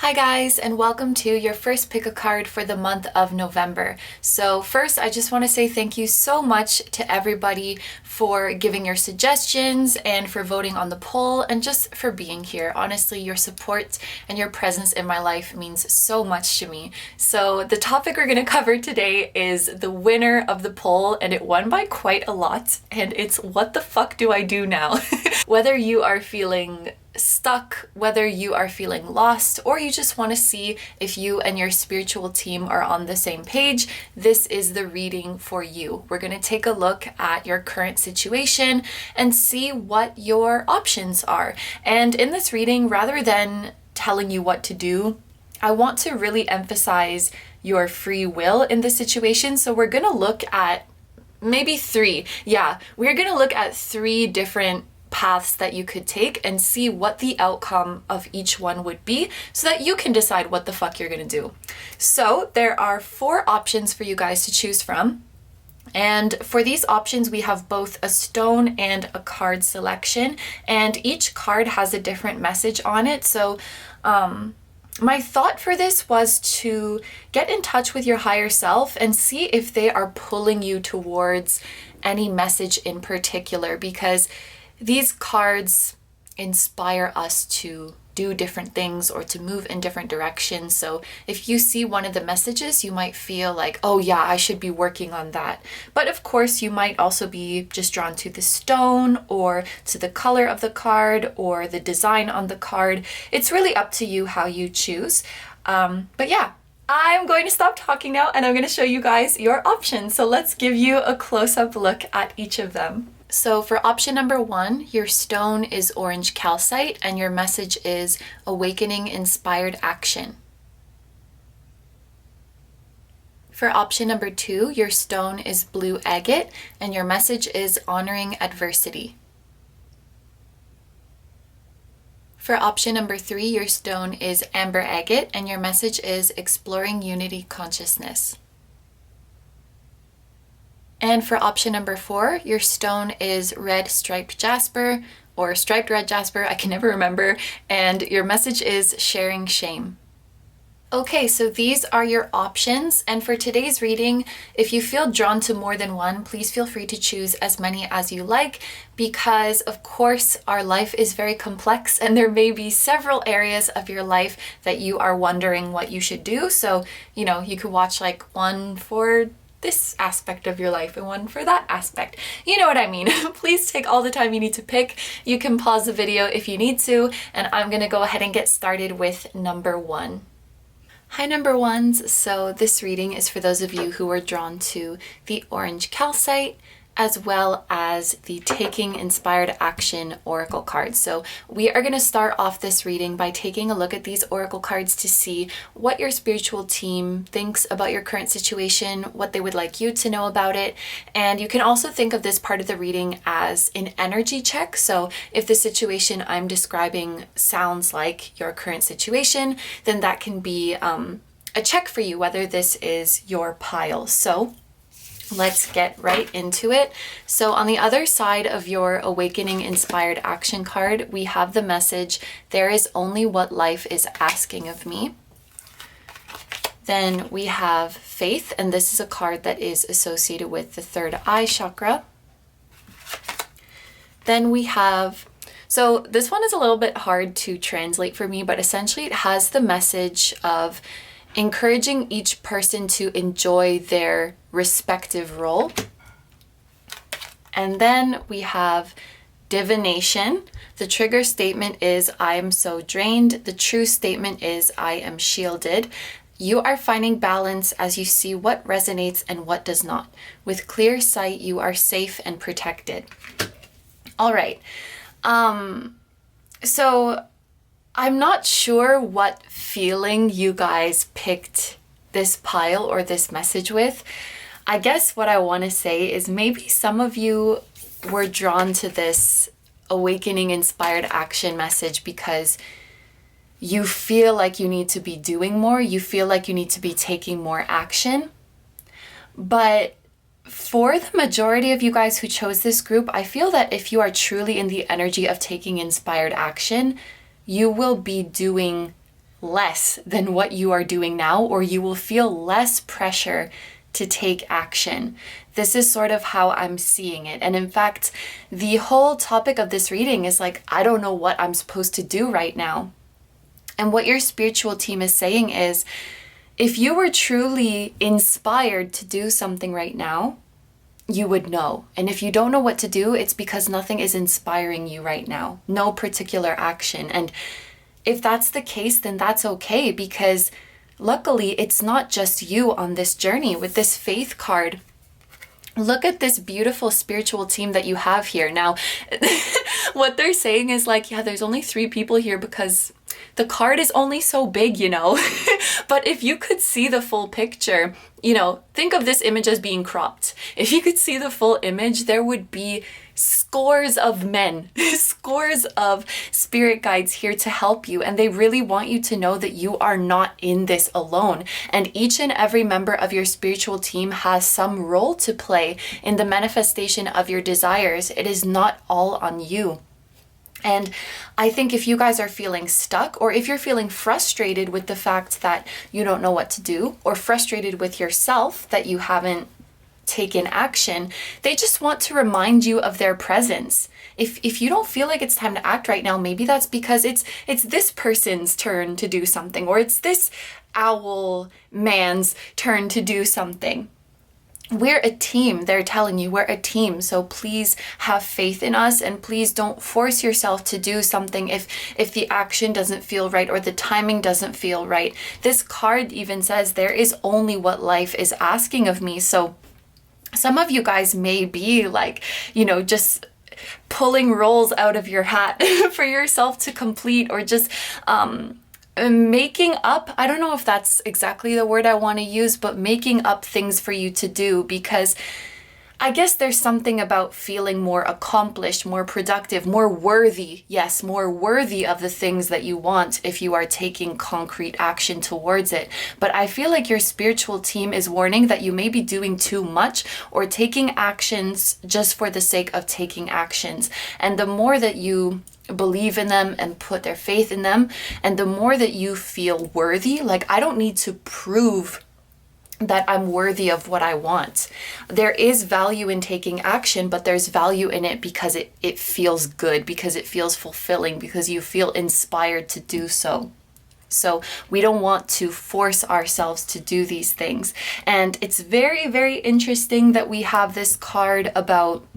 Hi guys, and welcome to your first pick a card for the month of November. So first, I just want to say thank you so much to everybody for giving your suggestions and for voting on the poll and just for being here. Honestly, your support and your presence in my life means so much to me. So the topic we're going to cover today is the winner of the poll, and it won by quite a lot, and it's what the fuck do I do now? Whether you are feeling stuck, whether you are feeling lost, or you just want to see if you and your spiritual team are on the same page, this is the reading for you. We're going to take a look at your current situation and see what your options are. And in this reading, rather than telling you what to do, I want to really emphasize your free will in this situation. So we're going to look at maybe three. We're going to look at three different paths that you could take and see what the outcome of each one would be so that you can decide what the fuck you're gonna do. So there are 4 options for you guys to choose from. And for these options, we have both a stone and a card selection, and each card has a different message on it. So my thought for this was to get in touch with your higher self and see if they are pulling you towards any message in particular, because these cards inspire us to do different things or to move in different directions. So if you see one of the messages, you might feel like, oh yeah, I should be working on that. But of course, you might also be just drawn to the stone or to the color of the card or the design on the card. It's really up to you how you choose. But yeah, I'm going to stop talking now and I'm going to show you guys your options. So let's give you a close-up look at each of them. So for option number 1, your stone is orange calcite and your message is awakening inspired action. For option number 2, your stone is blue agate and your message is honoring adversity. For option number 3, your stone is amber agate and your message is exploring unity consciousness. And for option number 4, your stone is red striped jasper or striped red jasper, I can never remember, and your message is sharing shame. Okay, so these are your options, and for today's reading, if you feel drawn to more than one, please feel free to choose as many as you like, because of course our life is very complex and there may be several areas of your life that you are wondering what you should do. So, you could watch like one for this aspect of your life and one for that aspect. You know what I mean. Please take all the time you need to pick. You can pause the video if you need to, and I'm gonna go ahead and get started with number 1. Hi number 1s, so this reading is for those of you who are drawn to the orange calcite as well as the Taking Inspired Action Oracle cards. So we are going to start off this reading by taking a look at these Oracle cards to see what your spiritual team thinks about your current situation, what they would like you to know about it. And you can also think of this part of the reading as an energy check. So if the situation I'm describing sounds like your current situation, then that can be a check for you whether this is your pile. So let's get right into it. So on the other side of your Awakening Inspired Action card, we have the message, there is only what life is asking of me. Then we have Faith, and this is a card that is associated with the third eye chakra. Then we have, so this one is a little bit hard to translate for me, but essentially it has the message of encouraging each person to enjoy their respective role. And then we have divination. The trigger statement is I am so drained. The true statement is I am shielded. You are finding balance as you see what resonates and what does not. With clear sight, you are safe and protected. All right. So I'm not sure what feeling you guys picked this pile or this message with. I guess what I want to say is maybe some of you were drawn to this Awakening Inspired Action message because you feel like you need to be doing more, you feel like you need to be taking more action. But for the majority of you guys who chose this group, I feel that if you are truly in the energy of taking inspired action, you will be doing less than what you are doing now, or you will feel less pressure to take action. This is sort of how I'm seeing it. And in fact, the whole topic of this reading is like, I don't know what I'm supposed to do right now. And what your spiritual team is saying is, if you were truly inspired to do something right now, you would know. And if you don't know what to do, it's because nothing is inspiring you right now. No particular action. And if that's the case, then that's okay, because luckily it's not just you on this journey with this faith card. Look at this beautiful spiritual team that you have here. Now, what they're saying is like, yeah, there's only 3 people here because the card is only so big, you know. But if you could see the full picture, you know, think of this image as being cropped. If you could see the full image, there would be scores of men, scores of spirit guides here to help you. And they really want you to know that you are not in this alone. And each and every member of your spiritual team has some role to play in the manifestation of your desires. It is not all on you. And I think if you guys are feeling stuck, or if you're feeling frustrated with the fact that you don't know what to do, or frustrated with yourself that you haven't taken action, they just want to remind you of their presence. If you don't feel like it's time to act right now, maybe that's because it's this person's turn to do something, or it's this owl man's turn to do something. We're a team. They're telling you we're a team. So please have faith in us, and please don't force yourself to do something if the action doesn't feel right or the timing doesn't feel right. This card even says there is only what life is asking of me. So some of you guys may be like, you know, just pulling roles out of your hat for yourself to complete, or just making up, I don't know if that's exactly the word I want to use, but making up things for you to do, because I guess there's something about feeling more accomplished, more productive, more worthy. Yes, more worthy of the things that you want if you are taking concrete action towards it. But I feel like your spiritual team is warning that you may be doing too much, or taking actions just for the sake of taking actions. And the more that you believe in them and put their faith in them, and the more that you feel worthy, like, I don't need to prove that I'm worthy of what I want. There is value in taking action, but there's value in it because it feels good, because it feels fulfilling, because you feel inspired to do so. So we don't want to force ourselves to do these things. And it's very, very interesting that we have this card about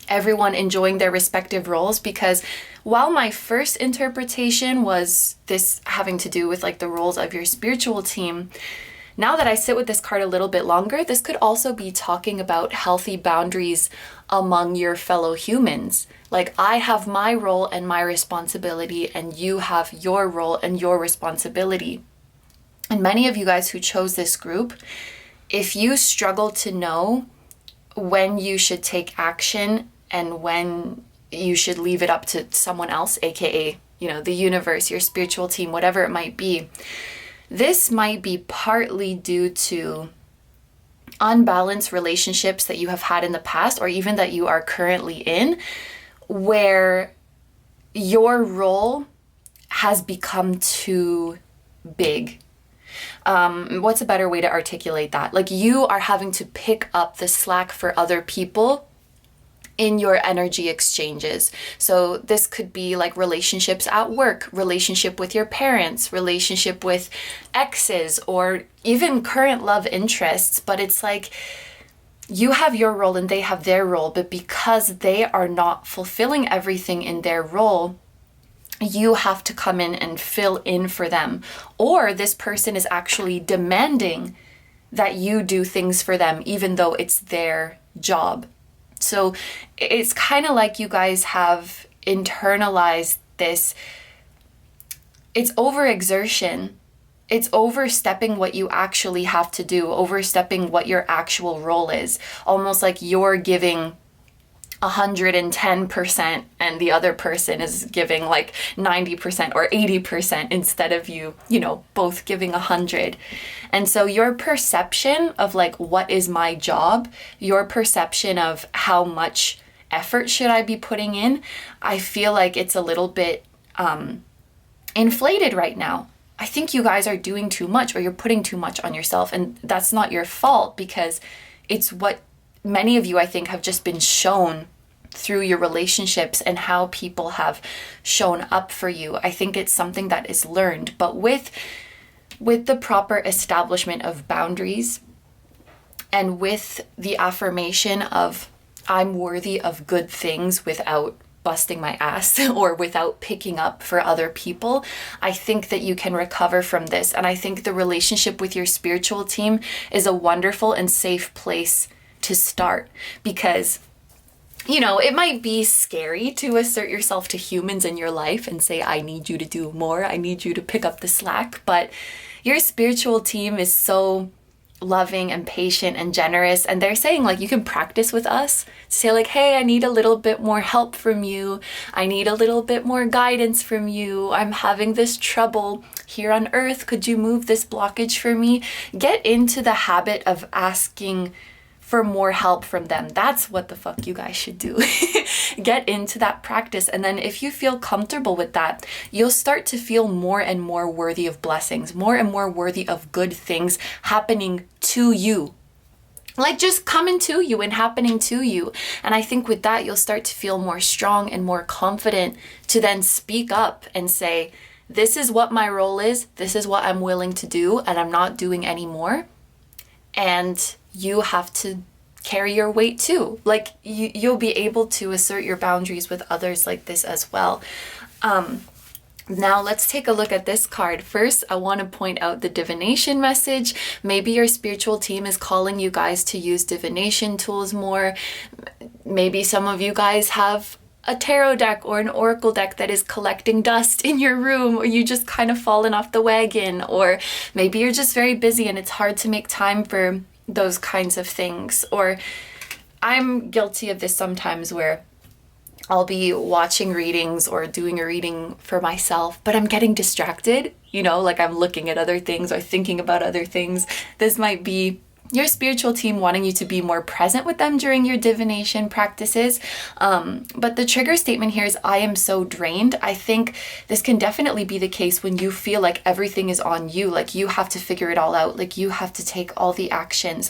everyone enjoying their respective roles, because while my first interpretation was this having to do with like the roles of your spiritual team, now that I sit with this card a little bit longer, this could also be talking about healthy boundaries among your fellow humans. Like, I have my role and my responsibility, and you have your role and your responsibility. And many of you guys who chose this group, if you struggle to know when you should take action and when you should leave it up to someone else, aka, you know, the universe, your spiritual team, whatever it might be, this might be partly due to unbalanced relationships that you have had in the past, or even that you are currently in, where your role has become too big. What's a better way to articulate that? Like, you are having to pick up the slack for other people in your energy exchanges. So this could be like relationships at work, relationship with your parents, relationship with exes, or even current love interests. But it's like, you have your role and they have their role, but because they are not fulfilling everything in their role, you have to come in and fill in for them. Or this person is actually demanding that you do things for them, even though it's their job. So it's kind of like you guys have internalized this. It's overexertion. It's overstepping what you actually have to do, overstepping what your actual role is. Almost like you're giving 110% and the other person is giving like 90% or 80% instead of you know, both giving 100. And so your perception of like, what is my job, your perception of how much effort should I be putting in, I feel like it's a little bit inflated right now. I think you guys are doing too much, or you're putting too much on yourself. And that's not your fault, because it's what many of you, I think, have just been shown through your relationships and how people have shown up for you. I think it's something that is learned, but with the proper establishment of boundaries, and with the affirmation of I'm worthy of good things without busting my ass or without picking up for other people, I think that you can recover from this. And I think the relationship with your spiritual team is a wonderful and safe place to start, because it might be scary to assert yourself to humans in your life and say, I need you to do more, I need you to pick up the slack. But your spiritual team is so loving and patient and generous, and they're saying, like, you can practice with us, say like, hey, I need a little bit more help from you, I need a little bit more guidance from you, I'm having this trouble here on earth, could you move this blockage for me? Get into the habit of asking for more help from them. That's what the fuck you guys should do. Get into that practice. And then if you feel comfortable with that, you'll start to feel more and more worthy of blessings, more and more worthy of good things happening to you. Like just coming to you and happening to you. And I think with that, you'll start to feel more strong and more confident to then speak up and say, this is what my role is, this is what I'm willing to do, and I'm not doing any more. And you have to carry your weight too. Like you'll be able to assert your boundaries with others like this as well. Now let's take a look at this card. First, I want to point out the divination message. Maybe your spiritual team is calling you guys to use divination tools more. Maybe some of you guys have a tarot deck or an oracle deck that is collecting dust in your room, or you just kind of fallen off the wagon, or maybe you're just very busy and it's hard to make time for those kinds of things. Or I'm guilty of this sometimes, where I'll be watching readings or doing a reading for myself, but I'm getting distracted, like I'm looking at other things or thinking about other things. This might be your spiritual team wanting you to be more present with them during your divination practices. But the trigger statement here is, I am so drained. I think this can definitely be the case when you feel like everything is on you, like you have to figure it all out, like you have to take all the actions.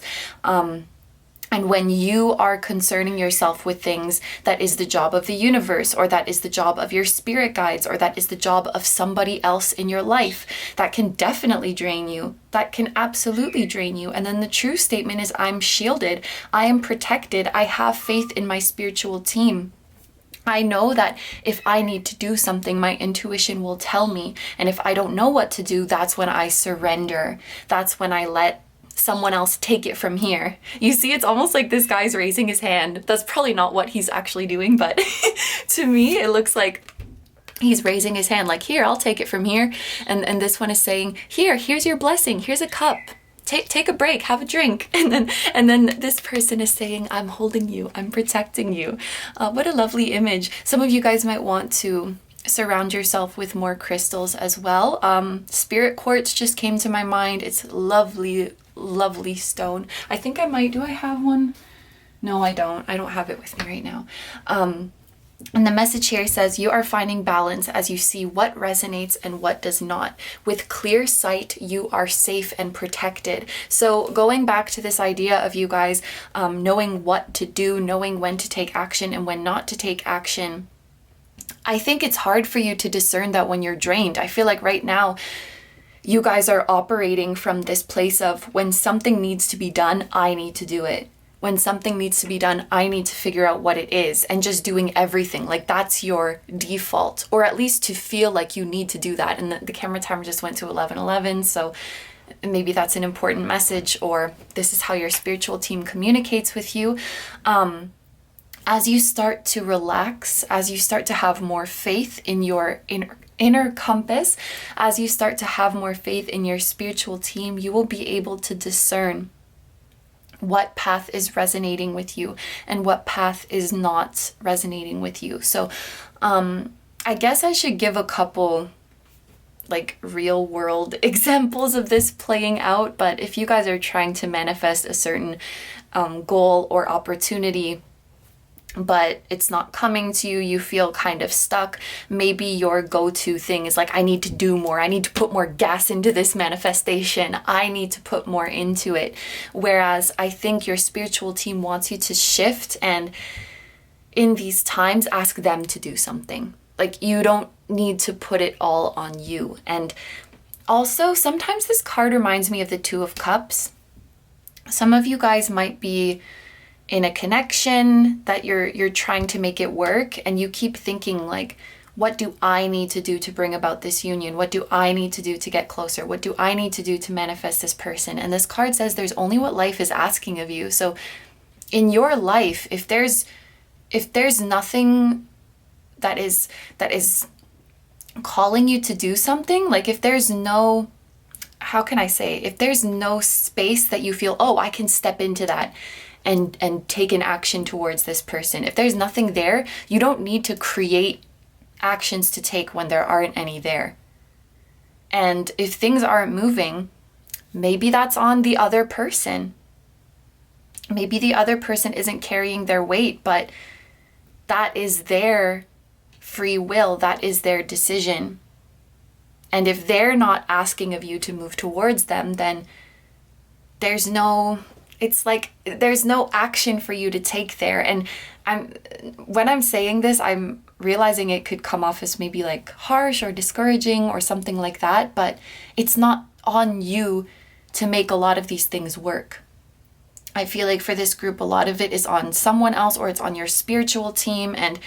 And when you are concerning yourself with things that is the job of the universe, or that is the job of your spirit guides, or that is the job of somebody else in your life, that can definitely drain you. That can absolutely drain you. And then the true statement is, I'm shielded. I am protected. I have faith in my spiritual team. I know that if I need to do something, my intuition will tell me. And if I don't know what to do, that's when I surrender. That's when I let someone else take it from here. You see, it's almost like this guy's raising his hand. That's probably not what he's actually doing, but to me, it looks like he's raising his hand like, here, I'll take it from here. And this one is saying, here's your blessing. Here's a cup. Take a break, have a drink. And then this person is saying, I'm holding you, I'm protecting you. What a lovely image. Some of you guys might want to surround yourself with more crystals as well. Spirit quartz just came to my mind. It's lovely stone. I think I might, do I have one? No, I don't have it with me right now. And the message here says, you are finding balance as you see what resonates and what does not. With clear sight, you are safe and protected. So going back to this idea of you guys knowing what to do, knowing when to take action and when not to take action, I think it's hard for you to discern that when you're drained. I feel like right now, you guys are operating from this place of, when something needs to be done, I need to do it. When something needs to be done, I need to figure out what it is, and just doing everything. Like that's your default, or at least to feel like you need to do that. And the camera timer just went to 11:11, so maybe that's an important message, or this is how your spiritual team communicates with you. As you start to relax, as you start to have more faith in your inner compass, as you start to have more faith in your spiritual team, you will be able to discern what path is resonating with you and what path is not resonating with you. So I guess I should give a couple like real world examples of this playing out. But if you guys are trying to manifest a certain goal or opportunity, but it's not coming to you. You feel kind of stuck. Maybe your go-to thing is like, I need to do more. I need to put more gas into this manifestation. I need to put more into it. Whereas I think your spiritual team wants you to shift, and in these times, ask them to do something. Like, you don't need to put it all on you. And also, sometimes this card reminds me of the Two of Cups. Some of you guys might be in a connection that you're trying to make it work, and you keep thinking like, what do I need to do to bring about this union? What do I need to do to get closer? What do I need to do to manifest this person? And this card says there's only what life is asking of you. So in your life, if there's nothing that is calling you to do something, like if there's no, how can I say, if there's no space that you feel, oh, I can step into that and take an action towards this person. If there's nothing there, you don't need to create actions to take when there aren't any there. And if things aren't moving, maybe that's on the other person. Maybe the other person isn't carrying their weight, but that is their free will. That is their decision. And if they're not asking of you to move towards them, then there's no action for you to take there. And when I'm saying this, I'm realizing it could come off as maybe like harsh or discouraging or something like that, but it's not on you to make a lot of these things work. I feel like for this group, a lot of it is on someone else, or it's on your spiritual team. And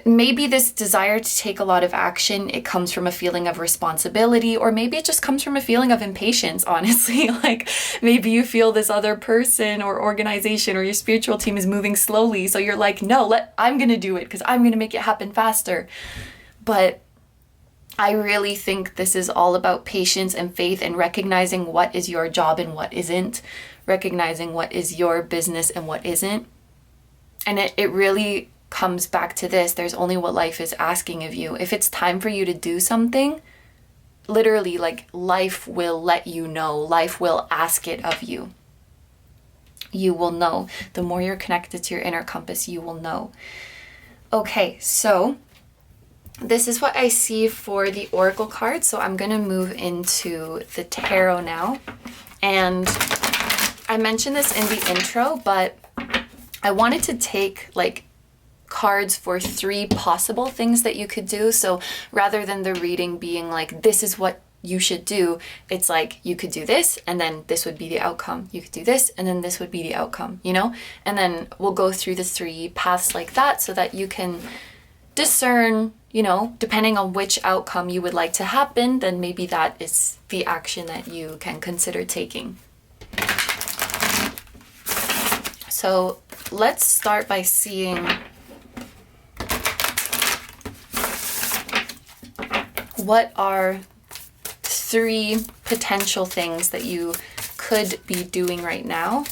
maybe this desire to take a lot of action, it comes from a feeling of responsibility, or maybe it just comes from a feeling of impatience, honestly. Like maybe you feel this other person or organization or your spiritual team is moving slowly. So you're like, no, I'm going to do it because I'm going to make it happen faster. But I really think this is all about patience and faith, and recognizing what is your job and what isn't, recognizing what is your business and what isn't. And it really comes back to this. There's only what life is asking of you. If it's time for you to do something, literally, like, life will let you know. Life will ask it of you. You will know. The more you're connected to your inner compass, you will know. Okay, so this is what I see for the Oracle card. So I'm going to move into the tarot now. And I mentioned this in the intro, but I wanted to take like cards for 3 possible things that you could do. So rather than the reading being like, this is what you should do, it's like, you could do this and then this would be the outcome. You could do this and then this would be the outcome, you know? And then we'll go through the 3 paths like that so that you can discern, you know, depending on which outcome you would like to happen, then maybe that is the action that you can consider taking. So let's start by seeing what are 3 potential things that you could be doing right now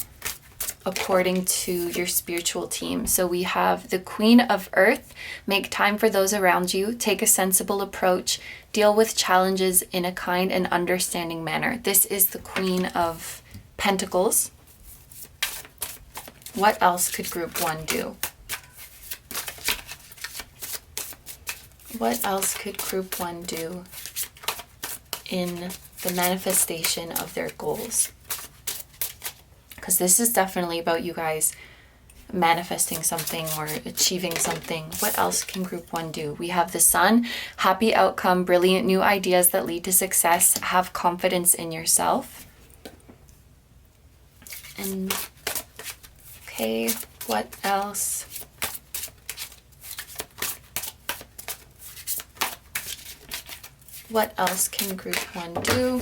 according to your spiritual team. So we have the Queen of Earth. Make time for those around you. Take a sensible approach. Deal with challenges in a kind and understanding manner. This is the Queen of Pentacles. What else could group 1 do? What else could group 1 do in the manifestation of their goals? Because this is definitely about you guys manifesting something or achieving something. What else can group 1 do? We have the Sun, happy outcome, brilliant new ideas that lead to success, have confidence in yourself. And okay, what else? What else can group 1 do?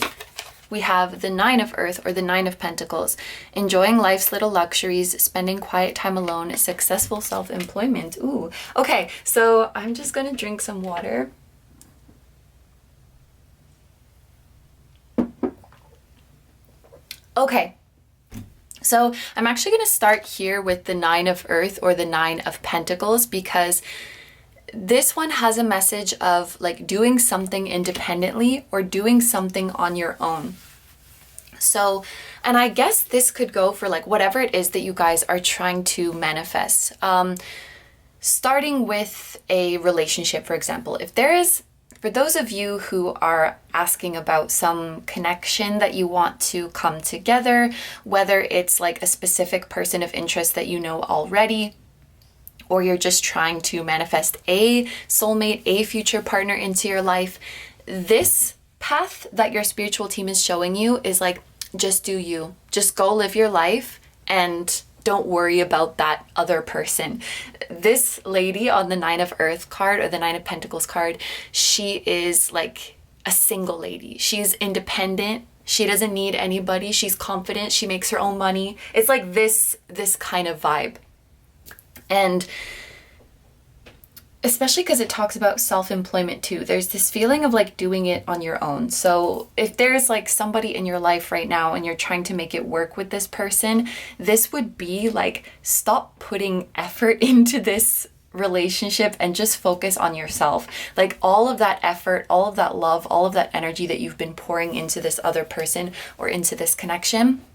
We have the 9 of Earth, or the 9 of Pentacles. Enjoying life's little luxuries, spending quiet time alone, successful self-employment. Ooh, okay, so I'm just gonna drink some water. Okay, so I'm actually gonna start here with the 9 of Earth, or the 9 of Pentacles, because this one has a message of like doing something independently or doing something on your own. So, and I guess this could go for like whatever it is that you guys are trying to manifest. Starting with a relationship, for example, if there is, for those of you who are asking about some connection that you want to come together, whether it's like a specific person of interest that you know already, or you're just trying to manifest a soulmate, a future partner into your life, this path that your spiritual team is showing you is like, just do you. Just go live your life and don't worry about that other person. This lady on the 9 of Earth card or the 9 of Pentacles card, she is like a single lady. She's independent. She doesn't need anybody. She's confident. She makes her own money. It's like this kind of vibe. And especially because it talks about self-employment too. There's this feeling of like doing it on your own. So if there's like somebody in your life right now and you're trying to make it work with this person, this would be like, stop putting effort into this relationship and just focus on yourself. Like all of that effort, all of that love, all of that energy that you've been pouring into this other person or into this connection,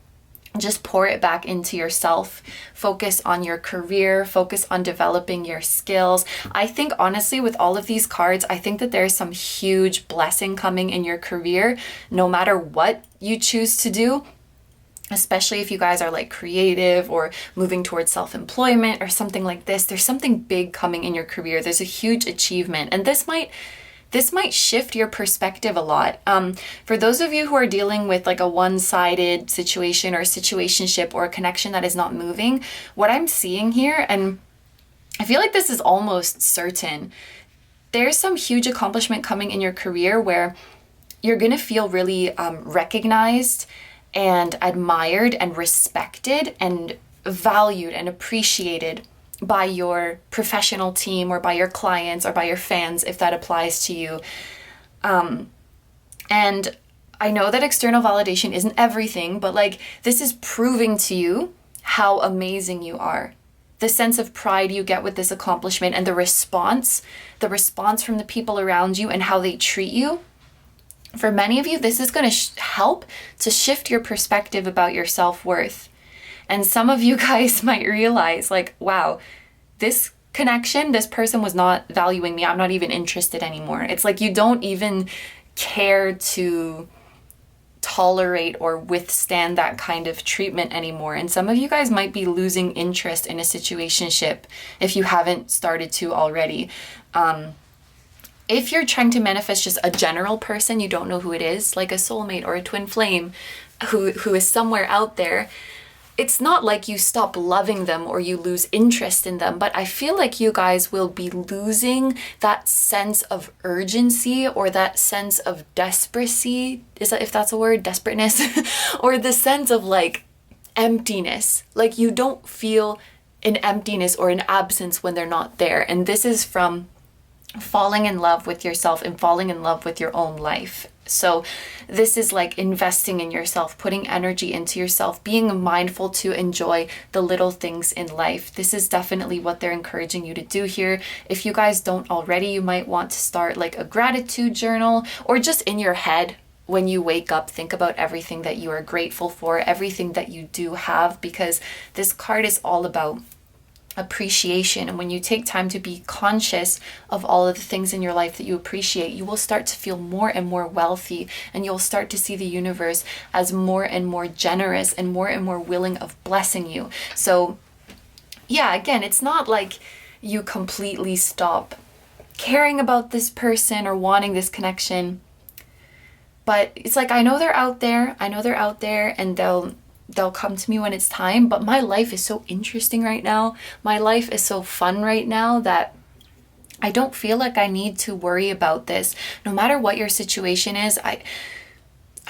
just pour it back into yourself. Focus on your career, focus on developing your skills. I think honestly with all of these cards, I think that there's some huge blessing coming in your career, no matter what you choose to do. Especially if you guys are like creative or moving towards self-employment or something like this, there's something big coming in your career. There's a huge achievement, and this might shift your perspective a lot. For those of you who are dealing with like a one-sided situation or a situationship or a connection that is not moving, what I'm seeing here, and I feel like this is almost certain, there's some huge accomplishment coming in your career where you're going to feel really recognized and admired and respected and valued and appreciated by your professional team or by your clients or by your fans, if that applies to you. And I know that external validation isn't everything, but like this is proving to you how amazing you are. The sense of pride you get with this accomplishment and the response from the people around you and how they treat you. For many of you, this is going to help to shift your perspective about your self-worth. And some of you guys might realize like, wow, this connection, this person was not valuing me. I'm not even interested anymore. It's like you don't even care to tolerate or withstand that kind of treatment anymore. And some of you guys might be losing interest in a situationship if you haven't started to already. If you're trying to manifest just a general person, you don't know who it is, like a soulmate or a twin flame who is somewhere out there, it's not like you stop loving them or you lose interest in them, but I feel like you guys will be losing that sense of urgency or that sense of desperacy, if that's a word, desperateness, or the sense of like emptiness. Like you don't feel an emptiness or an absence when they're not there. And this is from falling in love with yourself and falling in love with your own life. So this is like investing in yourself, putting energy into yourself, being mindful to enjoy the little things in life. This is definitely what they're encouraging you to do here. If you guys don't already, you might want to start like a gratitude journal, or just in your head when you wake up, think about everything that you are grateful for, everything that you do have, because this card is all about appreciation. And when you take time to be conscious of all of the things in your life that you appreciate, you will start to feel more and more wealthy, and you'll start to see the universe as more and more generous and more willing of blessing you. So yeah, again, it's not like you completely stop caring about this person or wanting this connection, but it's like, I know they're out there, and they'll come to me when it's time, but my life is so interesting right now. My life is so fun right now that I don't feel like I need to worry about this. No matter what your situation is, I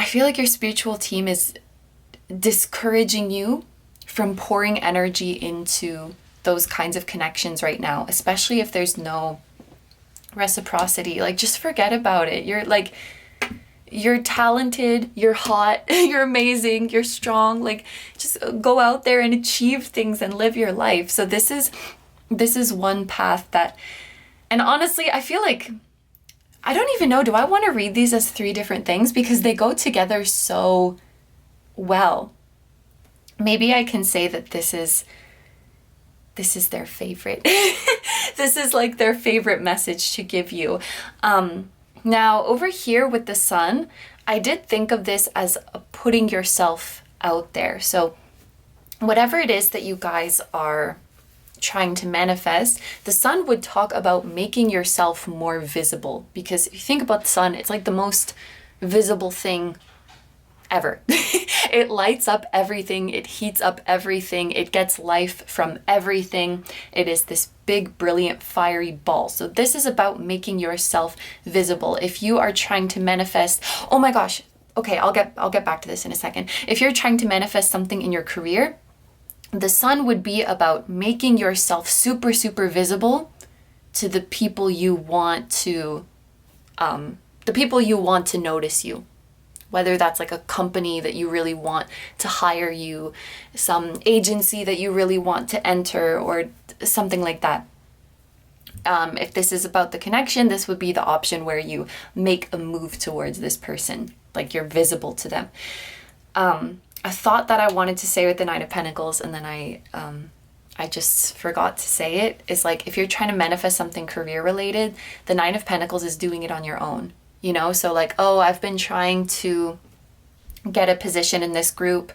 feel like your spiritual team is discouraging you from pouring energy into those kinds of connections right now, especially if there's no reciprocity. Like, just forget about it. You're talented, you're hot, you're amazing, you're strong. Like, just go out there and achieve things and live your life. So this is one path that, and honestly, I feel like, I don't even know, do I want to read these as 3 different things? Because they go together so well. Maybe I can say that this is their favorite. This is like their favorite message to give you. Now over here with the sun, I did think of this as putting yourself out there. So whatever it is that you guys are trying to manifest, the sun would talk about making yourself more visible, because if you think about the sun, it's like the most visible thing ever. It lights up everything, it heats up everything, it gets life from everything. It is this big, brilliant, fiery ball. So this is about making yourself visible. If you are trying to manifest, oh my gosh, okay, I'll get back to this in a second. If you're trying to manifest something in your career, the sun would be about making yourself super, super visible to the people you want to notice you. Whether that's like a company that you really want to hire you, some agency that you really want to enter, or something like that. If this is about the connection, this would be the option where you make a move towards this person, like you're visible to them. A thought that I wanted to say with the Nine of Pentacles, and then I just forgot to say it, is like if you're trying to manifest something career related, the Nine of Pentacles is doing it on your own. You know, so like, oh, I've been trying to get a position in this group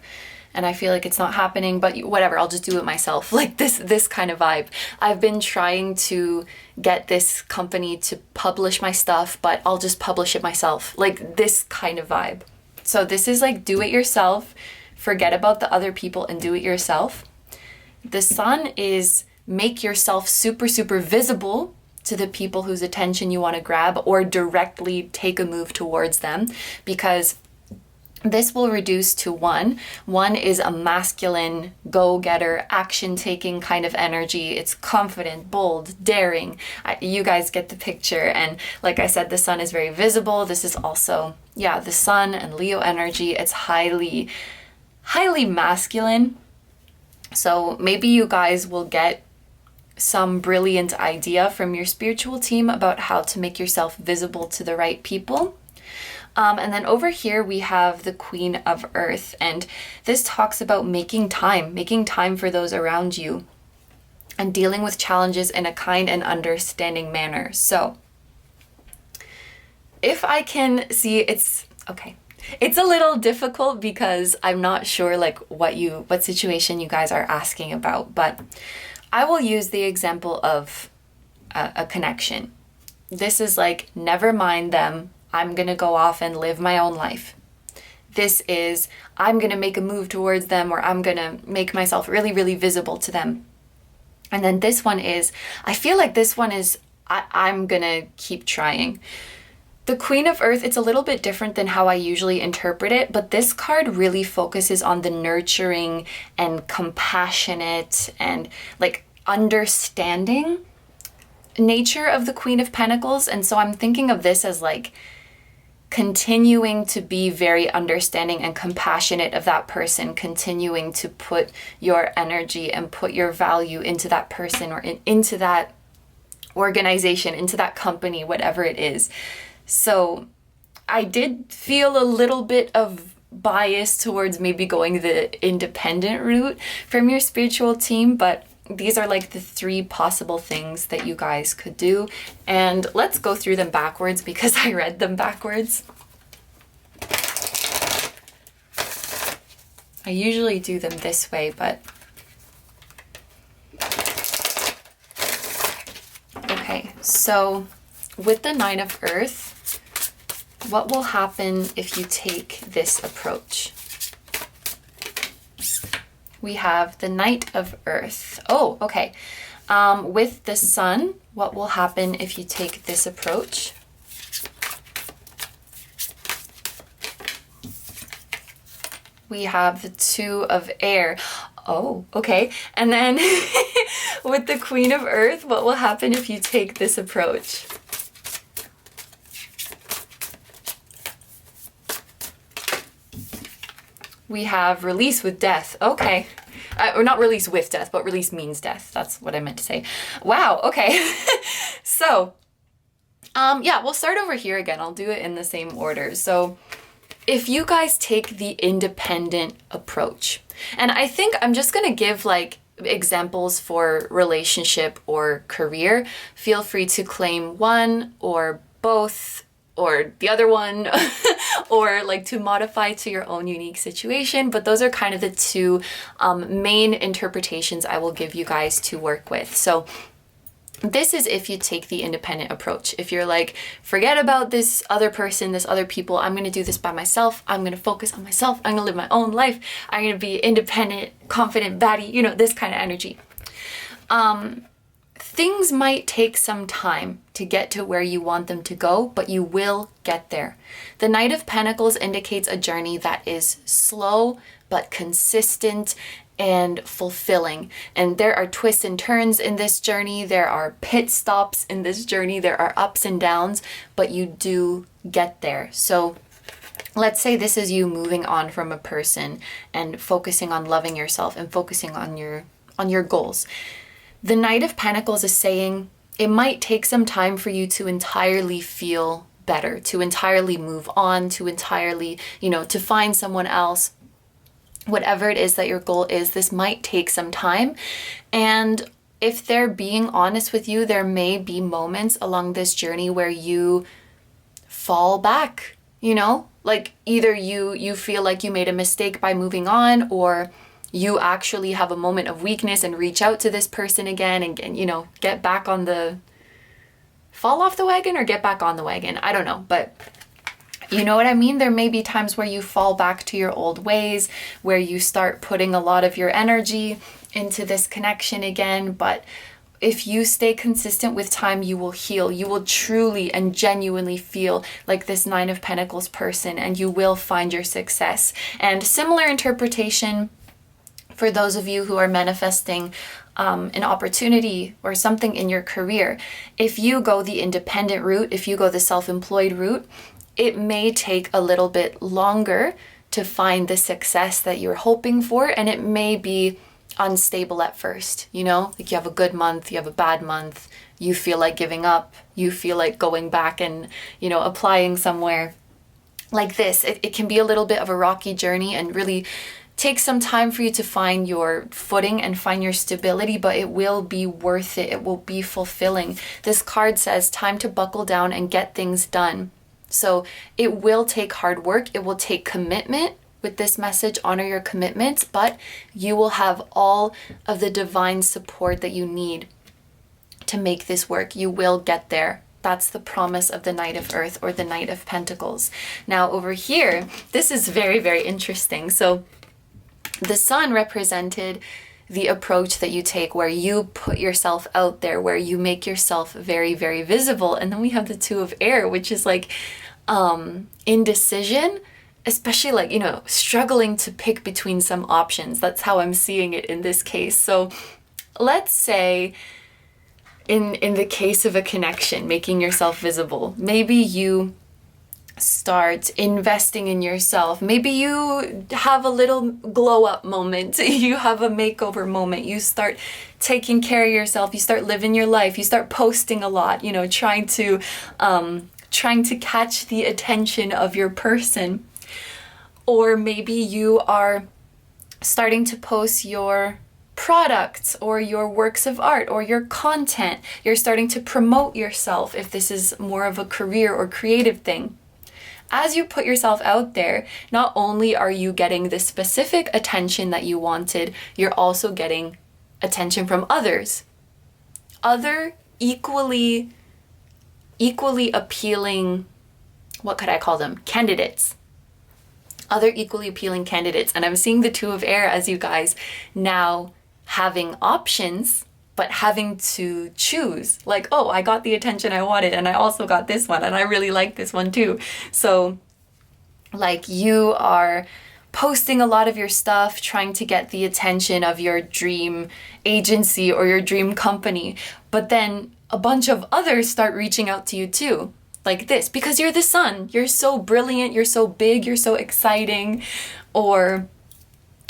and I feel like it's not happening, but whatever, I'll just do it myself. Like this kind of vibe. I've been trying to get this company to publish my stuff, but I'll just publish it myself. Like this kind of vibe. So this is like do it yourself, forget about the other people and do it yourself. The sun is make yourself super, super visible to the people whose attention you want to grab, or directly take a move towards them, because this will reduce to one. One is a masculine, go-getter, action-taking kind of energy. It's confident, bold, daring. You guys get the picture. And like I said, the sun is very visible. This is also, yeah, the sun and Leo energy. It's highly, highly masculine. So maybe you guys will get some brilliant idea from your spiritual team about how to make yourself visible to the right people. And then over here we have the Queen of Earth, and this talks about making time for those around you and dealing with challenges in a kind and understanding manner. So if I can see, it's a little difficult because I'm not sure like what situation you guys are asking about, but I will use the example of a connection. This is like, never mind them. I'm going to go off and live my own life. This is, I'm going to make a move towards them, or I'm going to make myself really, really visible to them. And then this one is, I feel like this one is, I'm going to keep trying. The Queen of Earth, it's a little bit different than how I usually interpret it, but this card really focuses on the nurturing and compassionate and like understanding nature of the Queen of Pentacles. And so I'm thinking of this as like continuing to be very understanding and compassionate of that person, continuing to put your energy and put your value into that person, or into that organization, into that company, whatever it is. So I did feel a little bit of bias towards maybe going the independent route from your spiritual team, but these are like the 3 possible things that you guys could do. And let's go through them backwards because I read them backwards. I usually do them this way, but okay. So with the Nine of Earth, what will happen if you take this approach? We have the Knight of Earth. Oh, okay. With the Sun, what will happen if you take this approach? We have the Two of Air. Oh, okay. And then with the Queen of Earth, what will happen if you take this approach? We have release with death. Okay. Or not release with death, but release means death. That's what I meant to say. Wow. Okay. So, yeah, we'll start over here again. I'll do it in the same order. So if you guys take the independent approach, and I think I'm just gonna give like examples for relationship or career, feel free to claim one or both or the other one or like to modify to your own unique situation. But those are kind of the two main interpretations I will give you guys to work with. So this is if you take the independent approach. If you're like, forget about this other person, this other people, I'm going to do this by myself. I'm going to focus on myself. I'm going to live my own life. I'm going to be independent, confident, baddie, you know, this kind of energy. Things might take some time to get to where you want them to go, but you will get there. The Knight of Pentacles indicates a journey that is slow but consistent and fulfilling. And there are twists and turns in this journey. There are pit stops in this journey. There are ups and downs, but you do get there. So let's say this is you moving on from a person and focusing on loving yourself and focusing on your goals. The Knight of Pentacles is saying it might take some time for you to entirely feel better, to entirely move on, to entirely, to find someone else. Whatever it is that your goal is, this might take some time. And if they're being honest with you, there may be moments along this journey where you fall back, like either you feel like you made a mistake by moving on, or you actually have a moment of weakness and reach out to this person again and get back on fall off the wagon or get back on the wagon. I don't know, but you know what I mean? There may be times where you fall back to your old ways, where you start putting a lot of your energy into this connection again. But if you stay consistent with time, you will heal. You will truly and genuinely feel like this Nine of Pentacles person, and you will find your success. And similar interpretation for those of you who are manifesting an opportunity or something in your career. If you go the independent route, if you go the self-employed route, it may take a little bit longer to find the success that you're hoping for, and it may be unstable at first, like you have a good month, you have a bad month, you feel like giving up, you feel like going back and, applying somewhere like this. It can be a little bit of a rocky journey and really take some time for you to find your footing and find your stability, but it will be worth it. It will be fulfilling. This card says time to buckle down and get things done. So it will take hard work. It will take commitment. With this message, honor your commitments, but you will have all of the divine support that you need to make this work. You will get there. That's the promise of the Knight of Earth or the Knight of Pentacles. Now over here, this is very, very interesting. So the Sun represented the approach that you take where you put yourself out there, where you make yourself very, very visible. And then we have the Two of Air, which is like indecision, especially like, struggling to pick between some options. That's how I'm seeing it in this case. So let's say in the case of a connection, making yourself visible, maybe you start investing in yourself. Maybe you have a little glow up moment. You have a makeover moment. You start taking care of yourself. You start living your life. You start posting a lot, trying to catch the attention of your person. Or maybe you are starting to post your products or your works of art or your content. You're starting to promote yourself if this is more of a career or creative thing. As you put yourself out there, not only are you getting the specific attention that you wanted, you're also getting attention from others. Other equally appealing, what could I call them? Candidates. Other equally appealing candidates. And I'm seeing the Two of Air as you guys now having options, but having to choose. Like, oh, I got the attention I wanted, and I also got this one, and I really like this one too. So, like, you are posting a lot of your stuff, trying to get the attention of your dream agency or your dream company, but then a bunch of others start reaching out to you too. Like this, because you're the Sun. You're so brilliant, you're so big, you're so exciting. Or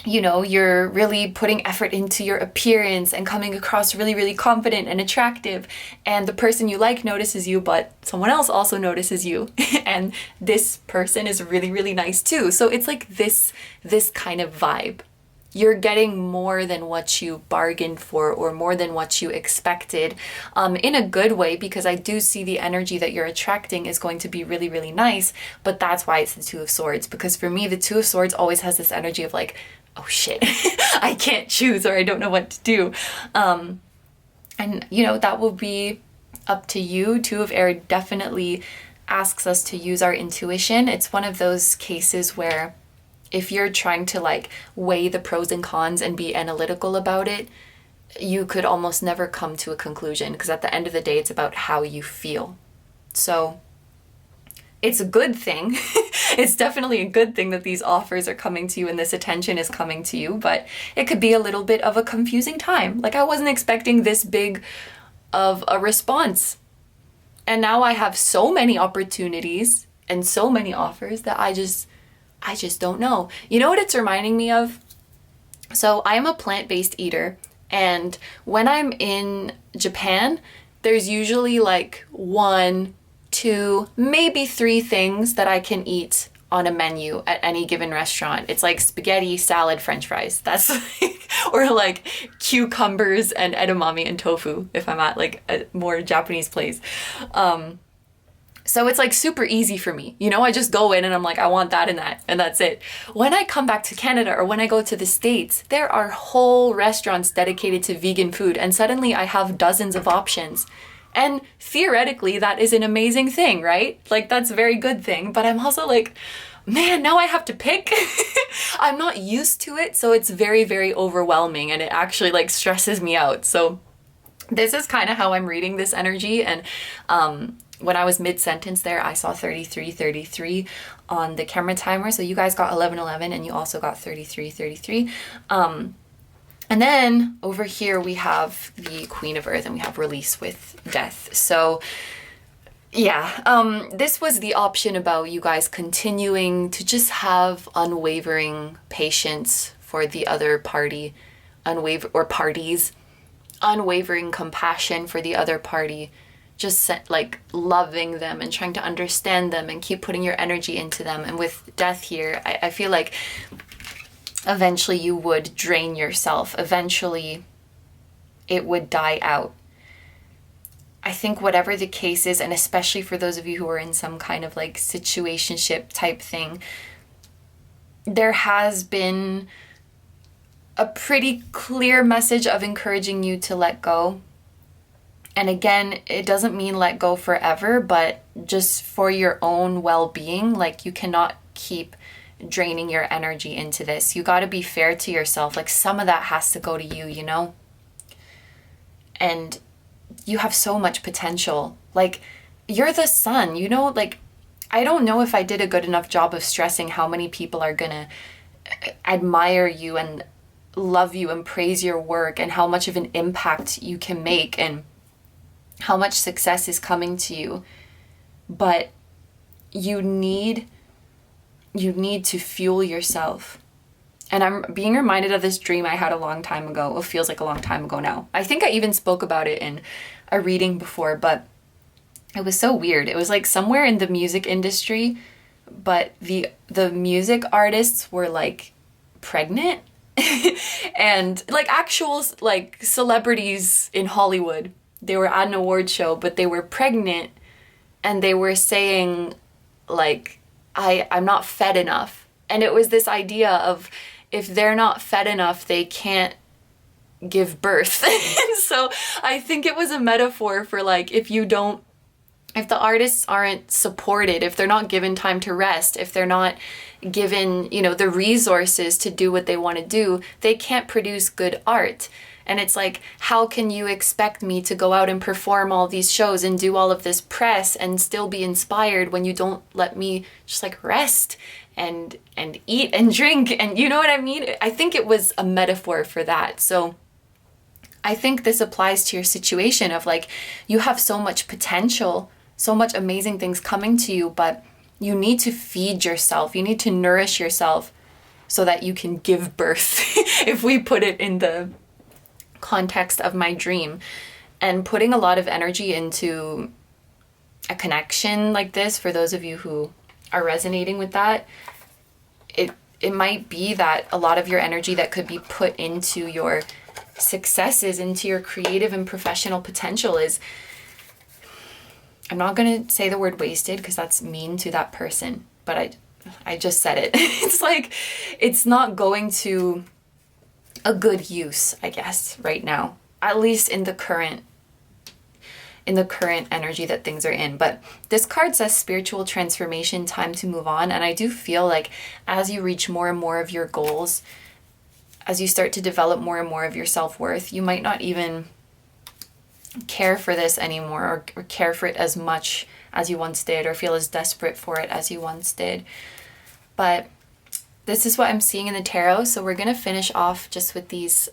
you know, you're really putting effort into your appearance and coming across really, really confident and attractive. And the person you like notices you, but someone else also notices you. And this person is really, really nice too. So it's like this kind of vibe. You're getting more than what you bargained for or more than what you expected, in a good way, because I do see the energy that you're attracting is going to be really, really nice. But that's why it's the Two of Swords, because for me, the Two of Swords always has this energy of like, oh shit, I can't choose, or I don't know what to do. And you know, that will be up to you. Two of Air definitely asks us to use our intuition. It's one of those cases where if you're trying to like weigh the pros and cons and be analytical about it, you could almost never come to a conclusion, because at the end of the day, it's about how you feel. So it's a good thing. It's definitely a good thing that these offers are coming to you and this attention is coming to you, but it could be a little bit of a confusing time. Like, I wasn't expecting this big of a response. And now I have so many opportunities and so many offers that I just don't know. You know what it's reminding me of? So I am a plant-based eater, and when I'm in Japan, there's usually like 1, 2, maybe 3 things that I can eat on a menu at any given restaurant. It's like spaghetti, salad, french fries. That's like, or like cucumbers and edamame and tofu if I'm at like a more Japanese place. So it's like super easy for me. You know, I just go in and I'm like, I want that, and that's it. When I come back to Canada or when I go to the States, there are whole restaurants dedicated to vegan food, and suddenly I have dozens of options. And theoretically, that is an amazing thing, right? Like, that's a very good thing. But I'm also like, man, now I have to pick. I'm not used to it. So it's very, very overwhelming, and it actually like stresses me out. So this is kind of how I'm reading this energy. And when I was mid-sentence there, I saw 3333 on the camera timer. So you guys got 1111 and you also got 3333. And then over here we have the Queen of Earth and we have release with death. So yeah, this was the option about you guys continuing to just have unwavering patience for the other party, parties, unwavering compassion for the other party, just like loving them and trying to understand them and keep putting your energy into them. And with death here, I feel like eventually you would drain yourself. Eventually it would die out. I think whatever the case is, and especially for those of you who are in some kind of like situationship type thing, there has been a pretty clear message of encouraging you to let go. And again, it doesn't mean let go forever, but just for your own well-being. Like, you cannot keep draining your energy into this. You got to be fair to yourself. Like, some of that has to go to you, you know? And you have so much potential. Like, you're the sun, you know? Like, I don't know if I did a good enough job of stressing how many people are gonna admire you and love you and praise your work, and how much of an impact you can make, and how much success is coming to you. But you need to fuel yourself. And I'm being reminded of this dream I had a long time ago. It feels like a long time ago now. I think I even spoke about it in a reading before, but it was so weird. It was like somewhere in the music industry, but the music artists were like pregnant and like actual like celebrities in Hollywood. They were at an award show, but they were pregnant, and they were saying like, I'm not fed enough. And it was this idea of, if they're not fed enough, they can't give birth. And so I think it was a metaphor for like, if the artists aren't supported, if they're not given time to rest, if they're not given, you know, the resources to do what they want to do, they can't produce good art. And it's like, how can you expect me to go out and perform all these shows and do all of this press and still be inspired when you don't let me just like rest and eat and drink? And you know what I mean? I think it was a metaphor for that. So I think this applies to your situation of like, you have so much potential, so much amazing things coming to you, but you need to feed yourself. You need to nourish yourself so that you can give birth, if we put it in the context of my dream. And putting a lot of energy into a connection like this, for those of you who are resonating with that, it might be that a lot of your energy that could be put into your successes, into your creative and professional potential is, I'm not going to say the word wasted because that's mean to that person, but I just said it. It's like, it's not going to a good use, I guess, right now, at least in the current energy that things are in. But this card says spiritual transformation, time to move on. And I do feel like as you reach more and more of your goals, as you start to develop more and more of your self-worth, you might not even care for this anymore, or care for it as much as you once did, or feel as desperate for it as you once did. But this is what I'm seeing in the tarot. So we're going to finish off just with these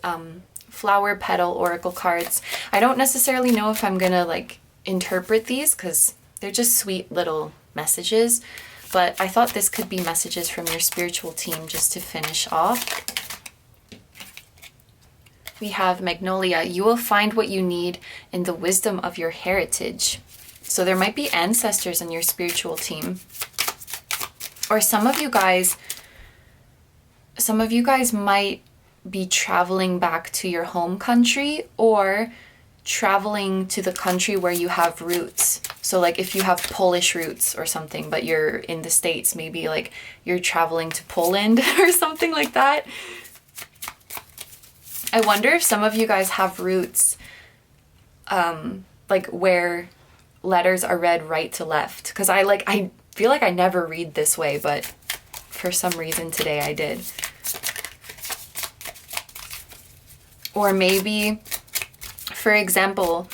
flower petal oracle cards. I don't necessarily know if I'm going to like interpret these because they're just sweet little messages, but I thought this could be messages from your spiritual team just to finish off. We have Magnolia. You will find what you need in the wisdom of your heritage. So there might be ancestors on your spiritual team. Or some of you guys might be traveling back to your home country, or traveling to the country where you have roots. So like if you have Polish roots or something, but you're in the States, maybe like you're traveling to Poland or something like that. I wonder if some of you guys have roots, like where letters are read right to left. Because I feel like I never read this way, but for some reason today I did. Or maybe, for example,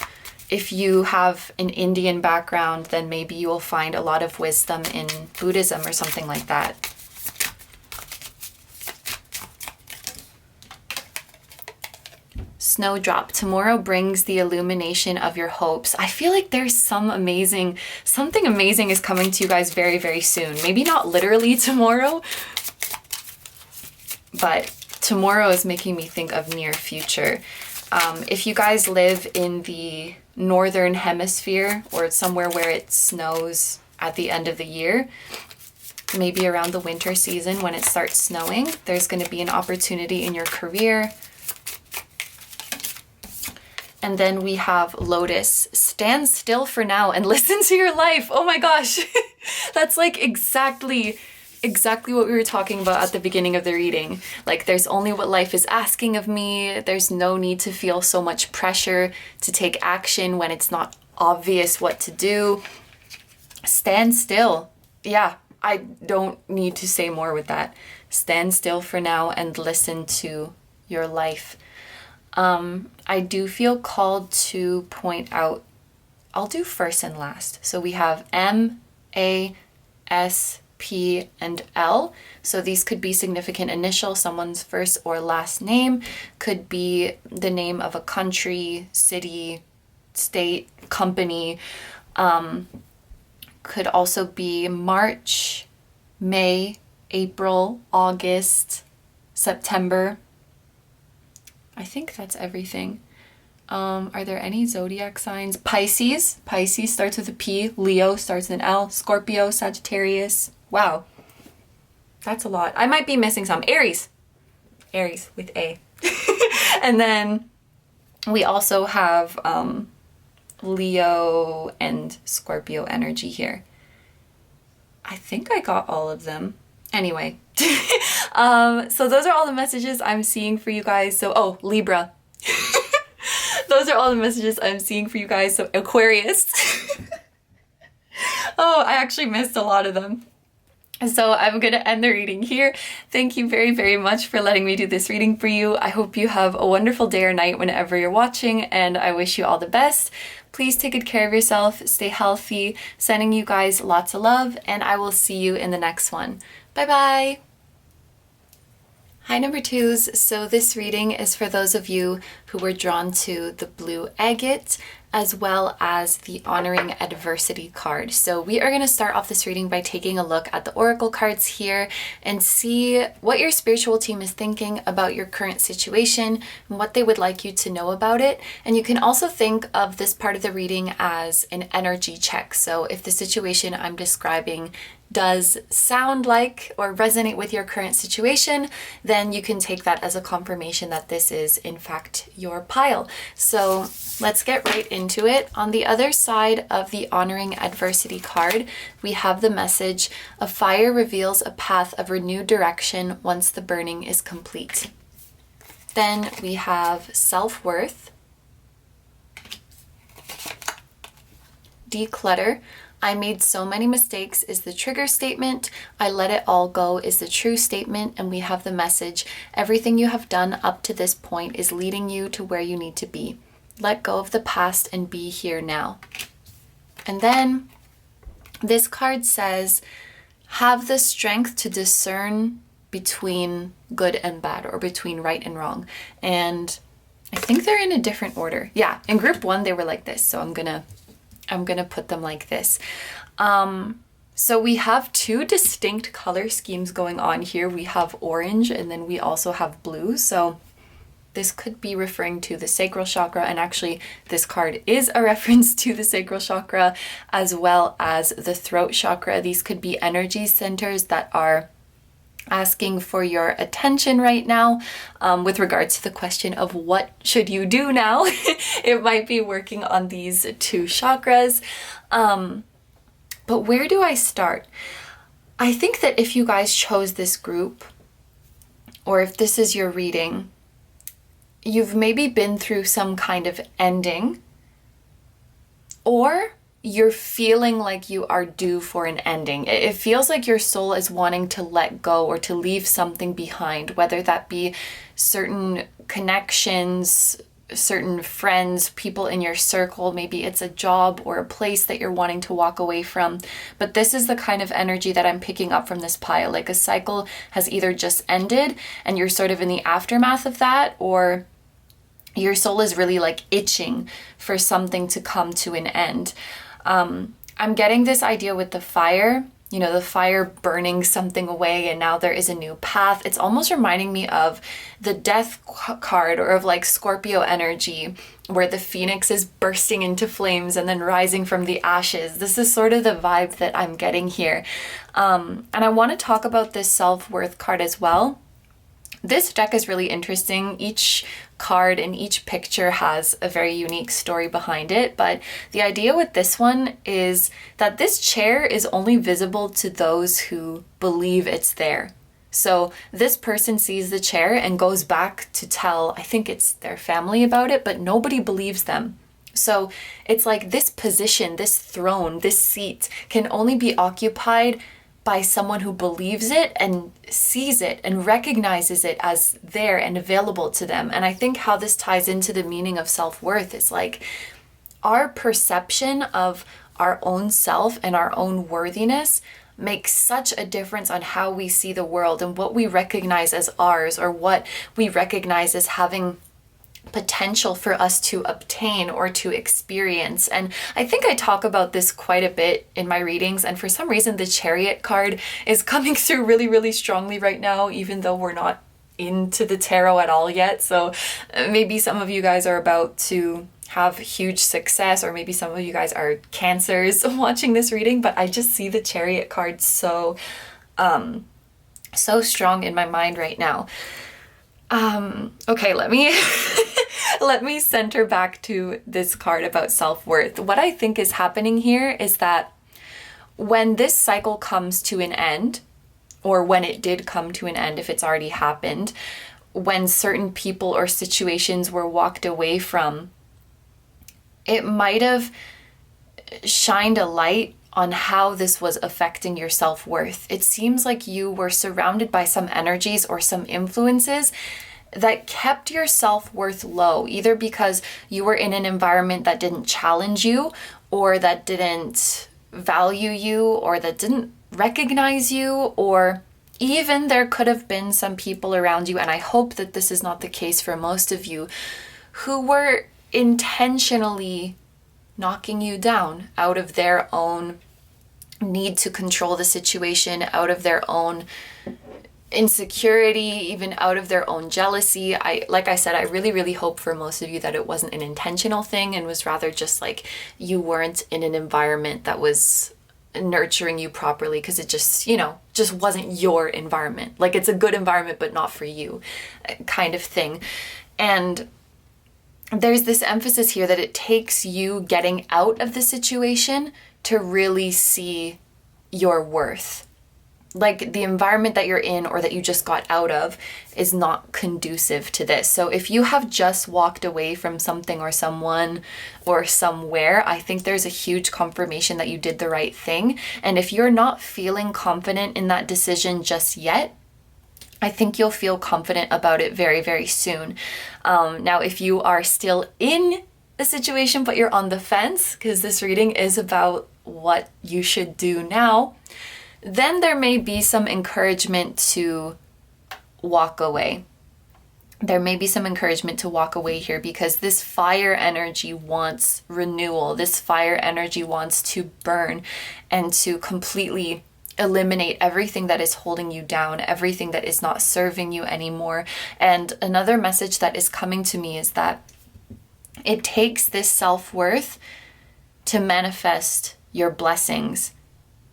if you have an Indian background, then maybe you will find a lot of wisdom in Buddhism or something like that. Snowdrop. Tomorrow brings the illumination of your hopes. I feel like there's something amazing is coming to you guys very, very soon. Maybe not literally tomorrow, but tomorrow is making me think of near future. If you guys live in the northern hemisphere, or somewhere where it snows at the end of the year, maybe around the winter season when it starts snowing, there's going to be an opportunity in your career. And then we have Lotus. Stand still for now and listen to your life. Oh my gosh. That's like exactly what we were talking about at the beginning of the reading. Like, there's only what life is asking of me. There's no need to feel so much pressure to take action when it's not obvious what to do. Stand still. Yeah, I don't need to say more with that. Stand still for now and listen to your life. I do feel called to point out, I'll do first and last. So we have M, A, S, P, and L. So these could be significant initials, someone's first or last name, could be the name of a country, city, state, company, could also be March, May, April, August, September. I think that's everything. Are there any zodiac signs? Pisces. Pisces starts with a P. Leo starts with an L. Scorpio, Sagittarius. Wow. That's a lot. I might be missing some. Aries. Aries with A. And then we also have Leo and Scorpio energy here. I think I got all of them. Anyway. So those are all the messages I'm seeing for you guys. So, oh, Libra. Those are all the messages I'm seeing for you guys. So Aquarius. Oh, I actually missed a lot of them. So I'm going to end the reading here. Thank you very, very much for letting me do this reading for you. I hope you have a wonderful day or night whenever you're watching, and I wish you all the best. Please take good care of yourself, stay healthy, sending you guys lots of love, and I will see you in the next one. Bye-bye. Hi, number twos. So this reading is for those of you who were drawn to the blue agate as well as the honoring adversity card. So we are going to start off this reading by taking a look at the oracle cards here and see what your spiritual team is thinking about your current situation and what they would like you to know about it. And you can also think of this part of the reading as an energy check. So if the situation I'm describing does sound like or resonate with your current situation, then you can take that as a confirmation that this is in fact your pile. So let's get right into it. On the other side of the honoring adversity card, we have the message, a fire reveals a path of renewed direction once the burning is complete. Then we have self-worth, declutter, I made so many mistakes is the trigger statement. I let it all go is the true statement. And we have the message. Everything you have done up to this point is leading you to where you need to be. Let go of the past and be here now. And then this card says, have the strength to discern between good and bad, or between right and wrong. And I think they're in a different order. Yeah, in group one, they were like this. So I'm gonna put them like this. So we have two distinct color schemes going on here. We have orange and then we also have blue. So this could be referring to the sacral chakra, and actually this card is a reference to the sacral chakra as well as the throat chakra. These could be energy centers that are asking for your attention right now with regards to the question of what should you do now. It might be working on these two chakras. But where do I start? I think that if you guys chose this group, or if this is your reading, you've maybe been through some kind of ending, or you're feeling like you are due for an ending. It feels like your soul is wanting to let go or to leave something behind, whether that be certain connections, certain friends, people in your circle. Maybe it's a job or a place that you're wanting to walk away from. But this is the kind of energy that I'm picking up from this pile. Like a cycle has either just ended and you're sort of in the aftermath of that, or your soul is really like itching for something to come to an end. I'm getting this idea with the fire, you know, the fire burning something away and now there is a new path. It's almost reminding me of the death card, or of like Scorpio energy, where the phoenix is bursting into flames and then rising from the ashes. This is sort of the vibe that I'm getting here. And I want to talk about this self-worth card as well. This deck is really interesting. Each card and each picture has a very unique story behind it, but the idea with this one is that this chair is only visible to those who believe it's there. So this person sees the chair and goes back to tell, I think it's their family about it, but nobody believes them. So it's like this position, this throne, this seat can only be occupied by someone who believes it and sees it and recognizes it as there and available to them. And I think how this ties into the meaning of self-worth is like our perception of our own self and our own worthiness makes such a difference on how we see the world and what we recognize as ours, or what we recognize as having potential for us to obtain or to experience. And I think I talk about this quite a bit in my readings, and for some reason the Chariot card is coming through really, really strongly right now, even though we're not into the tarot at all yet. So maybe some of you guys are about to have huge success, or maybe some of you guys are Cancers watching this reading, but I just see the Chariot card so strong in my mind right now. Okay, let me let me center back to this card about self-worth. What I think is happening here is that when this cycle comes to an end, or when it did come to an end, if it's already happened, when certain people or situations were walked away from, it might have shined a light on how this was affecting your self-worth. It seems like you were surrounded by some energies or some influences that kept your self-worth low, either because you were in an environment that didn't challenge you, or that didn't value you, or that didn't recognize you, or Even there could have been some people around you, and I hope that this is not the case for most of you, who were intentionally knocking you down out of their own need to control the situation, out of their own insecurity, even out of their own jealousy. Like I said, I really, really hope for most of you that it wasn't an intentional thing and was rather just like you weren't in an environment that was nurturing you properly, because it just, just wasn't your environment. Like, it's a good environment, but not for you, kind of thing. And there's this emphasis here that it takes you getting out of the situation to really see your worth. Like, the environment that you're in or that you just got out of is not conducive to this. So if you have just walked away from something or someone or somewhere, I think there's a huge confirmation that you did the right thing. And if you're not feeling confident in that decision just yet, I think you'll feel confident about it very, very soon. Now, if you are still in a situation, but you're on the fence, because this reading is about what you should do now, then there may be some encouragement to walk away. There may be some encouragement to walk away here, because this fire energy wants renewal. This fire energy wants to burn and to completely eliminate everything that is holding you down, everything that is not serving you anymore. And another message that is coming to me is that it takes this self-worth to manifest your blessings.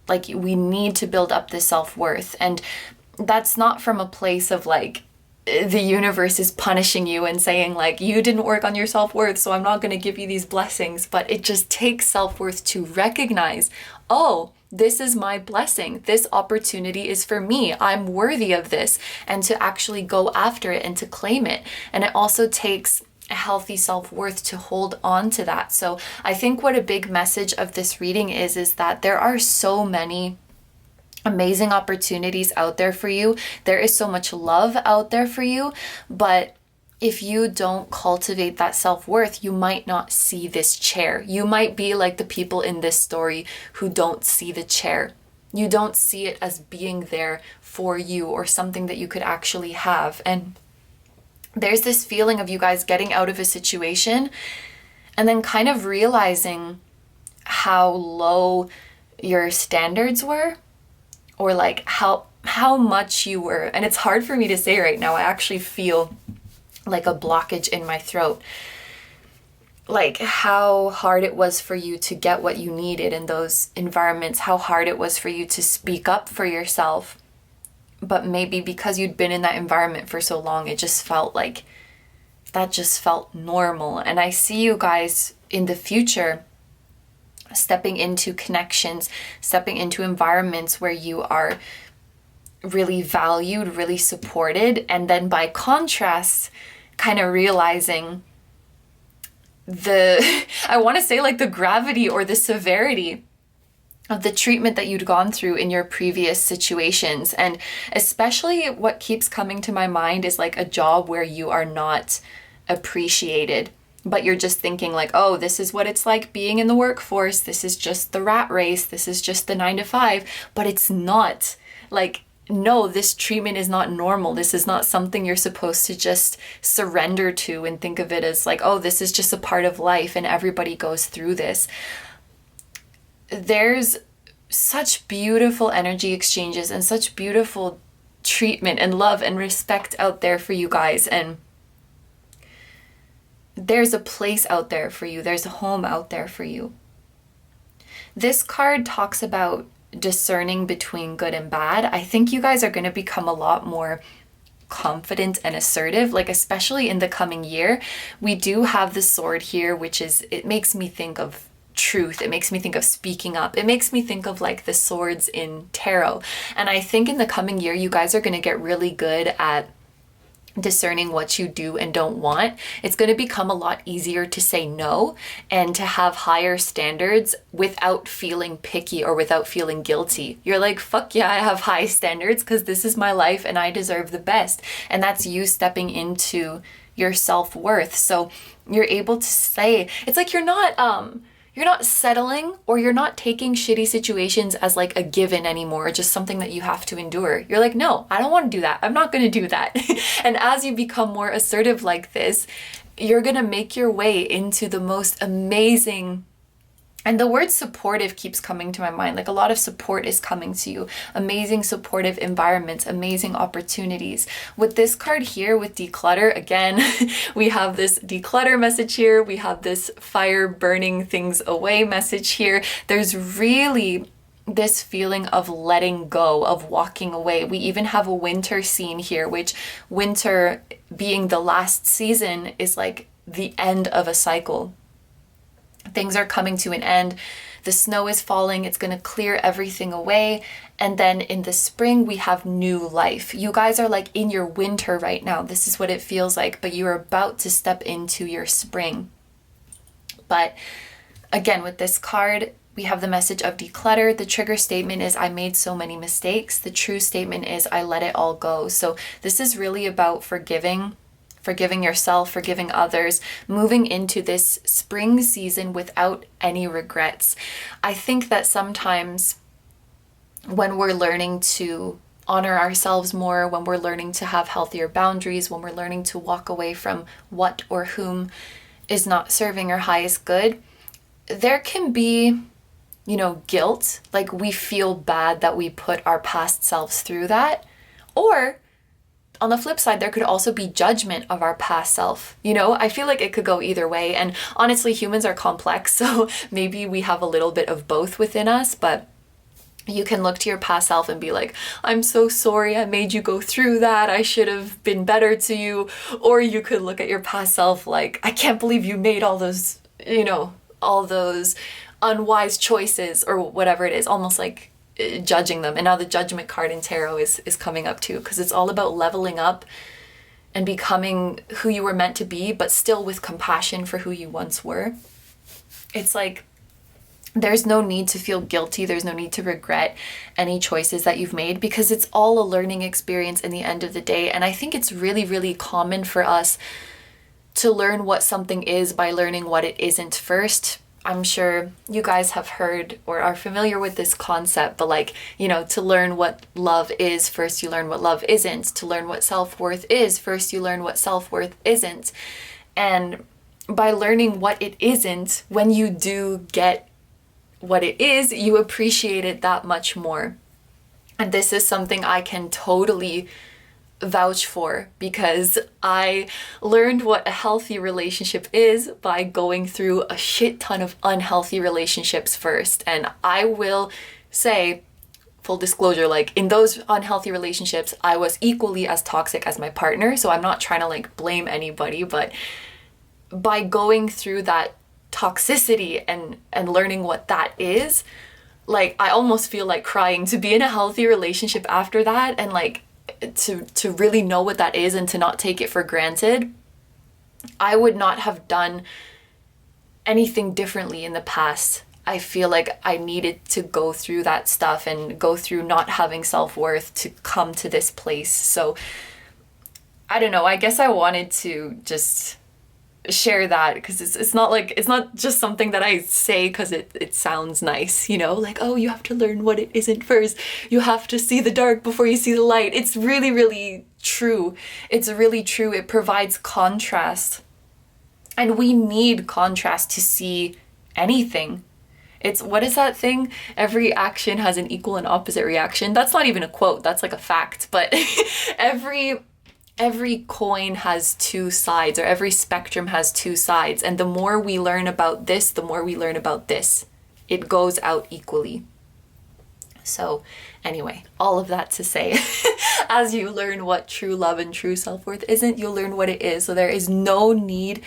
Like, we need to build up this self-worth. And that's not from a place of like, the universe is punishing you and saying like, you didn't work on your self-worth, so I'm not going to give you these blessings. But it just takes self-worth to recognize, oh, this is my blessing. This opportunity is for me. I'm worthy of this. And to actually go after it and to claim it. And it also takes a healthy self-worth to hold on to that. So I think what a big message of this reading is that there are so many amazing opportunities out there for you. There is so much love out there for you, but if you don't cultivate that self-worth, you might not see this chair. You might be like the people in this story who don't see the chair. You don't see it as being there for you or something that you could actually have. And there's this feeling of you guys getting out of a situation and then kind of realizing how low your standards were, or like how much you were. And it's hard for me to say right now. I actually feel like a blockage in my throat. Like how hard it was for you to get what you needed in those environments, how hard it was for you to speak up for yourself. But maybe because you'd been in that environment for so long, it just felt like that just felt normal. And I see you guys in the future stepping into connections, stepping into environments where you are really valued, really supported, and then by contrast, kind of realizing I want to say like the gravity or the severity of the treatment that you'd gone through in your previous situations. And especially what keeps coming to my mind is like a job where you are not appreciated, but you're just thinking like, oh, this is what it's like being in the workforce. This is just the rat race. This is just the 9 to 5, but it's not. Like, no, this treatment is not normal. This is not something you're supposed to just surrender to and think of it as like, oh, this is just a part of life and everybody goes through this. There's such beautiful energy exchanges and such beautiful treatment and love and respect out there for you guys. And there's a place out there for you. There's a home out there for you. This card talks about discerning between good and bad. I think you guys are going to become a lot more confident and assertive, like especially in the coming year. We do have the sword here, which is, it makes me think of truth. It makes me think of speaking up. It makes me think of like the swords in tarot. And I think in the coming year, you guys are going to get really good at discerning what you do and don't want. It's going to become a lot easier to say no and to have higher standards without feeling picky or without feeling guilty. You're like, fuck yeah, I have high standards because this is my life and I deserve the best. And that's you stepping into your self-worth. So you're able to say, it's like you're you're not settling, or you're not taking shitty situations as like a given anymore, just something that you have to endure. You're like, no, I don't want to do that. I'm not going to do that. And as you become more assertive like this, you're going to make your way into the most amazing. And the word supportive keeps coming to my mind. Like, a lot of support is coming to you. Amazing supportive environments, amazing opportunities. With this card here, with declutter, again, we have this declutter message here. We have this fire burning things away message here. There's really this feeling of letting go, of walking away. We even have a winter scene here, which winter being the last season is like the end of a cycle. Things are coming to an end. The snow is falling. It's going to clear everything away. And then in the spring, we have new life. You guys are like in your winter right now. This is what it feels like, but you're about to step into your spring. But again, with this card, we have the message of declutter. The trigger statement is, I made so many mistakes. The true statement is, I let it all go. So this is really about forgiving yourself, forgiving others, moving into this spring season without any regrets. I think that sometimes when we're learning to honor ourselves more, when we're learning to have healthier boundaries, when we're learning to walk away from what or whom is not serving our highest good, there can be, guilt. Like, we feel bad that we put our past selves through that. Or on the flip side, there could also be judgment of our past self. I feel like it could go either way. And honestly, humans are complex, so maybe we have a little bit of both within us, but you can look to your past self and be like, I'm so sorry I made you go through that. I should have been better to you. Or you could look at your past self like, I can't believe you made all those, all those unwise choices, or whatever it is, almost like judging them. And now the judgment card in tarot is coming up too, because it's all about leveling up and becoming who you were meant to be, but still with compassion for who you once were. It's like, there's no need to feel guilty. There's no need to regret any choices that you've made, because it's all a learning experience in the end of the day. And I think it's really, really common for us to learn what something is by learning what it isn't first. I'm sure you guys have heard or are familiar with this concept, but to learn what love is, first you learn what love isn't. To learn what self-worth is, first you learn what self-worth isn't. And by learning what it isn't, when you do get what it is, you appreciate it that much more. And this is something I can totally vouch for, because I learned what a healthy relationship is by going through a shit ton of unhealthy relationships first. And I will say, full disclosure, in those unhealthy relationships, I was equally as toxic as my partner. So I'm not trying to blame anybody, but by going through that toxicity and learning what that is, I almost feel like crying to be in a healthy relationship after that, and to really know what that is and to not take it for granted. I would not have done anything differently in the past. I feel like I needed to go through that stuff and go through not having self-worth to come to this place. So I don't know, I guess I wanted to just share that, because it's not just something that I say because it sounds nice, oh, you have to learn what it isn't first. You have to see the dark before you see the light. It's really, really true. It's really true. It provides contrast. And we need contrast to see anything. It's, what is that thing? Every action has an equal and opposite reaction. That's not even a quote. That's a fact. But every coin has two sides, or every spectrum has two sides. And the more we learn about this, the more we learn about this. It goes out equally. So anyway, all of that to say, as you learn what true love and true self-worth isn't, you'll learn what it is. So there is no need,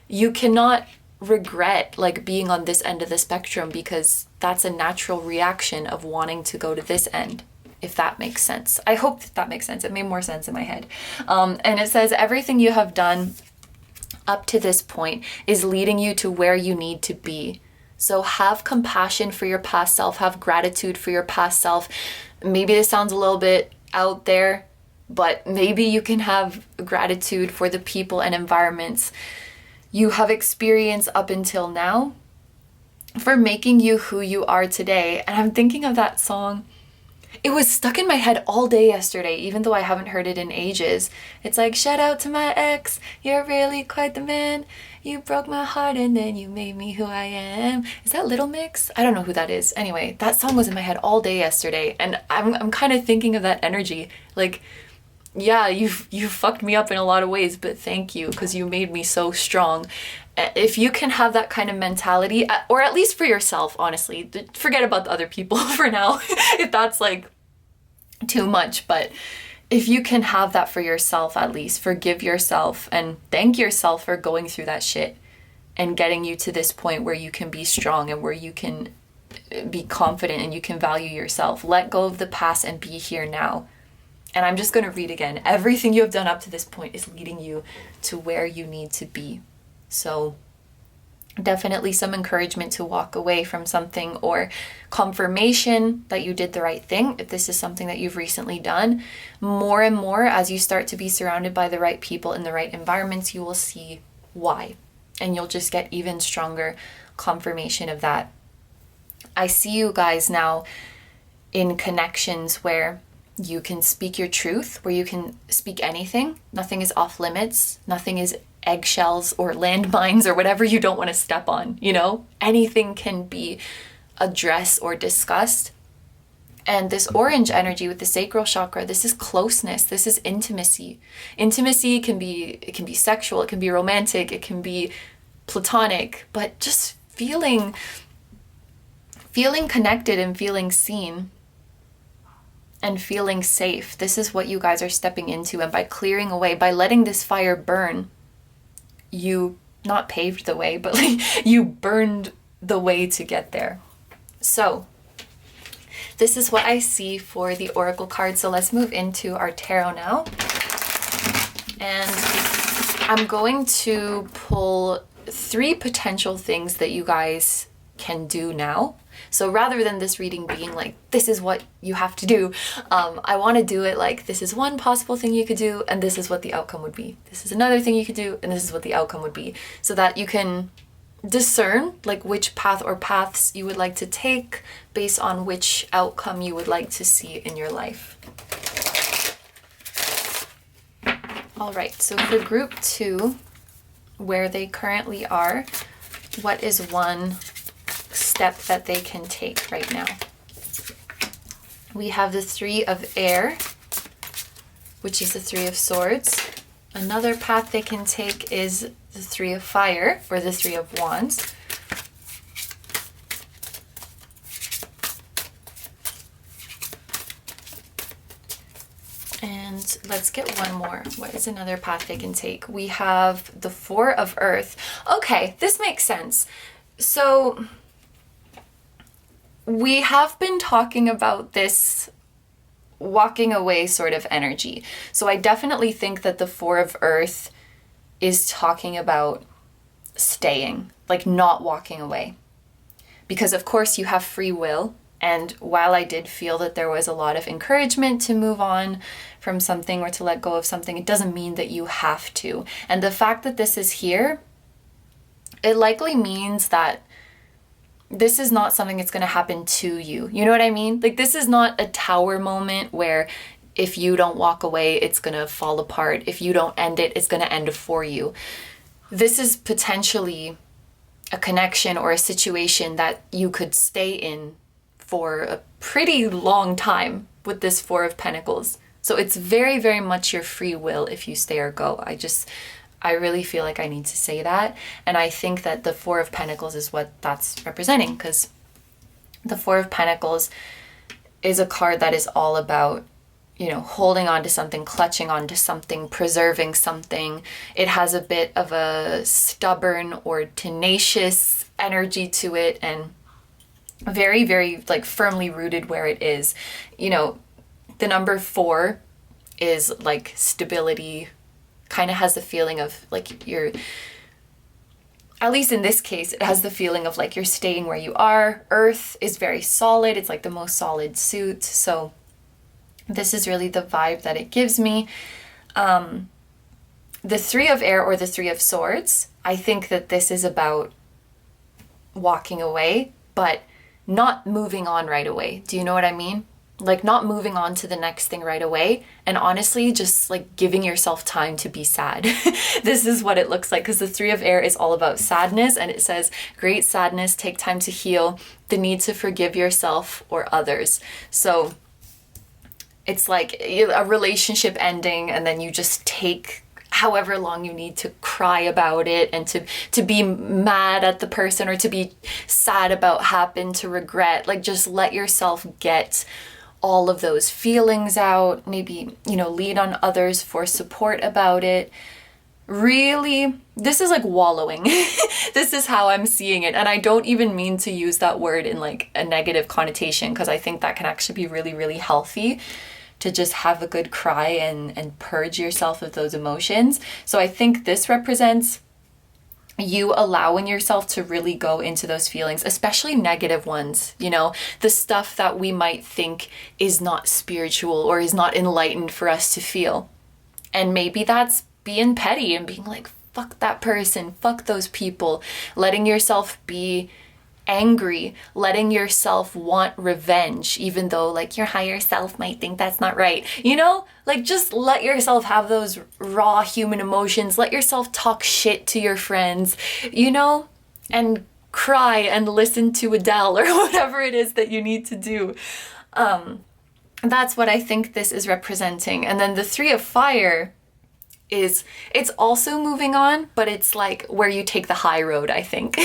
you cannot regret being on this end of the spectrum, because that's a natural reaction of wanting to go to this end. If that makes sense. I hope that makes sense. It made more sense in my head. And it says, everything you have done up to this point is leading you to where you need to be. So have compassion for your past self, have gratitude for your past self. Maybe this sounds a little bit out there, but maybe you can have gratitude for the people and environments you have experienced up until now. for making you who you are today. And I'm thinking of that song. It was stuck in my head all day yesterday, even though I haven't heard it in ages. It's like, shout out to my ex, you're really quite the man. You broke my heart and then you made me who I am. Is that Little Mix? I don't know who that is. Anyway, that song was in my head all day yesterday, and I'm kind of thinking of that energy. Like, yeah, you fucked me up in a lot of ways, but thank you, because you made me so strong. If you can have that kind of mentality, or at least for yourself, honestly, forget about the other people for now, if that's like too much, but if you can have that for yourself, at least forgive yourself and thank yourself for going through that shit and getting you to this point where you can be strong and where you can be confident and you can value yourself. Let go of the past and be here now. And I'm just going to read again. Everything you have done up to this point is leading you to where you need to be. So definitely some encouragement to walk away from something, or confirmation that you did the right thing. If this is something that you've recently done, more and more as you start to be surrounded by the right people in the right environments, you will see why. And you'll just get even stronger confirmation of that. I see you guys now in connections where you can speak your truth, where you can speak anything. Nothing is off limits. Nothing is eggshells or landmines or whatever you don't want to step on, you know? Anything can be addressed or discussed. And this orange energy with the sacral chakra, this is closeness, this is intimacy. Intimacy can be sexual, it can be romantic, it can be platonic, but just feeling connected and feeling seen and feeling safe. This is what you guys are stepping into. And by clearing away, by letting this fire burn, you not paved the way, but like you burned the way to get there. So this is what I see for the oracle card. So let's move into our tarot now. And I'm going to pull 3 potential things that you guys can do now. So rather than this reading being like, this is what you have to do, I want to do it like, this is one possible thing you could do, and this is what the outcome would be. This is another thing you could do, and this is what the outcome would be. So that you can discern like which path or paths you would like to take based on which outcome you would like to see in your life. All right, so for group 2, where they currently are, what is one step that they can take right now? We have the 3 of air, which is the 3 of swords. Another path they can take is the 3 of fire, or the 3 of wands. And let's get one more. What is another path they can take? We have the 4 of earth. Okay, this makes sense. So we have been talking about this walking away sort of energy. So I definitely think that the 4 of earth is talking about staying, like not walking away. Because of course you have free will. And while I did feel that there was a lot of encouragement to move on from something or to let go of something, it doesn't mean that you have to. And the fact that this is here, it likely means that this is not something that's going to happen to you. You know what I mean? Like, this is not a tower moment where if you don't walk away, it's going to fall apart. If you don't end it, it's going to end for you. This is potentially a connection or a situation that you could stay in for a pretty long time with this 4 of Pentacles. So it's very, very much your free will if you stay or go. I really feel like I need to say that. And I think that the 4 of Pentacles is what that's representing, because the 4 of Pentacles is a card that is all about, you know, holding on to something, clutching on to something, preserving something. It has a bit of a stubborn or tenacious energy to it, and very, very like firmly rooted where it is. You know, the number 4 is like stability, kind of has the feeling of like you're, at least in this case, it has the feeling of like you're staying where you are. Earth is very solid. It's like the most solid suit. So this is really the vibe that it gives me. The 3 of air or the 3 of swords, I think that this is about walking away, but not moving on right away. Do you know what I mean? Like not moving on to the next thing right away, and honestly just like giving yourself time to be sad. This is what it looks like, because the Three of Air is all about sadness, and it says great sadness, take time to heal, the need to forgive yourself or others. So it's like a relationship ending, and then you just take however long you need to cry about it, and to be mad at the person, or to be sad about happened, to regret. Like just let yourself get all of those feelings out. Maybe, lean on others for support about it. Really, this is like wallowing. This is how I'm seeing it. And I don't even mean to use that word in like a negative connotation, because I think that can actually be really, really healthy, to just have a good cry and purge yourself of those emotions. So I think this represents you allowing yourself to really go into those feelings, especially negative ones, the stuff that we might think is not spiritual or is not enlightened for us to feel. And maybe that's being petty and being like, fuck that person, fuck those people, letting yourself be angry, letting yourself want revenge, even though like your higher self might think that's not right. Like just let yourself have those raw human emotions. Let yourself talk shit to your friends, and cry and listen to Adele or whatever it is that you need to do. That's what I think this is representing. And then the Three of Fire it's also moving on, but it's like where you take the high road, I think.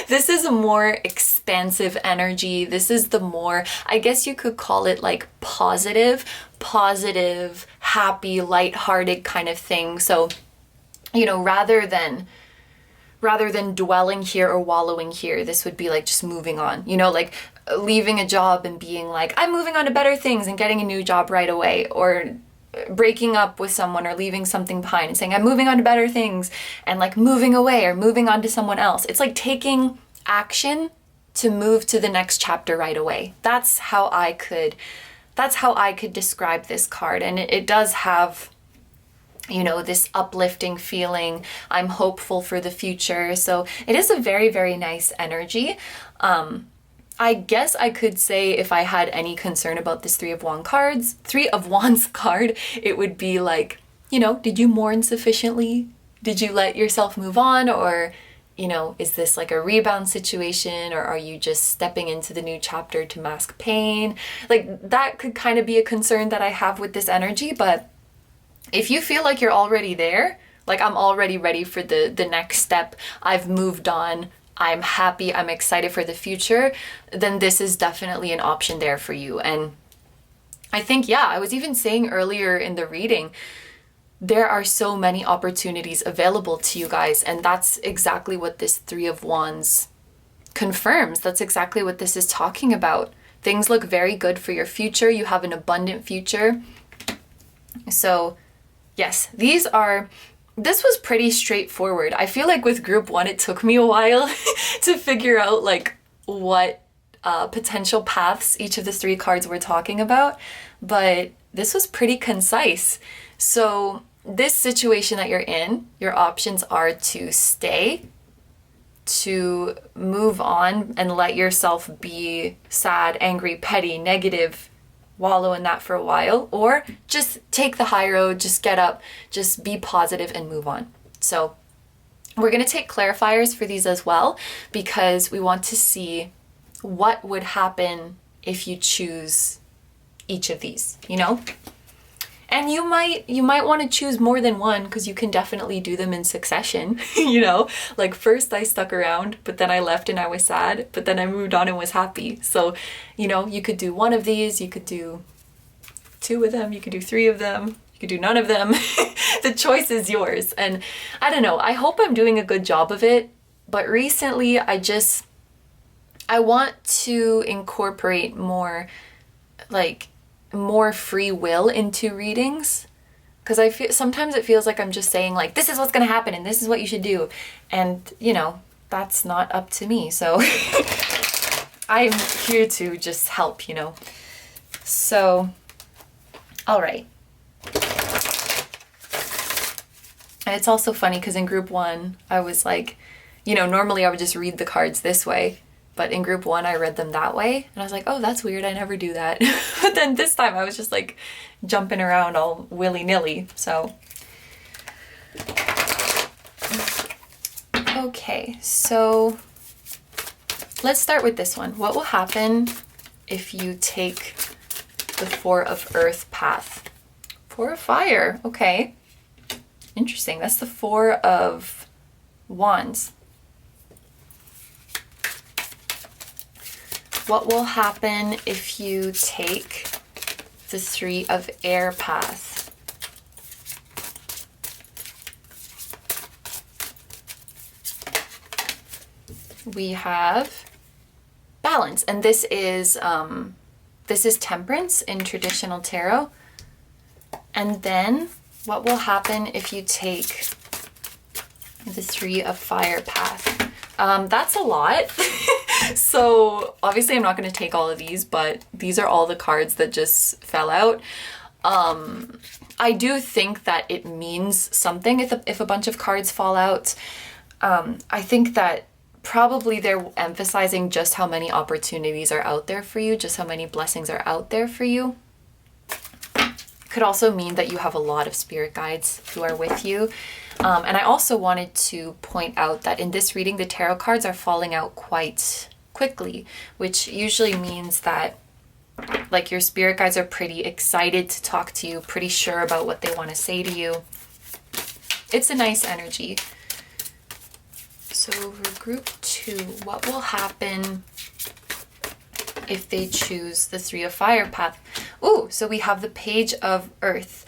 This is a more expansive energy. This is the more, I guess you could call it like positive, happy, lighthearted kind of thing. So, rather than dwelling here or wallowing here, this would be like just moving on, like leaving a job and being like, I'm moving on to better things and getting a new job right away, or breaking up with someone or leaving something behind and saying I'm moving on to better things, and like moving away or moving on to someone else. It's like taking action to move to the next chapter right away. That's how I could describe this card. And it does have, this uplifting feeling. I'm hopeful for the future. So it is a very, very nice energy. I guess I could say if I had any concern about this Three of Wands card, it would be like, did you mourn sufficiently? Did you let yourself move on? Or, is this like a rebound situation? Or are you just stepping into the new chapter to mask pain? Like that could kind of be a concern that I have with this energy. But if you feel like you're already there, like I'm already ready for the next step, I've moved on, I'm happy, I'm excited for the future, then this is definitely an option there for you. And I think, I was even saying earlier in the reading, there are so many opportunities available to you guys. And that's exactly what this Three of Wands confirms. That's exactly what this is talking about. Things look very good for your future. You have an abundant future. So yes, this was pretty straightforward. I feel like with group 1, it took me a while to figure out like what potential paths each of the 3 cards were talking about, but this was pretty concise. So this situation that you're in, your options are to stay, to move on and let yourself be sad, angry, petty, negative, wallow in that for a while, or just take the high road, just get up, just be positive and move on. So we're going to take clarifiers for these as well, because we want to see what would happen if you choose each of these, And you might want to choose more than one, because you can definitely do them in succession, Like first I stuck around, but then I left and I was sad, but then I moved on and was happy. So, you could do one of these, you could do 2 of them, you could do 3 of them, you could do none of them. The choice is yours. And I don't know, I hope I'm doing a good job of it, but recently I want to incorporate more free will into readings, because I feel sometimes it feels like I'm just saying like, this is what's going to happen and this is what you should do, and that's not up to me. So I'm here to just help, So all right. And it's also funny because in group 1 I was like, You know, normally I would just read the cards this way, but in group 1 I read them that way, and I was like, oh, that's weird, I never do that. But then this time I was just like jumping around all willy-nilly, so. Okay, so let's start with this one. What will happen if you take the 4 of Earth path? 4 of Fire, okay. Interesting, that's the 4 of Wands. What will happen if you take the 3 of Air path? We have Balance, and this is Temperance in traditional tarot. And then what will happen if you take the 3 of Fire path? That's a lot. So obviously I'm not going to take all of these, but these are all the cards that just fell out. I do think that it means something if a bunch of cards fall out. I think that probably they're emphasizing just how many opportunities are out there for you, just how many blessings are out there for you. Could also mean that you have a lot of spirit guides who are with you. And I also wanted to point out that in this reading, the tarot cards are falling out quite quickly, which usually means that like your spirit guides are pretty excited to talk to you, pretty sure about what they want to say to you. It's a nice energy. So for group 2, what will happen if they choose the 3 of Fire path? Ooh, so we have the Page of Earth.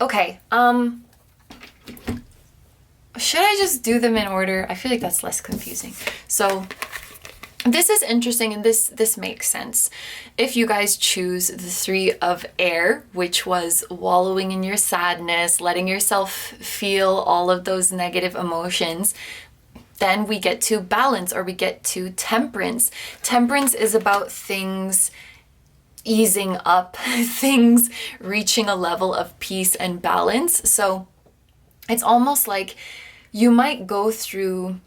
Okay, should I just do them in order? I feel like that's less confusing. So this is interesting, and this makes sense. If you guys choose the 3 of Air, which was wallowing in your sadness, letting yourself feel all of those negative emotions, then we get to Balance, or we get to Temperance. Temperance is about things easing up, things reaching a level of peace and balance. So it's almost like you might go through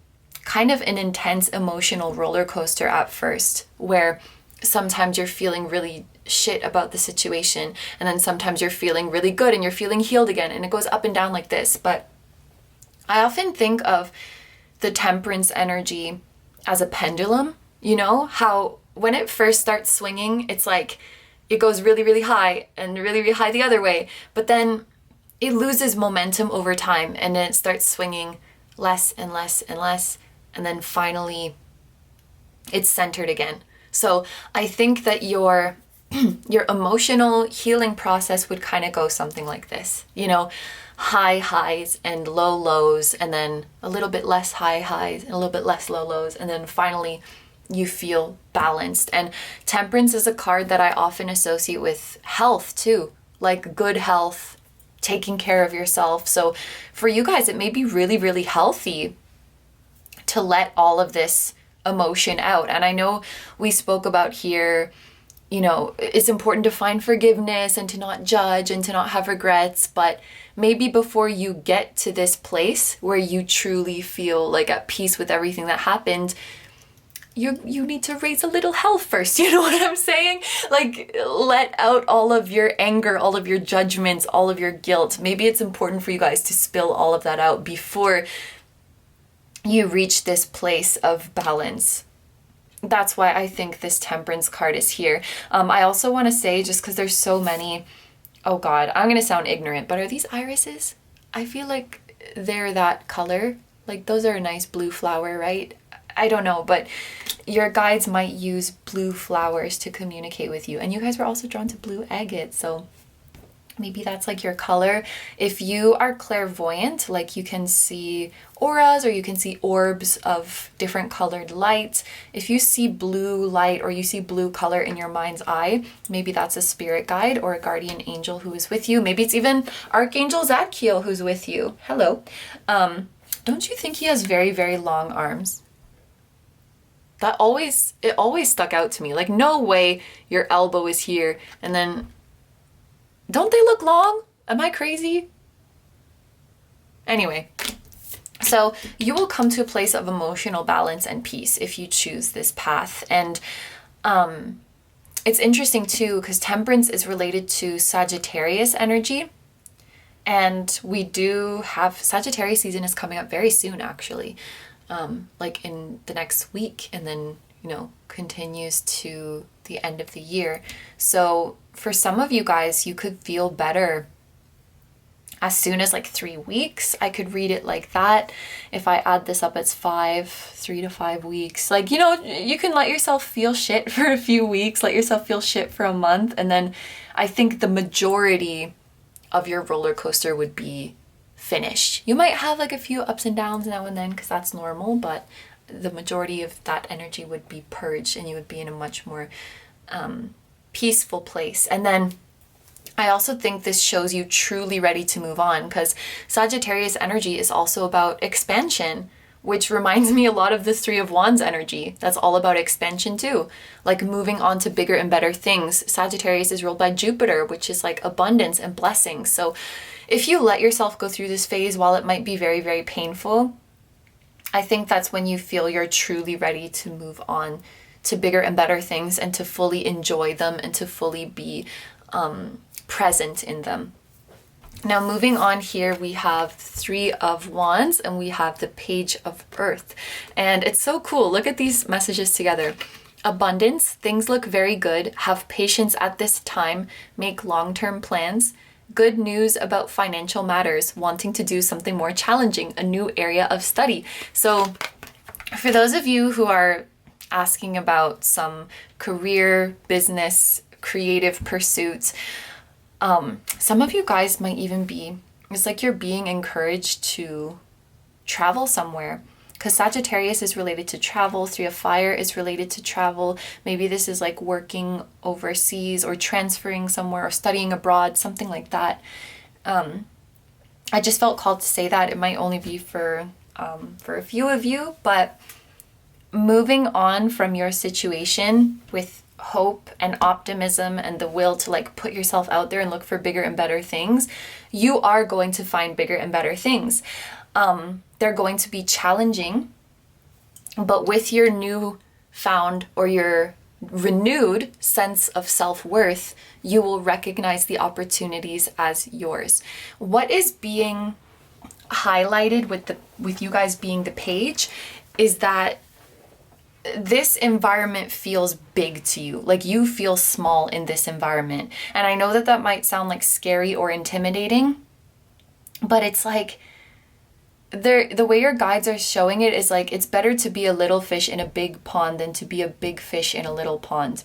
kind of an intense emotional roller coaster at first, where sometimes you're feeling really shit about the situation, and then sometimes you're feeling really good and you're feeling healed again, and it goes up and down like this. But I often think of the Temperance energy as a pendulum. You know how when it first starts swinging, it's like it goes really, really high and really, really high the other way, but then it loses momentum over time, and then it starts swinging less and less and less, and then finally it's centered again. So I think that your emotional healing process would kind of go something like this, you know, high highs and low lows, and then a little bit less high highs and a little bit less low lows, and then finally you feel balanced. And Temperance is a card that I often associate with health too, like good health, taking care of yourself. So for you guys, it may be really, really healthy to let all of this emotion out. And I know we spoke about here, you know, it's important to find forgiveness and to not judge and to not have regrets, but maybe before you get to this place where you truly feel like at peace with everything that happened, you need to raise a little hell first. You know what I'm saying? Like, let out all of your anger, all of your judgments, all of your guilt. Maybe it's important for you guys to spill all of that out before you reach this place of balance. That's why I think this Temperance card is here. I also want to say, just because there's so many, oh God, I'm going to sound ignorant, but are these irises? I feel like they're that color. Like, those are a nice blue flower, right? I don't know, but your guides might use blue flowers to communicate with you. And you guys were also drawn to blue agate, so maybe that's like your color. If you are clairvoyant, like you can see auras or you can see orbs of different colored light. If you see blue light or you see blue color in your mind's eye, maybe that's a spirit guide or a guardian angel who is with you. Maybe it's even Archangel Zadkiel who's with you. Hello. Don't you think he has very, very long arms? It always stuck out to me. Like, no way your elbow is here and then, don't they look long? Am I crazy? Anyway, So you will come to a place of emotional balance and peace if you choose this path. And it's interesting too, because temperance is related to Sagittarius energy. And we do have Sagittarius season is coming up very soon, actually, like in the next week, and then, you know, continues to the end of the year. So for some of you guys, you could feel better as soon as like 3 weeks. I could read it like that. If I add this up, it's 3 to 5 weeks. Like, you know, you can let yourself feel shit for a few weeks, let yourself feel shit for a month, and then I think the majority of your roller coaster would be finished. You might have like a few ups and downs now and then, because that's normal, but the majority of that energy would be purged, and you would be in a much more peaceful place. And then I also think this shows you truly ready to move on, because Sagittarius energy is also about expansion, which reminds me a lot of this Three of Wands energy. That's all about expansion too, like moving on to bigger and better things. Sagittarius is ruled by Jupiter, which is like abundance and blessings. So if you let yourself go through this phase, while it might be very, very painful, I think that's when you feel you're truly ready to move on to bigger and better things, and to fully enjoy them, and to fully be present in them. Now moving on here, we have Three of Wands and we have the Page of Earth. And it's so cool. Look at these messages together. Abundance, things look very good. Have patience at this time. Make long-term plans. Good news about financial matters. Wanting to do something more challenging, a new area of study. So for those of you who are asking about some career, business, creative pursuits, some of you guys might even be, it's like you're being encouraged to travel somewhere, because Sagittarius is related to travel. Three of Fire is related to travel. Maybe this is like working overseas or transferring somewhere or studying abroad, something like that. I just felt called to say that. It might only be for a few of you, but moving on from your situation with hope and optimism and the will to like put yourself out there and look for bigger and better things, you are going to find bigger and better things. They're going to be challenging, but with your new found or your renewed sense of self-worth, you will recognize the opportunities as yours. What is being highlighted with you guys being the page is that this environment feels big to you. Like you feel small in this environment. And I know that that might sound like scary or intimidating, but it's like the way your guides are showing it is like it's better to be a little fish in a big pond than to be a big fish in a little pond.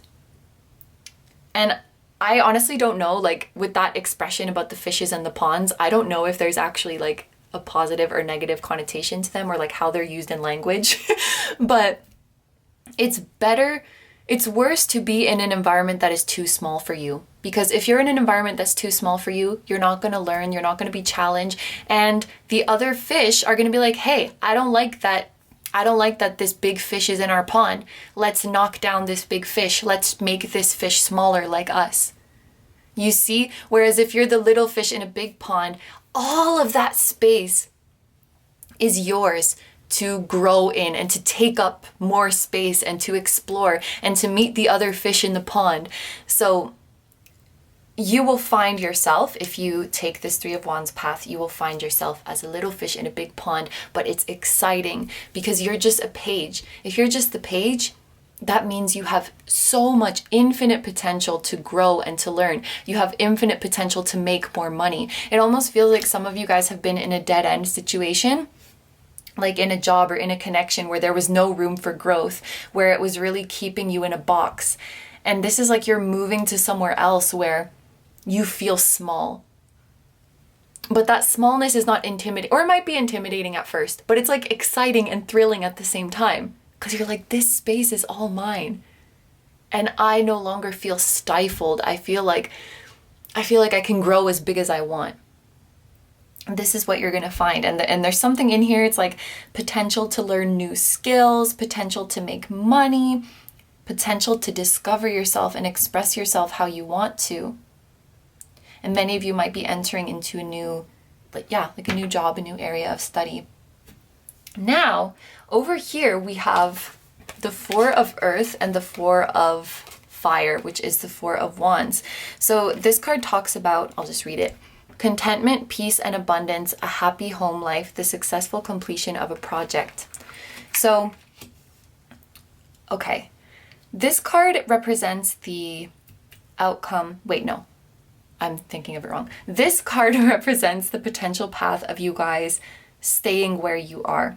And I honestly don't know, like with that expression about the fishes and the ponds, I don't know if there's actually like a positive or negative connotation to them, or like how they're used in language. But it's worse to be in an environment that is too small for you. Because if you're in an environment that's too small for you, you're not going to learn, you're not going to be challenged, and the other fish are going to be like, hey, I don't like that this big fish is in our pond. Let's knock down this big fish. Let's make this fish smaller like us. You see? Whereas if you're the little fish in a big pond, all of that space is yours to grow in and to take up more space and to explore and to meet the other fish in the pond. So you will find yourself, if you take this Three of Wands path, you will find yourself as a little fish in a big pond, but it's exciting because you're just a page. If you're just the page, that means you have so much infinite potential to grow and to learn. You have infinite potential to make more money. It almost feels like some of you guys have been in a dead end situation, like in a job or in a connection where there was no room for growth, where it was really keeping you in a box. And this is like you're moving to somewhere else where you feel small. But that smallness is not intimidating, or it might be intimidating at first, but it's like exciting and thrilling at the same time. Because you're like, this space is all mine. And I no longer feel stifled. I feel like I can grow as big as I want. This is what you're going to find. And there's something in here. It's like potential to learn new skills, potential to make money, potential to discover yourself and express yourself how you want to. And many of you might be entering into a new, like a new job, a new area of study. Now, over here we have the Four of Earth and the Four of Fire, which is the Four of Wands. So this card talks about, I'll just read it: contentment, peace, and abundance, a happy home life, the successful completion of a project. So, okay, this card represents the outcome. Wait, no, I'm thinking of it wrong. This card represents the potential path of you guys staying where you are.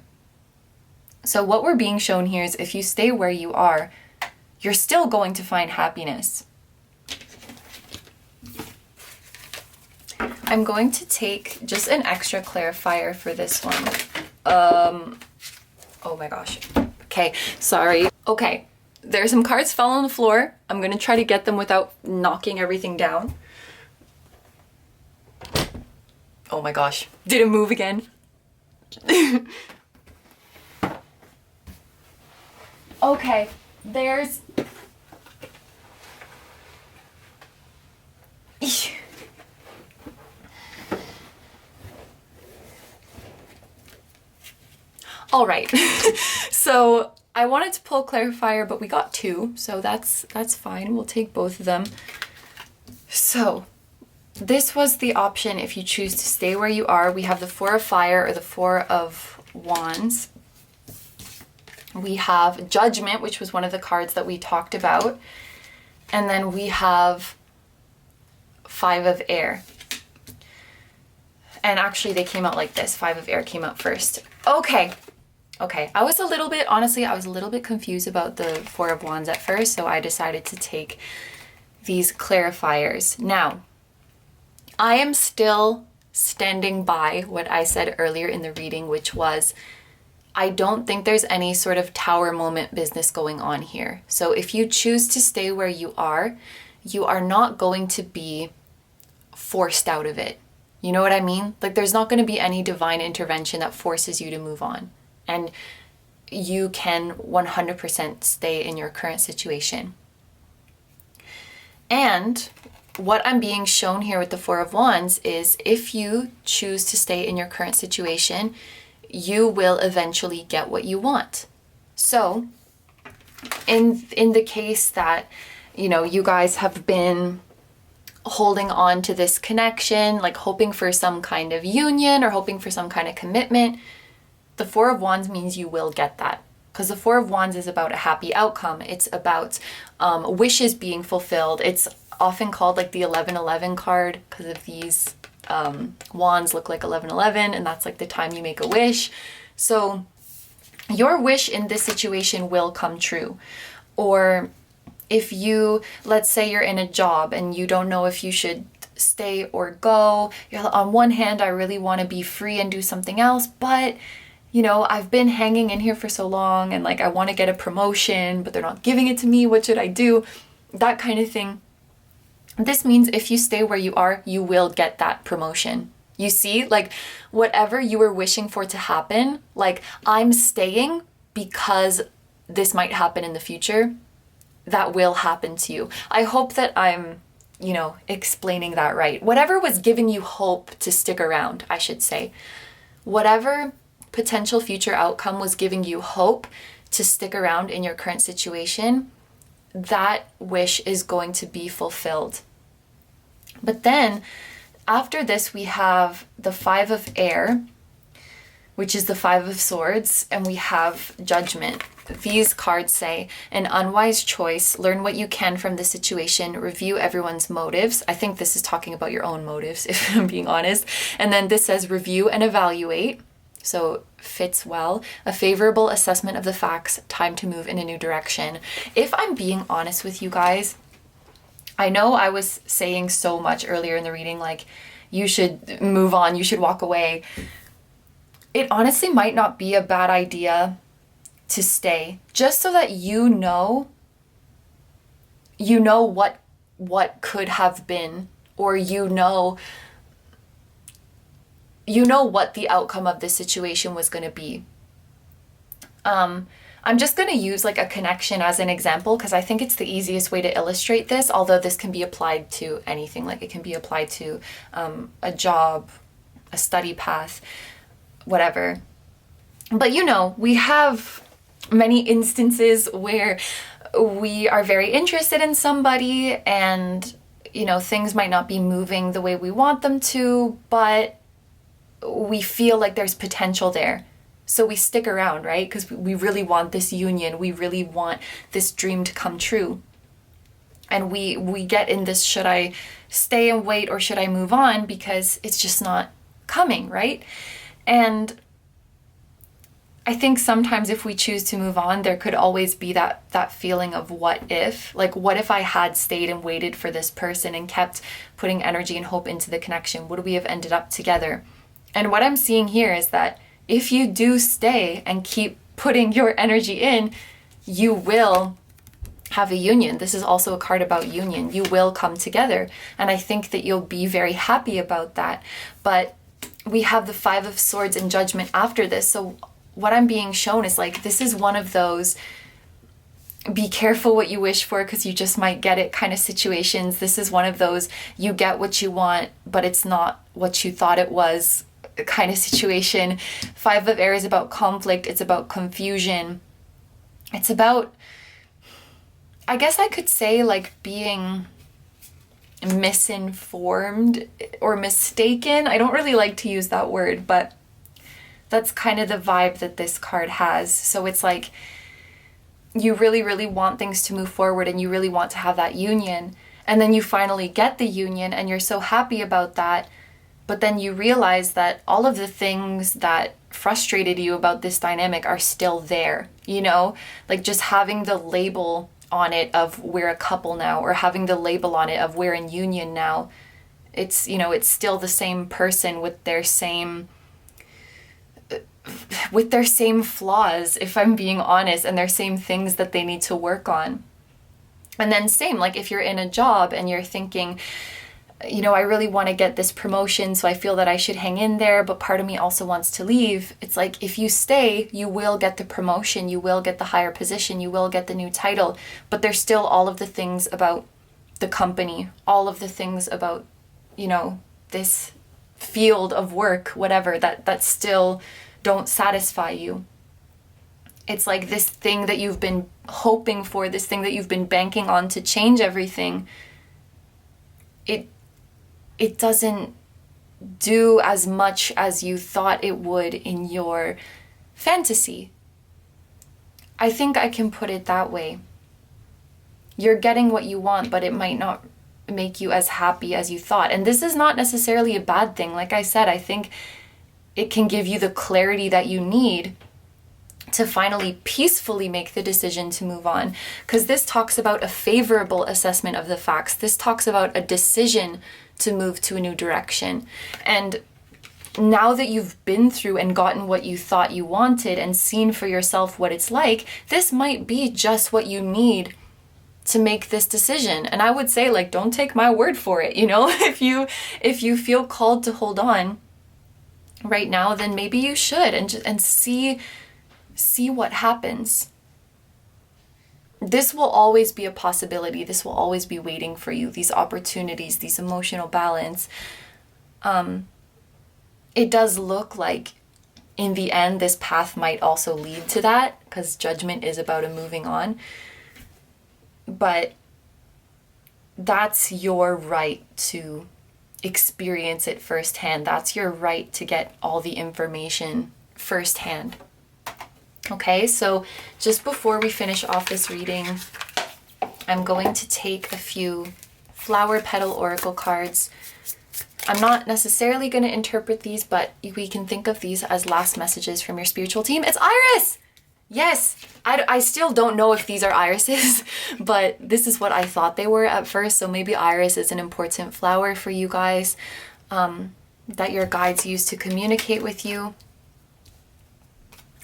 So what we're being shown here is if you stay where you are, you're still going to find happiness. I'm going to take just an extra clarifier for this one. Oh my gosh. Okay, sorry. Okay, there's some cards fell on the floor. I'm gonna try to get them without knocking everything down. Oh my gosh, did it move again? Okay, there's... All right, so I wanted to pull clarifier, but we got two, so that's fine. We'll take both of them. So this was the option if you choose to stay where you are. We have the Four of Fire or the Four of Wands. We have Judgment, which was one of the cards that we talked about. And then we have Five of Air. And actually they came out like this. Five of Air came out first. Okay, I was a little bit, honestly, I was a little bit confused about the Four of Wands at first, so I decided to take these clarifiers. Now, I am still standing by what I said earlier in the reading, which was, I don't think there's any sort of tower moment business going on here. So if you choose to stay where you are not going to be forced out of it. You know what I mean? Like, there's not going to be any divine intervention that forces you to move on. And you can 100% stay in your current situation. And what I'm being shown here with the Four of Wands is if you choose to stay in your current situation, you will eventually get what you want. So in the case that, you know, you guys have been holding on to this connection, like hoping for some kind of union or hoping for some kind of commitment, the Four of Wands means you will get that. Because the Four of Wands is about a happy outcome. It's about wishes being fulfilled. It's often called like the 1111 card because of these wands look like 1111, and that's like the time you make a wish. So your wish in this situation will come true. Or if you, let's say you're in a job and you don't know if you should stay or go. You're, on one hand, I really want to be free and do something else, but you know, I've been hanging in here for so long and like I want to get a promotion, but they're not giving it to me. What should I do? That kind of thing. This means if you stay where you are, you will get that promotion. You see, like whatever you were wishing for to happen, like I'm staying because this might happen in the future. That will happen to you. I hope that I'm, you know, explaining that right. Whatever was giving you hope to stick around, I should say. Whatever potential future outcome was giving you hope to stick around in your current situation, that wish is going to be fulfilled. But then after this, we have the Five of Air, which is the Five of Swords, and we have Judgment. These cards say, an unwise choice, learn what you can from the situation, review everyone's motives. I think this is talking about your own motives, if I'm being honest. And then this says, review and evaluate. So fits well. A favorable assessment of the facts, time to move in a new direction. If I'm being honest with you guys, I know I was saying so much earlier in the reading, like you should move on, you should walk away. It honestly might not be a bad idea to stay, just so that you know what could have been, or you know what the outcome of this situation was going to be. I'm just going to use like a connection as an example because I think it's the easiest way to illustrate this, although this can be applied to anything. Like it can be applied to a job, a study path, whatever. But you know, we have many instances where we are very interested in somebody and, you know, things might not be moving the way we want them to, but we feel like there's potential there. So we stick around, right? Because we really want this union. We really want this dream to come true. And we get in this, should I stay and wait or should I move on? Because it's just not coming, right? And I think sometimes if we choose to move on, there could always be that feeling of what if? Like, what if I had stayed and waited for this person and kept putting energy and hope into the connection? Would we have ended up together? And what I'm seeing here is that if you do stay and keep putting your energy in, you will have a union. This is also a card about union. You will come together. And I think that you'll be very happy about that. But we have the Five of Swords and Judgment after this. So what I'm being shown is like, this is one of those be careful what you wish for because you just might get it kind of situations. This is one of those you get what you want, but it's not what you thought it was kind of situation. Five of Air is about conflict. It's about confusion. It's about, I guess I could say, like being misinformed or mistaken. I don't really like to use that word, but that's kind of the vibe that this card has. So it's like you really, really want things to move forward and you really want to have that union. And then you finally get the union and you're so happy about that. But then you realize that all of the things that frustrated you about this dynamic are still there, you know? Like just having the label on it of we're a couple now, or having the label on it of we're in union now. It's, you know, it's still the same person with their same flaws, if I'm being honest, and their same things that they need to work on. And then same, like if you're in a job and you're thinking, you know, I really want to get this promotion, so I feel that I should hang in there, but part of me also wants to leave. It's like, if you stay, you will get the promotion, you will get the higher position, you will get the new title, but there's still all of the things about the company, all of the things about, you know, this field of work, whatever, that still don't satisfy you. It's like this thing that you've been hoping for, this thing that you've been banking on to change everything. It doesn't do as much as you thought it would in your fantasy. I think I can put it that way. You're getting what you want, but it might not make you as happy as you thought. And this is not necessarily a bad thing. Like I said, I think it can give you the clarity that you need to finally peacefully make the decision to move on. Because this talks about a favorable assessment of the facts. This talks about a decision to move to a new direction. And now that you've been through and gotten what you thought you wanted and seen for yourself what it's like, this might be just what you need to make this decision. And I would say, like, don't take my word for it, you know? If you feel called to hold on right now, then maybe you should and see what happens. This will always be a possibility. This will always be waiting for you. These opportunities, these emotional balance. It does look like in the end, this path might also lead to that, because judgment is about a moving on. But that's your right to experience it firsthand. That's your right to get all the information firsthand. Okay, so just before we finish off this reading, I'm going to take a few flower petal oracle cards. I'm not necessarily going to interpret these, but we can think of these as last messages from your spiritual team. It's Iris! Yes! I still don't know if these are irises, but this is what I thought they were at first. So maybe iris is an important flower for you guys that your guides use to communicate with you.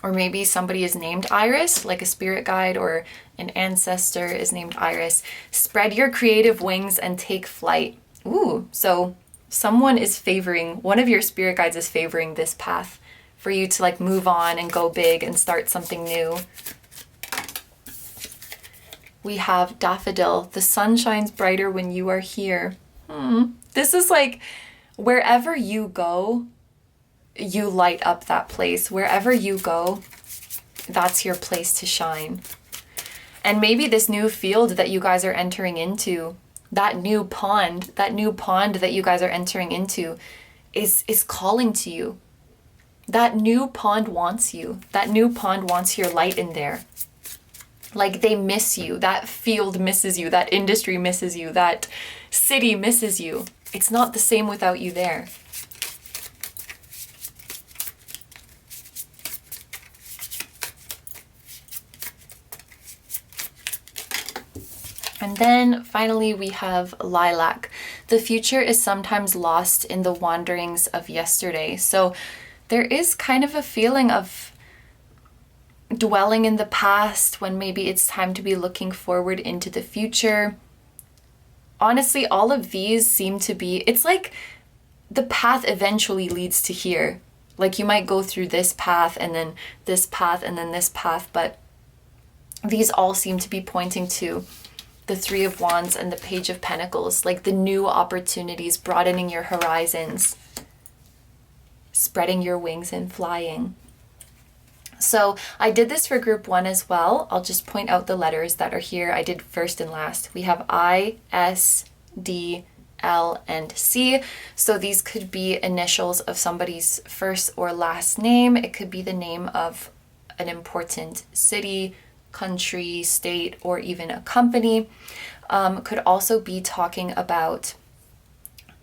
Or maybe somebody is named Iris, like a spirit guide or an ancestor is named Iris. Spread your creative wings and take flight. Ooh, so someone is favoring, one of your spirit guides is favoring this path for you to like move on and go big and start something new. We have Daffodil. The sun shines brighter when you are here. This is like, wherever you go, you light up that place. Wherever you go, that's your place to shine. And maybe this new field that you guys are entering into, that new pond that you guys are entering into is calling to you. That new pond wants you. That new pond wants your light in there. Like they miss you. That field misses you. That industry misses you. That city misses you. It's not the same without you there. And then finally we have lilac. The future is sometimes lost in the wanderings of yesterday. So there is kind of a feeling of dwelling in the past when maybe it's time to be looking forward into the future. Honestly, all of these seem to be, it's like the path eventually leads to here. Like you might go through this path and then this path and then this path, but these all seem to be pointing to the Three of Wands and the Page of Pentacles, like the new opportunities, broadening your horizons, spreading your wings and flying. So I did this for group 1 as well. I'll just point out the letters that are here. I did first and last. We have I, S, D, L, and C. So these could be initials of somebody's first or last name. It could be the name of an important city, country, state, or even a company. Could also be talking about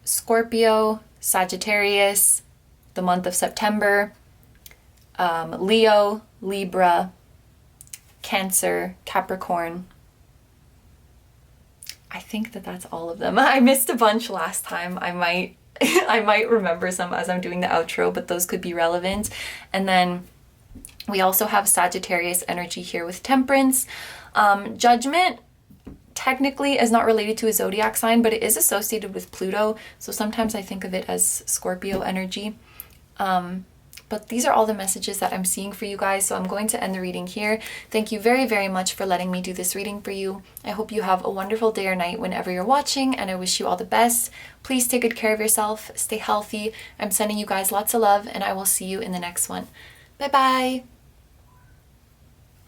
Scorpio, Sagittarius, the month of September, Leo, Libra, Cancer, Capricorn. I think that's all of them. I missed a bunch last time. I might remember some as I'm doing the outro, but those could be relevant. And then we also have Sagittarius energy here with Temperance. Judgment technically is not related to a zodiac sign, but it is associated with Pluto. So sometimes I think of it as Scorpio energy. But these are all the messages that I'm seeing for you guys. So I'm going to end the reading here. Thank you very, very much for letting me do this reading for you. I hope you have a wonderful day or night whenever you're watching, and I wish you all the best. Please take good care of yourself. Stay healthy. I'm sending you guys lots of love, and I will see you in the next one. Bye-bye.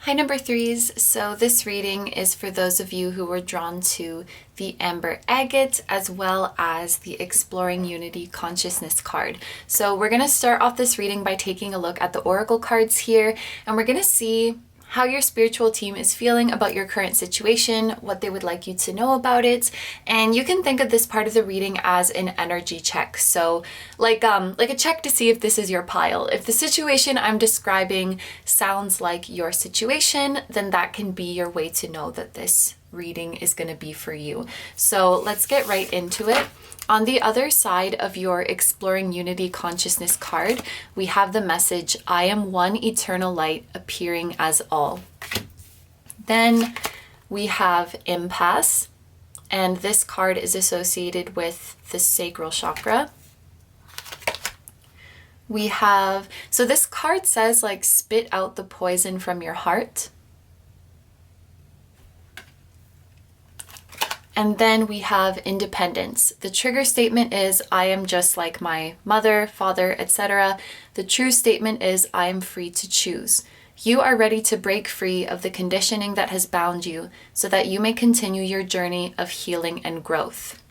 Hi, number 3s. So this reading is for those of you who were drawn to the Amber Agate as well as the Exploring Unity Consciousness card. So we're going to start off this reading by taking a look at the Oracle cards here, and we're going to see how your spiritual team is feeling about your current situation, what they would like you to know about it. And you can think of this part of the reading as an energy check. So like a check to see if this is your pile. If the situation I'm describing sounds like your situation, then that can be your way to know that this reading is going to be for you. So let's get right into it. On the other side of your Exploring Unity Consciousness card, we have the message, I am one eternal light appearing as all. Then we have Impasse, and this card is associated with the sacral chakra. We have, so this card says like spit out the poison from your heart. And then we have independence. The trigger statement is, I am just like my mother, father, etc. The true statement is, I am free to choose. You are ready to break free of the conditioning that has bound you so that you may continue your journey of healing and growth.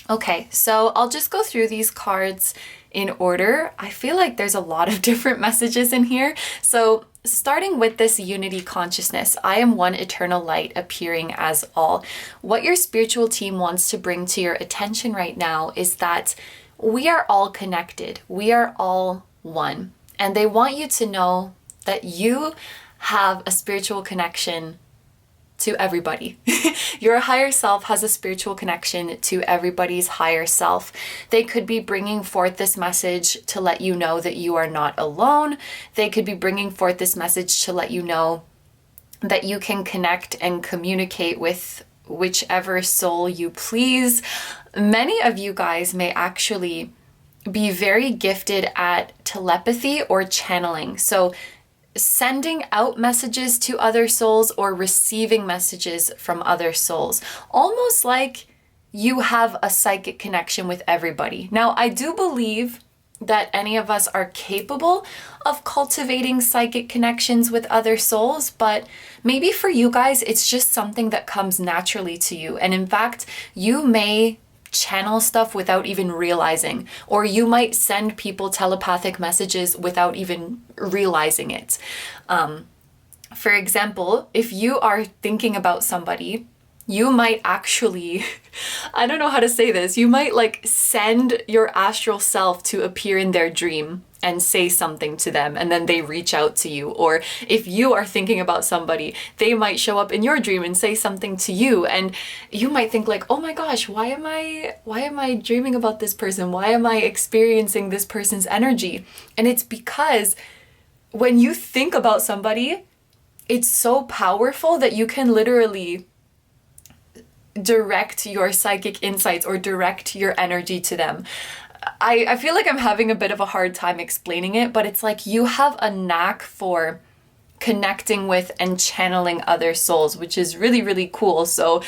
Okay, so I'll just go through these cards in order. I feel like there's a lot of different messages in here. So starting with this unity consciousness, I am one eternal light appearing as all. What your spiritual team wants to bring to your attention right now is that we are all connected. We are all one. And they want you to know that you have a spiritual connection to everybody. Your higher self has a spiritual connection to everybody's higher self. They could be bringing forth this message to let you know that you are not alone. They could be bringing forth this message to let you know that you can connect and communicate with whichever soul you please. Many of you guys may actually be very gifted at telepathy or channeling. So sending out messages to other souls or receiving messages from other souls, almost like you have a psychic connection with everybody. Now, I do believe that any of us are capable of cultivating psychic connections with other souls, but maybe for you guys, it's just something that comes naturally to you. And in fact, you may channel stuff without even realizing, or you might send people telepathic messages without even realizing it. For example, if you are thinking about somebody, you might actually, I don't know how to say this, you might like send your astral self to appear in their dream and say something to them, and then they reach out to you. Or if you are thinking about somebody, they might show up in your dream and say something to you, and you might think like, oh my gosh, why am I dreaming about this person? Why am I experiencing this person's energy? And it's because when you think about somebody, it's so powerful that you can literally direct your psychic insights or direct your energy to them. I feel like I'm having a bit of a hard time explaining it, but it's like you have a knack for connecting with and channeling other souls, which is really, really cool. So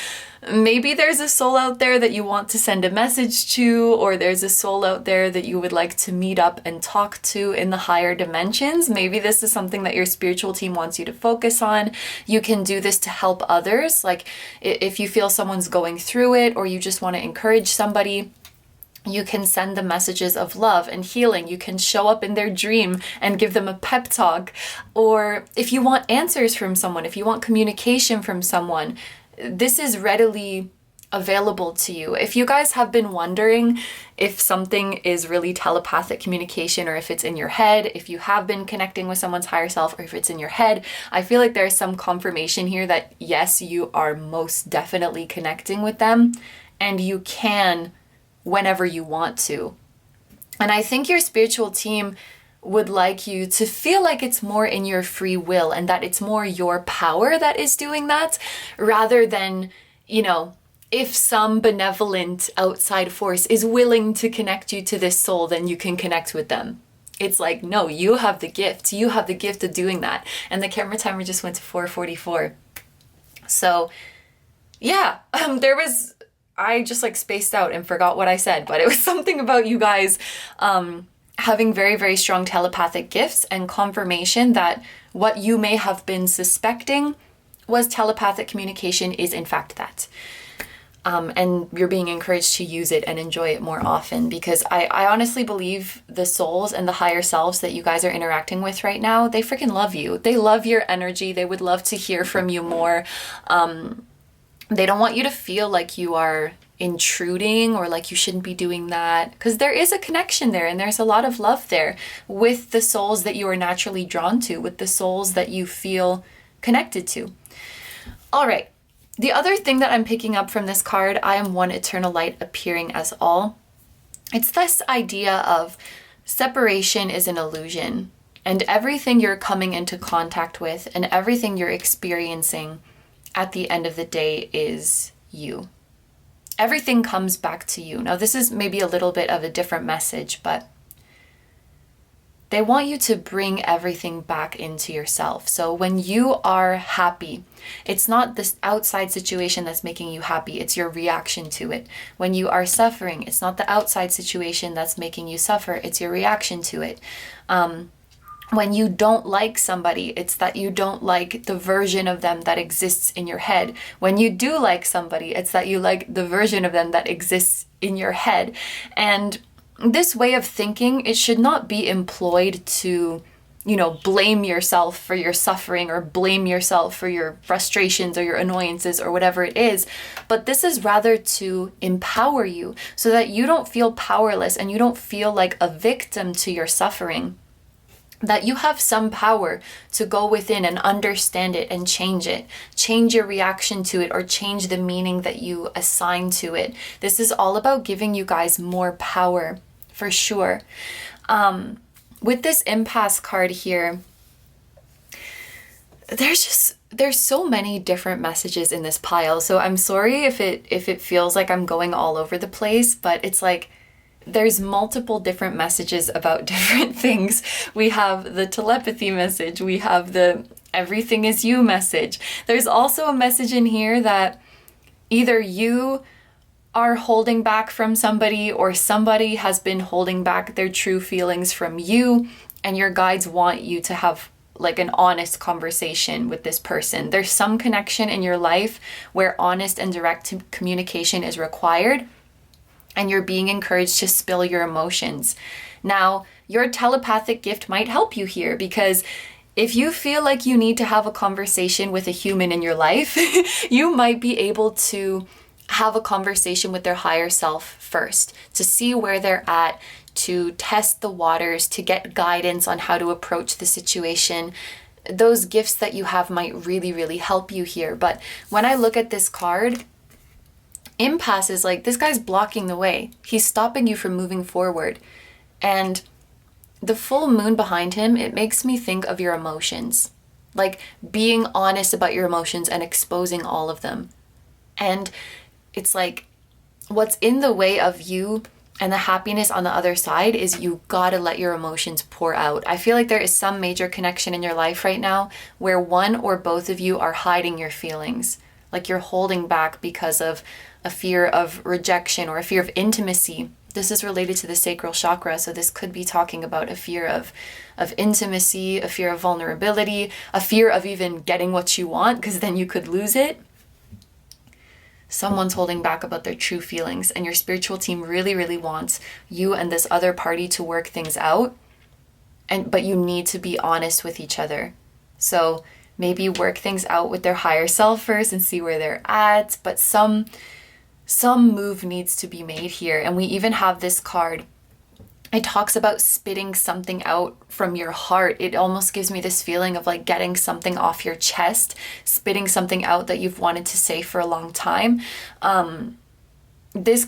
maybe there's a soul out there that you want to send a message to, or there's a soul out there that you would like to meet up and talk to in the higher dimensions. Maybe this is something that your spiritual team wants you to focus on. You can do this to help others. Like if you feel someone's going through it, or you just want to encourage somebody, you can send them messages of love and healing. You can show up in their dream and give them a pep talk. Or if you want answers from someone, if you want communication from someone, this is readily available to you. If you guys have been wondering if something is really telepathic communication, or if it's in your head, if you have been connecting with someone's higher self, or if it's in your head, I feel like there's some confirmation here that yes, you are most definitely connecting with them, and you can whenever you want to. And I think your spiritual team would like you to feel like it's more in your free will, and that it's more your power that is doing that, rather than, you know, if some benevolent outside force is willing to connect you to this soul, then you can connect with them. It's like, no, you have the gift. You have the gift of doing that. And the camera timer just went to 4:44. So yeah, I just like spaced out and forgot what I said, but it was something about you guys having very, very strong telepathic gifts, and confirmation that what you may have been suspecting was telepathic communication is in fact that. And you're being encouraged to use it and enjoy it more often, because I honestly believe the souls and the higher selves that you guys are interacting with right now, they freaking love you. They love your energy. They would love to hear from you more. They don't want you to feel like you are intruding or like you shouldn't be doing that, because there is a connection there, and there's a lot of love there with the souls that you are naturally drawn to, with the souls that you feel connected to. All right. The other thing that I'm picking up from this card, I am one eternal light appearing as all. It's this idea of separation is an illusion, and everything you're coming into contact with and everything you're experiencing at the end of the day is you. Everything comes back to you. Now, this is maybe a little bit of a different message, but they want you to bring everything back into yourself. So when you are happy, it's not this outside situation that's making you happy, it's your reaction to it. When you are suffering, it's not the outside situation that's making you suffer, it's your reaction to it. When you don't like somebody, it's that you don't like the version of them that exists in your head. When you do like somebody, it's that you like the version of them that exists in your head. And this way of thinking, it should not be employed to, blame yourself for your suffering, or blame yourself for your frustrations or your annoyances or whatever it is. But this is rather to empower you so that you don't feel powerless and you don't feel like a victim to your suffering. That you have some power to go within and understand it and change it. Change your reaction to it, or change the meaning that you assign to it. This is all about giving you guys more power, for sure. With this impasse card here, there's so many different messages in this pile. So I'm sorry if it feels like I'm going all over the place, but it's like, there's multiple different messages about different things. We have the telepathy message. We have the everything is you message. There's also a message in here that either you are holding back from somebody, or somebody has been holding back their true feelings from you, and your guides want you to have like an honest conversation with this person. There's some connection in your life where honest and direct communication is required, and you're being encouraged to spill your emotions. Now, your telepathic gift might help you here, because if you feel like you need to have a conversation with a human in your life, you might be able to have a conversation with their higher self first, to see where they're at, to test the waters, to get guidance on how to approach the situation. Those gifts that you have might really, really help you here. But when I look at this card, impasse is like, this guy's blocking the way. He's stopping you from moving forward. And the full moon behind him, it makes me think of your emotions. Like being honest about your emotions and exposing all of them. And it's like, what's in the way of you and the happiness on the other side is you gotta let your emotions pour out. I feel like there is some major connection in your life right now where one or both of you are hiding your feelings. Like you're holding back because of a fear of rejection or a fear of intimacy. This is related to the sacral chakra, so this could be talking about a fear of intimacy, a fear of vulnerability, a fear of even getting what you want, because then you could lose it. Someone's holding back about their true feelings, and your spiritual team really, really wants you and this other party to work things out. But you need to be honest with each other. So maybe work things out with their higher self first and see where they're at. But some move needs to be made here. And we even have this card. It talks about spitting something out from your heart. It almost gives me this feeling of like getting something off your chest, spitting something out that you've wanted to say for a long time. This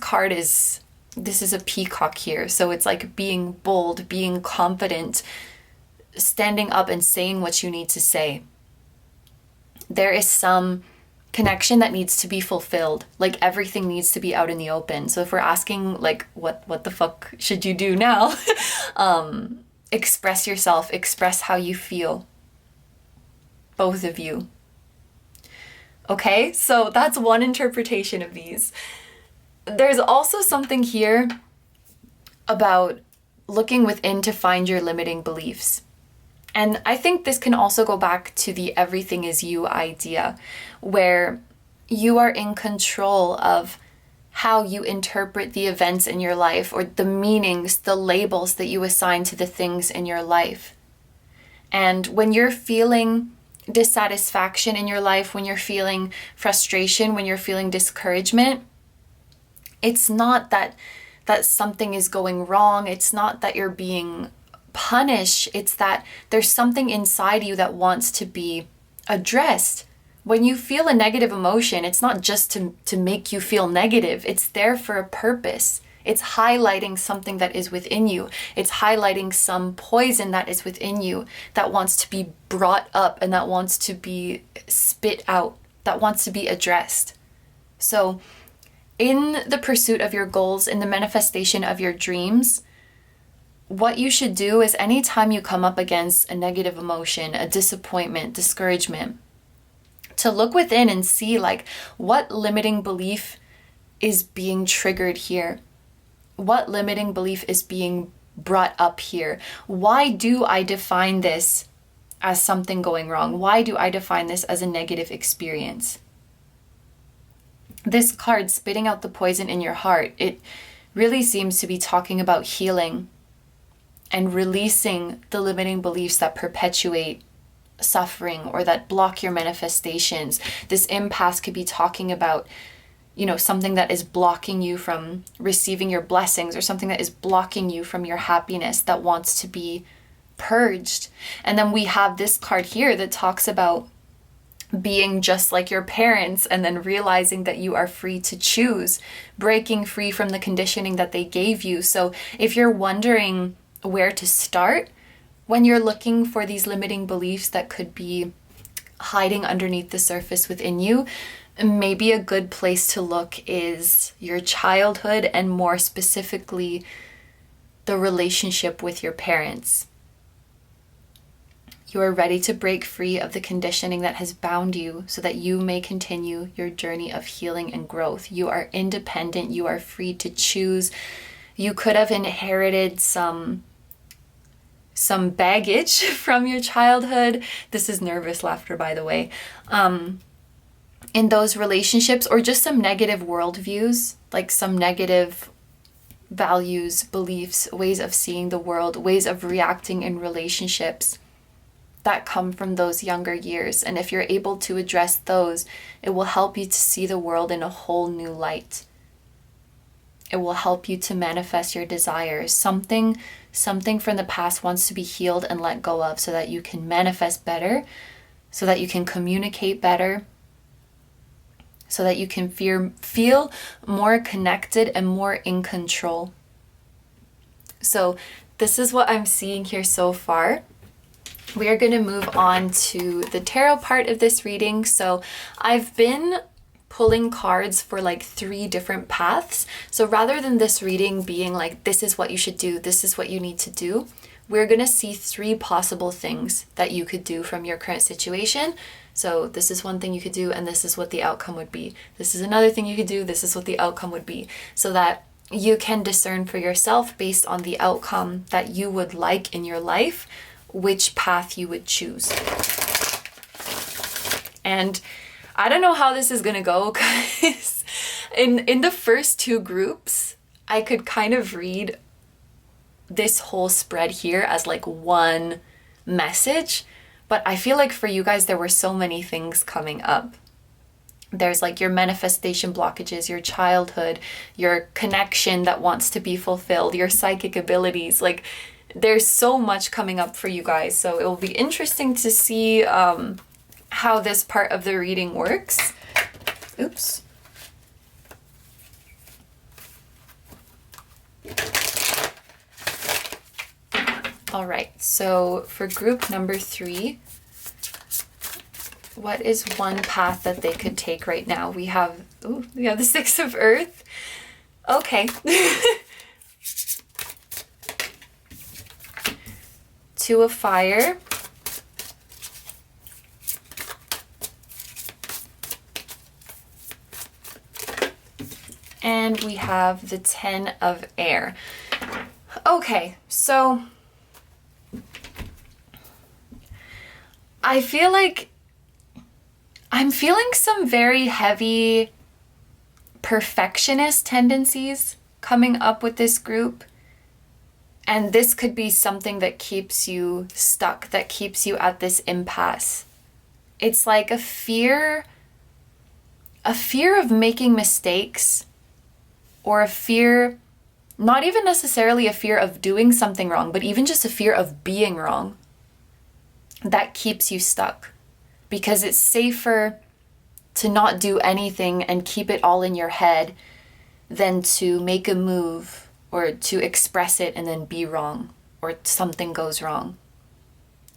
is a peacock here. So it's like being bold, being confident, standing up and saying what you need to say. There is some connection that needs to be fulfilled. Like everything needs to be out in the open. So if we're asking like what the fuck should you do now, express yourself, express how you feel, both of you. Okay, so that's one interpretation of these. There's also something here about looking within to find your limiting beliefs. And I think this can also go back to the everything is you idea, where you are in control of how you interpret the events in your life, or the meanings, the labels that you assign to the things in your life. And when you're feeling dissatisfaction in your life, when you're feeling frustration, when you're feeling discouragement, it's not that something is going wrong. It's not that you're being punished. It's that there's something inside you that wants to be addressed. When you feel a negative emotion, it's not just to make you feel negative. It's there for a purpose. It's highlighting something that is within you. It's highlighting some poison that is within you that wants to be brought up and that wants to be spit out, that wants to be addressed. So in the pursuit of your goals, in the manifestation of your dreams, what you should do is anytime you come up against a negative emotion, a disappointment, discouragement, to look within and see like what limiting belief is being triggered here. What limiting belief is being brought up here? Why do I define this as something going wrong? Why do I define this as a negative experience? This card, spitting out the poison in your heart, it really seems to be talking about healing and releasing the limiting beliefs that perpetuate suffering or that block your manifestations. This impasse could be talking about, something that is blocking you from receiving your blessings, or something that is blocking you from your happiness that wants to be purged. And then we have this card here that talks about being just like your parents, and then realizing that you are free to choose, breaking free from the conditioning that they gave you. So if you're wondering where to start when you're looking for these limiting beliefs that could be hiding underneath the surface within you, maybe a good place to look is your childhood, and more specifically, the relationship with your parents. You are ready to break free of the conditioning that has bound you so that you may continue your journey of healing and growth. You are independent. You are free to choose. You could have inherited some baggage from your childhood. This is nervous laughter, by the way. In those relationships, or just some negative worldviews, like some negative values, beliefs, ways of seeing the world, ways of reacting in relationships that come from those younger years. And if you're able to address those, it will help you to see the world in a whole new light. It will help you to manifest your desires. Something from the past wants to be healed and let go of so that you can manifest better, so that you can communicate better, so that you can feel more connected and more in control. So this is what I'm seeing here so far. We are going to move on to the tarot part of this reading. So I've been pulling cards for like 3 different paths. So rather than this reading being like, this is what you should do, this is what you need to do, we're going to see 3 possible things that you could do from your current situation. So this is one thing you could do, and this is what the outcome would be. This is another thing you could do, this is what the outcome would be. So that you can discern for yourself based on the outcome that you would like in your life, which path you would choose. And I don't know how this is gonna go, because in the first 2 groups, I could kind of read this whole spread here as like one message, but I feel like for you guys, there were so many things coming up. There's like your manifestation blockages, your childhood, your connection that wants to be fulfilled, your psychic abilities, like there's so much coming up for you guys. So it will be interesting to see how this part of the reading works. Oops. All right, so for group number 3, what is one path that they could take right now? We have the 6 of Earth. Okay. 2 of Fire. And we have the 10 of Air. Okay, so I feel like I'm feeling some very heavy perfectionist tendencies coming up with this group. And this could be something that keeps you stuck, that keeps you at this impasse. It's like a fear of making mistakes, or a fear, not even necessarily a fear of doing something wrong, but even just a fear of being wrong, that keeps you stuck. Because it's safer to not do anything and keep it all in your head than to make a move or to express it and then be wrong, or something goes wrong.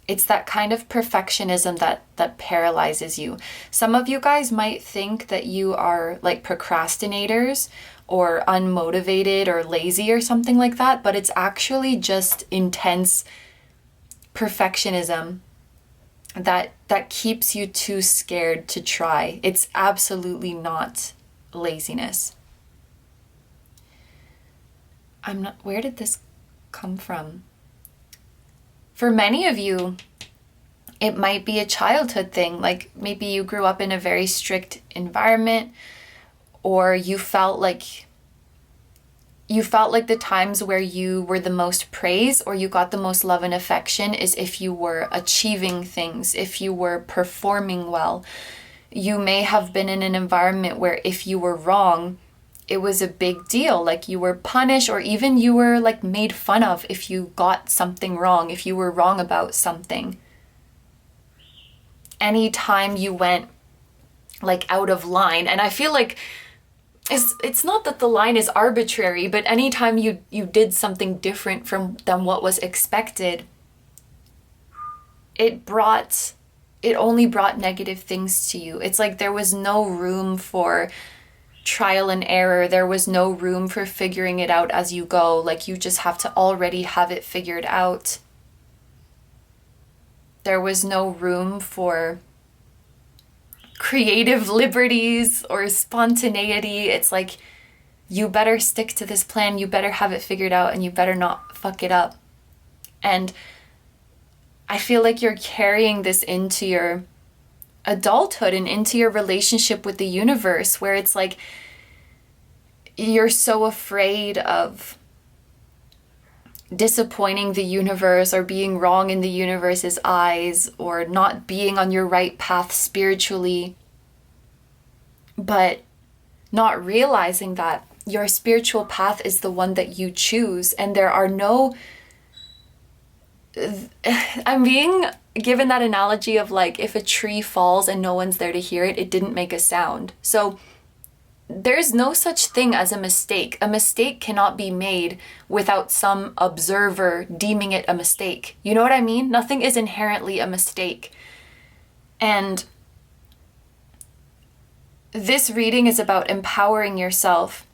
It's that kind of perfectionism that paralyzes you. Some of you guys might think that you are like procrastinators or unmotivated or lazy or something like that, but it's actually just intense perfectionism that keeps you too scared to try. It's absolutely not laziness. Where did this come from? For many of you, it might be a childhood thing. Like maybe you grew up in a very strict environment, or you felt like the times where you were the most praised or you got the most love and affection is if you were achieving things, if you were performing well. You may have been in an environment where if you were wrong, it was a big deal. Like you were punished, or even you were like made fun of if you got something wrong, if you were wrong about something. Anytime you went like out of line, and I feel like it's not that the line is arbitrary, but anytime you did something different than what was expected, it only brought negative things to you. It's like there was no room for trial and error. There was no room for figuring it out as you go. Like you just have to already have it figured out. There was no room for creative liberties or spontaneity. It's like, you better stick to this plan, you better have it figured out, and you better not fuck it up. And I feel like you're carrying this into your adulthood and into your relationship with the universe, where it's like you're so afraid of disappointing the universe or being wrong in the universe's eyes or not being on your right path spiritually, but not realizing that your spiritual path is the one that you choose, and there are no... I'm being given that analogy of like, if a tree falls and no one's there to hear it, it didn't make a sound. So there's no such thing as a mistake. A mistake cannot be made without some observer deeming it a mistake. You know what I mean? Nothing is inherently a mistake. And this reading is about empowering yourself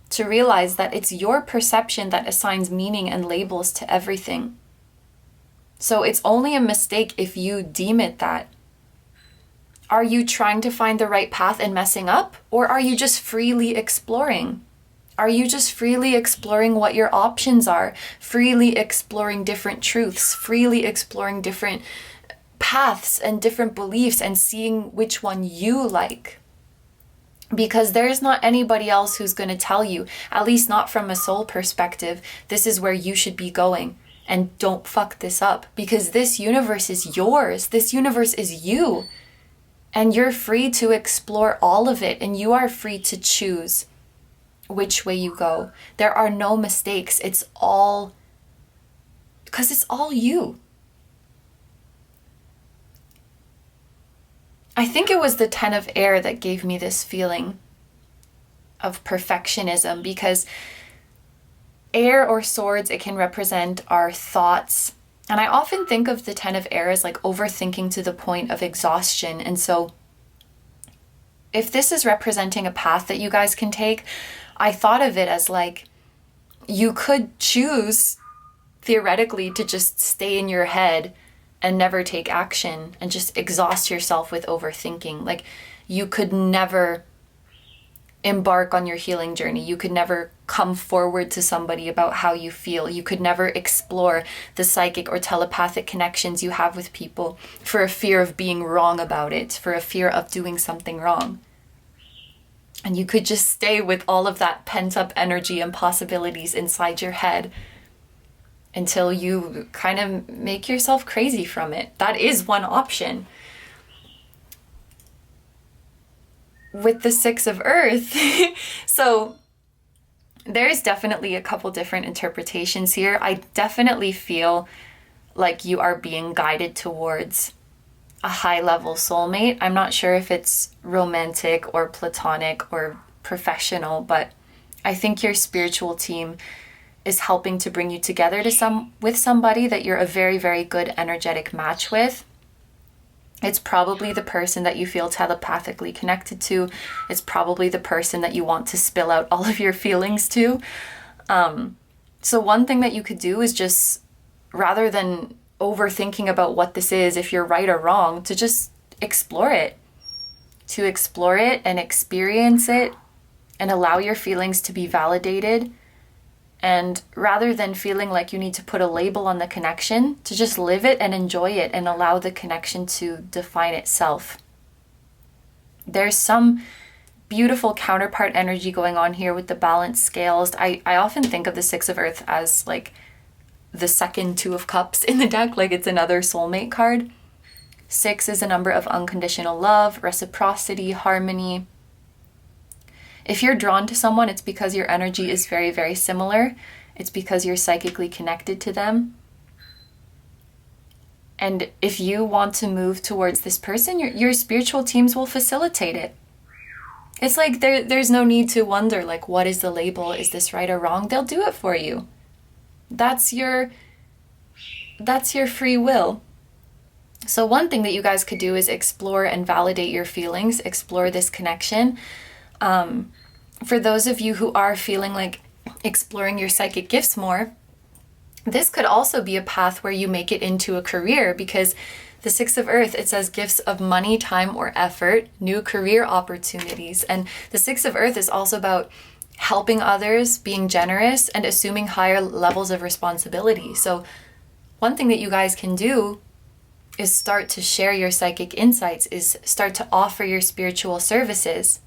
to realize that it's your perception that assigns meaning and labels to everything. So it's only a mistake if you deem it that. Are you trying to find the right path and messing up? Or are you just freely exploring? Are you just freely exploring what your options are? Freely exploring different truths, freely exploring different paths and different beliefs and seeing which one you like? Because there's not anybody else who's going to tell you, at least not from a soul perspective, this is where you should be going. And don't fuck this up, because this universe is yours. This universe is you. And you're free to explore all of it, and you are free to choose which way you go. There are no mistakes. It's all... because it's all you. I think it was the 10 of air that gave me this feeling of perfectionism, because air or swords, it can represent our thoughts. And I often think of the 10 of air as like overthinking to the point of exhaustion. And so if this is representing a path that you guys can take, I thought of it as like, you could choose theoretically to just stay in your head and never take action and just exhaust yourself with overthinking. Like, you could never embark on your healing journey. You could never come forward to somebody about how you feel. You could never explore the psychic or telepathic connections you have with people for a fear of being wrong about it, for a fear of doing something wrong. And you could just stay with all of that pent-up energy and possibilities inside your head until you kind of make yourself crazy from it. That is one option. With the 6 of earth, so there's definitely a couple different interpretations here. I definitely feel like you are being guided towards a high-level soulmate. I'm not sure if it's romantic or platonic or professional, but I think your spiritual team is helping to bring you together with somebody that you're a very, very good energetic match with. It's probably the person that you feel telepathically connected to. It's probably the person that you want to spill out all of your feelings to. So one thing that you could do is just, rather than overthinking about what this is, if you're right or wrong, to just explore it. To explore it and experience it and allow your feelings to be validated. And rather than feeling like you need to put a label on the connection, to just live it and enjoy it and allow the connection to define itself. There's some beautiful counterpart energy going on here with the balanced scales. I often think of the 6 of earth as like the second 2 of cups in the deck, like it's another soulmate card. 6 is a number of unconditional love, reciprocity, harmony. If you're drawn to someone, it's because your energy is very, very similar. It's because you're psychically connected to them. And if you want to move towards this person, your spiritual teams will facilitate it. It's like there's no need to wonder, like, what is the label? Is this right or wrong? They'll do it for you. That's your free will. So one thing that you guys could do is explore and validate your feelings, explore this connection. For those of you who are feeling like exploring your psychic gifts more, This could also be a path where you make it into a career, because the Six of Earth, it says gifts of money, time, or effort, new career opportunities. And the Six of Earth is also about helping others, being generous, and assuming higher levels of responsibility. So one thing that you guys can do is start to share your psychic insights, is start to offer your spiritual services.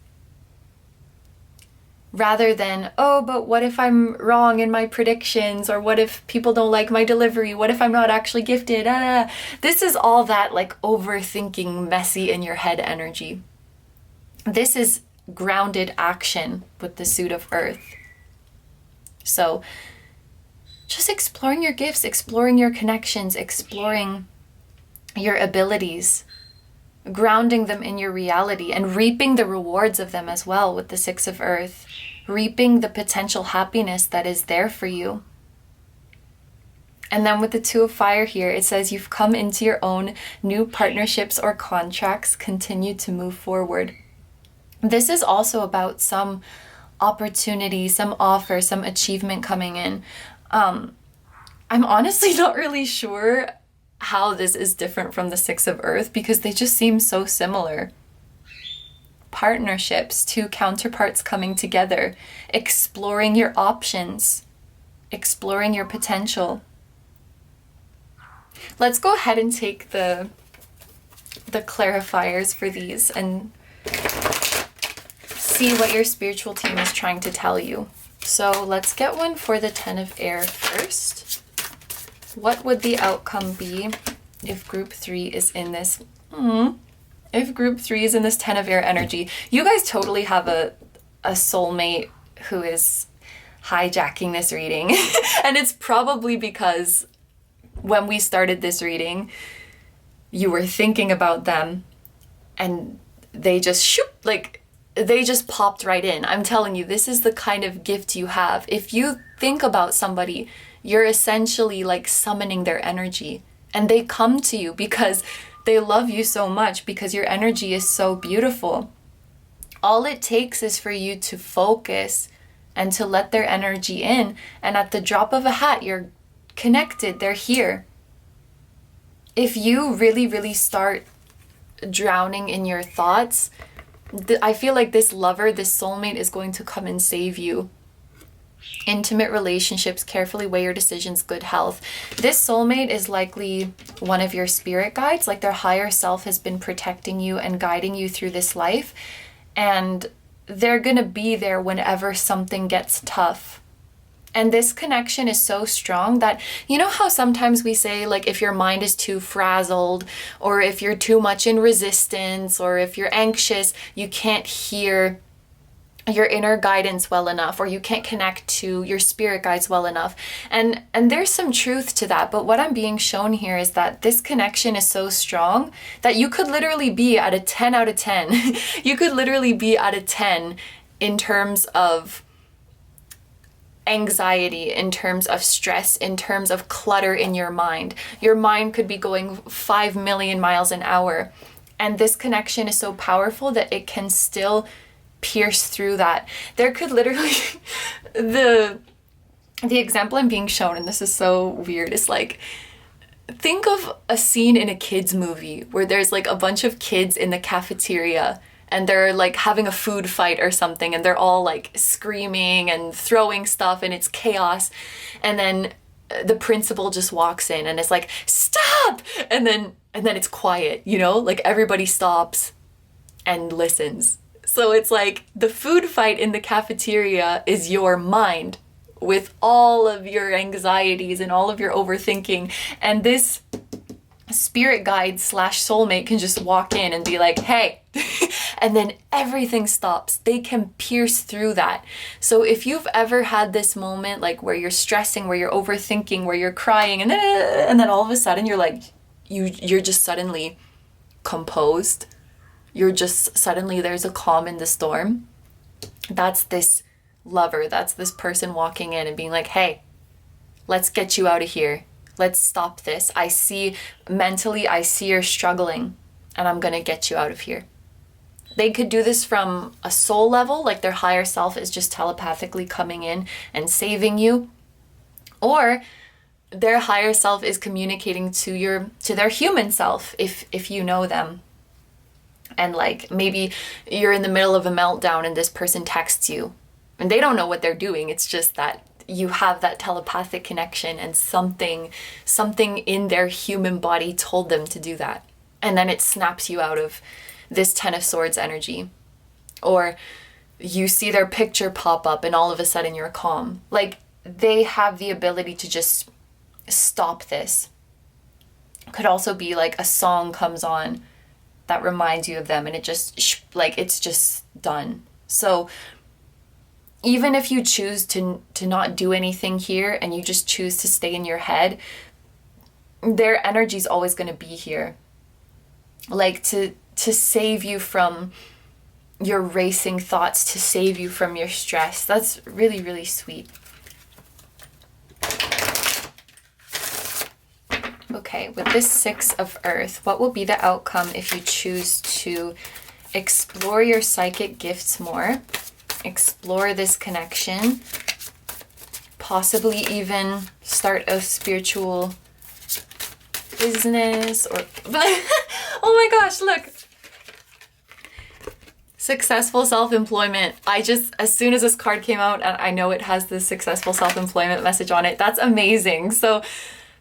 Rather than, oh, but what if I'm wrong in my predictions? Or what if people don't like my delivery? What if I'm not actually gifted? This is all that like overthinking, messy in your head energy. This is grounded action with the suit of Earth. So just exploring your gifts, exploring your connections, exploring your abilities, grounding them in your reality, and reaping the rewards of them as well with the Six of Earth, reaping the potential happiness that is there for you. And then with the Two of Fire here, it says you've come into your own new partnerships or contracts, continue to move forward. This is also about some opportunity, some offer, some achievement coming in. I'm honestly not really sure how this is different from the Six of Earth, because they just seem so similar. Partnerships, two counterparts coming together, exploring your options, exploring your potential. Let's go ahead and take the clarifiers for these and see what your spiritual team is trying to tell you. So let's get one for the Ten of Air first. What would the outcome be if group 3 is in this? If group 3 is in this Ten of Air energy, you guys totally have a soulmate who is hijacking this reading. And it's probably because when we started this reading, you were thinking about them and they just they just popped right in. I'm telling you, this is the kind of gift you have. If you think about somebody, you're essentially like summoning their energy, and they come to you because they love you so much, because your energy is so beautiful. All it takes is for you to focus and to let their energy in, and at the drop of a hat, you're connected, they're here. If you really, really start drowning in your thoughts, I feel like this lover, this soulmate is going to come and save you. Intimate relationships, carefully weigh your decisions, good health. This soulmate is likely one of your spirit guides, like their higher self has been protecting you and guiding you through this life. And they're going to be there whenever something gets tough. And this connection is so strong that, you know how sometimes we say, like, if your mind is too frazzled, or if you're too much in resistance, or if you're anxious, you can't hear your inner guidance well enough, or you can't connect to your spirit guides well enough. And there's some truth to that. But what I'm being shown here is that this connection is so strong that you could literally be at a 10 out of 10. You could literally be at a 10 in terms of anxiety, in terms of stress, in terms of clutter in your mind. Your mind could be going 5 million miles an hour. And this connection is so powerful that it can still pierce through that. There could literally, the example I'm being shown, and this is so weird, is like, think of a scene in a kid's movie where there's like a bunch of kids in the cafeteria and they're like having a food fight or something, and they're all like screaming and throwing stuff and it's chaos. And then the principal just walks in and is like, stop! And then it's quiet, you know, like everybody stops and listens. So it's like the food fight in the cafeteria is your mind with all of your anxieties and all of your overthinking. And this spirit guide / soulmate can just walk in and be like, hey, and then everything stops. They can pierce through that. So if you've ever had this moment, like where you're stressing, where you're overthinking, where you're crying, and then all of a sudden you're like, you're just suddenly composed. You're just suddenly, there's a calm in the storm. That's this lover. That's this person walking in and being like, hey, let's get you out of here. Let's stop this. I see you're struggling, and I'm going to get you out of here. They could do this from a soul level, like their higher self is just telepathically coming in and saving you. Or their higher self is communicating to their human self, if you know them. And like maybe you're in the middle of a meltdown and this person texts you and they don't know what they're doing. It's just that you have that telepathic connection and something in their human body told them to do that. And then it snaps you out of this Ten of Swords energy. Or you see their picture pop up and all of a sudden you're calm. Like they have the ability to just stop this. It could also be like a song comes on that reminds you of them and it just like it's just done. So even if you choose to not do anything here and you just choose to stay in your head, their energy is always going to be here, like to save you from your racing thoughts, to save you from your stress. That's really, really sweet. Okay, with this Six of Earth, what will be the outcome if you choose to explore your psychic gifts more, explore this connection, possibly even start a spiritual business or... Oh my gosh, look! Successful self-employment. As soon as this card came out, and I know it has the successful self-employment message on it, that's amazing. So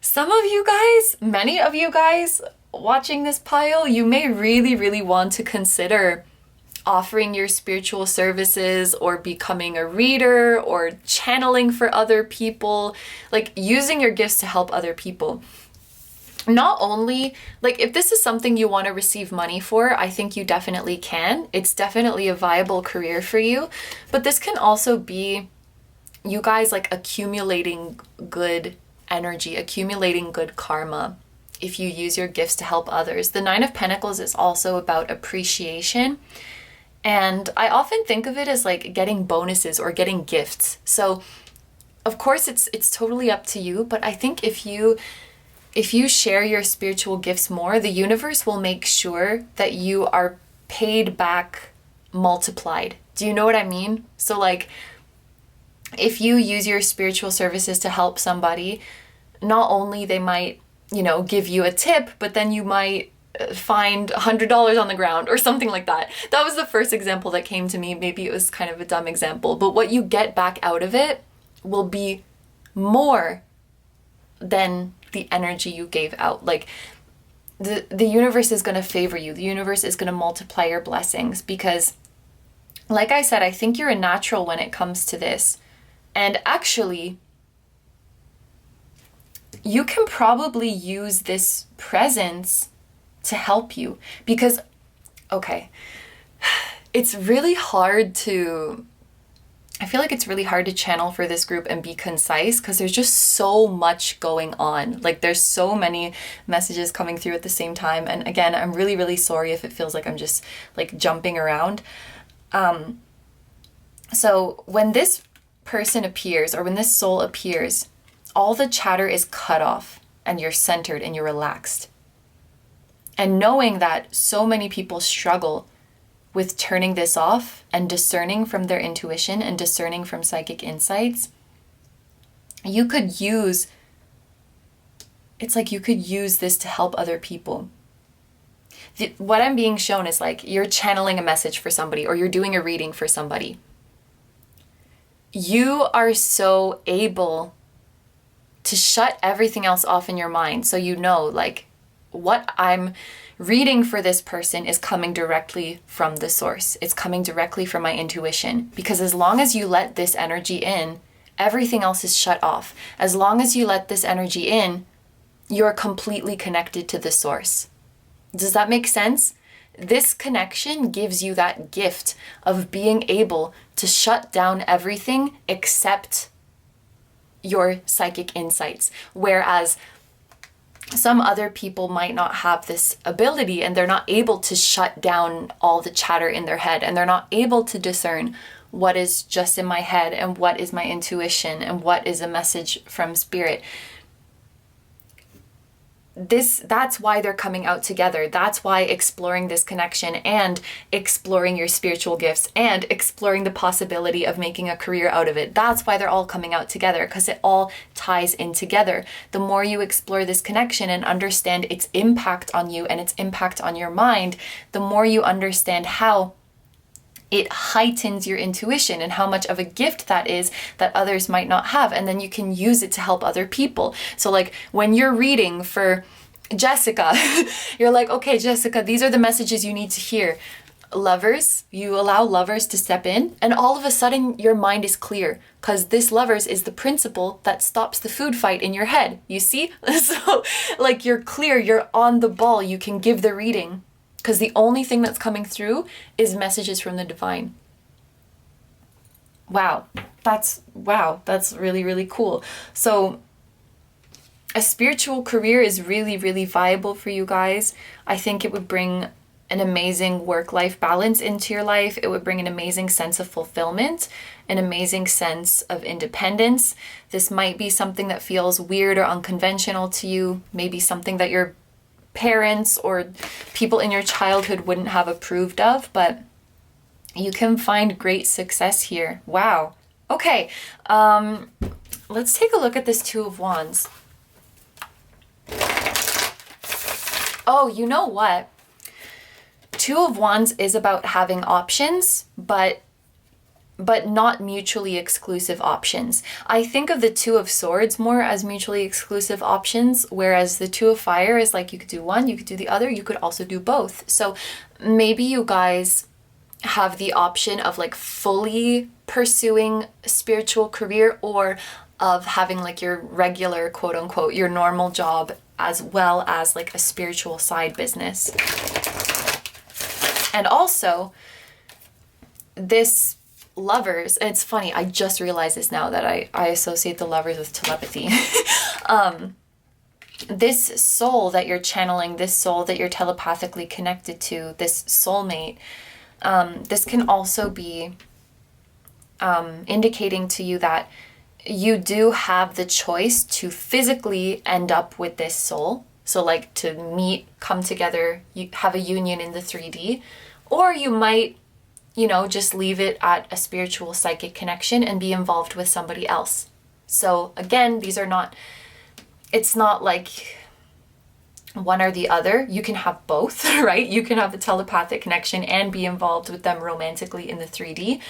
some of you guys, many of you guys watching this pile, you may really, really want to consider offering your spiritual services or becoming a reader or channeling for other people, like using your gifts to help other people. Not only, like if this is something you want to receive money for, I think you definitely can. It's definitely a viable career for you. But this can also be you guys like accumulating good energy, accumulating good karma if you use your gifts to help others. The Nine of Pentacles is also about appreciation. And I often think of it as like getting bonuses or getting gifts. So of course it's totally up to you, but I think if you share your spiritual gifts more, the universe will make sure that you are paid back multiplied. Do you know what I mean? So like if you use your spiritual services to help somebody, not only they might, give you a tip, but then you might find $100 on the ground or something like that. That was the first example that came to me. Maybe it was kind of a dumb example, but what you get back out of it will be more than the energy you gave out. Like the universe is going to favor you. The universe is going to multiply your blessings because, like I said, I think you're a natural when it comes to this. And actually, you can probably use this presence to help you because, okay, it's really hard to, I feel like it's really hard to channel for this group and be concise because there's just so much going on. Like there's so many messages coming through at the same time. And again, I'm really, really sorry if it feels like I'm just like jumping around. So when this person appears or when this soul appears, all the chatter is cut off and you're centered and you're relaxed. And knowing that so many people struggle with turning this off and discerning from their intuition and discerning from psychic insights, you could use this to help other people. What I'm being shown is like you're channeling a message for somebody or you're doing a reading for somebody. You are so able to shut everything else off in your mind. So like what I'm reading for this person is coming directly from the source. It's coming directly from my intuition. Because as long as you let this energy in, everything else is shut off. As long as you let this energy in, you're completely connected to the source. Does that make sense? This connection gives you that gift of being able to shut down everything except your psychic insights. Whereas some other people might not have this ability and they're not able to shut down all the chatter in their head and they're not able to discern what is just in my head and what is my intuition and what is a message from spirit. that's why they're coming out together. That's why exploring this connection and exploring your spiritual gifts and exploring the possibility of making a career out of it. That's why they're all coming out together, because it all ties in together. The more you explore this connection and understand its impact on you and its impact on your mind, the more you understand how it heightens your intuition and how much of a gift that is that others might not have. And then you can use it to help other people. So like when you're reading for Jessica, you're like, okay, Jessica, these are the messages you need to hear. Lovers, you allow lovers to step in, and all of a sudden your mind is clear, because this lovers is the principle that stops the food fight in your head. You see? So like you're clear, you're on the ball, you can give the reading. Because the only thing that's coming through is messages from the divine. Wow, that's really, really cool. So a spiritual career is really, really viable for you guys. I think it would bring an amazing work-life balance into your life. It would bring an amazing sense of fulfillment, an amazing sense of independence. This might be something that feels weird or unconventional to you, maybe something that your parents or people in your childhood wouldn't have approved of, but you can find great success here. Wow. Okay, let's take a look at this Two of Wands. Oh, you know what? Two of Wands is about having options, but not mutually exclusive options. I think of the Two of Swords more as mutually exclusive options, whereas the Two of Fire is like you could do one, you could do the other, you could also do both. So maybe you guys have the option of like fully pursuing a spiritual career, or of having like your regular, quote unquote, your normal job, as well as like a spiritual side business. And also this lovers, and it's funny, I just realized this now that I associate the lovers with telepathy. This soul that you're channeling, this soul that you're telepathically connected to, this soulmate, this can also be indicating to you that you do have the choice to physically end up with this soul. So like to meet, come together, you have a union in the 3D, or you might, you know, just leave it at a spiritual psychic connection and be involved with somebody else. So again, these are not, it's not like one or the other. You can have both, right? You can have the telepathic connection and be involved with them romantically in the 3D,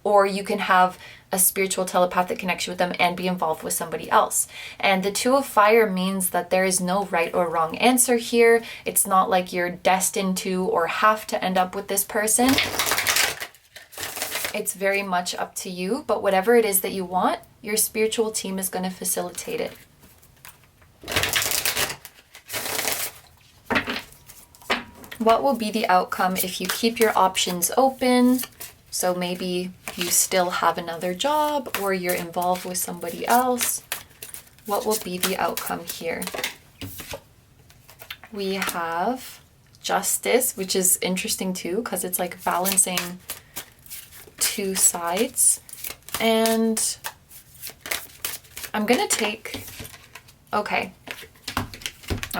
or you can have a spiritual telepathic connection with them and be involved with somebody else. And the Two of Fire means that there is no right or wrong answer here. It's not like you're destined to or have to end up with this person. It's very much up to you, but whatever it is that you want, your spiritual team is going to facilitate it. What will be the outcome if you keep your options open? So maybe you still have another job, or you're involved with somebody else. What will be the outcome here? We have Justice, which is interesting too, because it's like balancing two sides. And I'm gonna take, okay,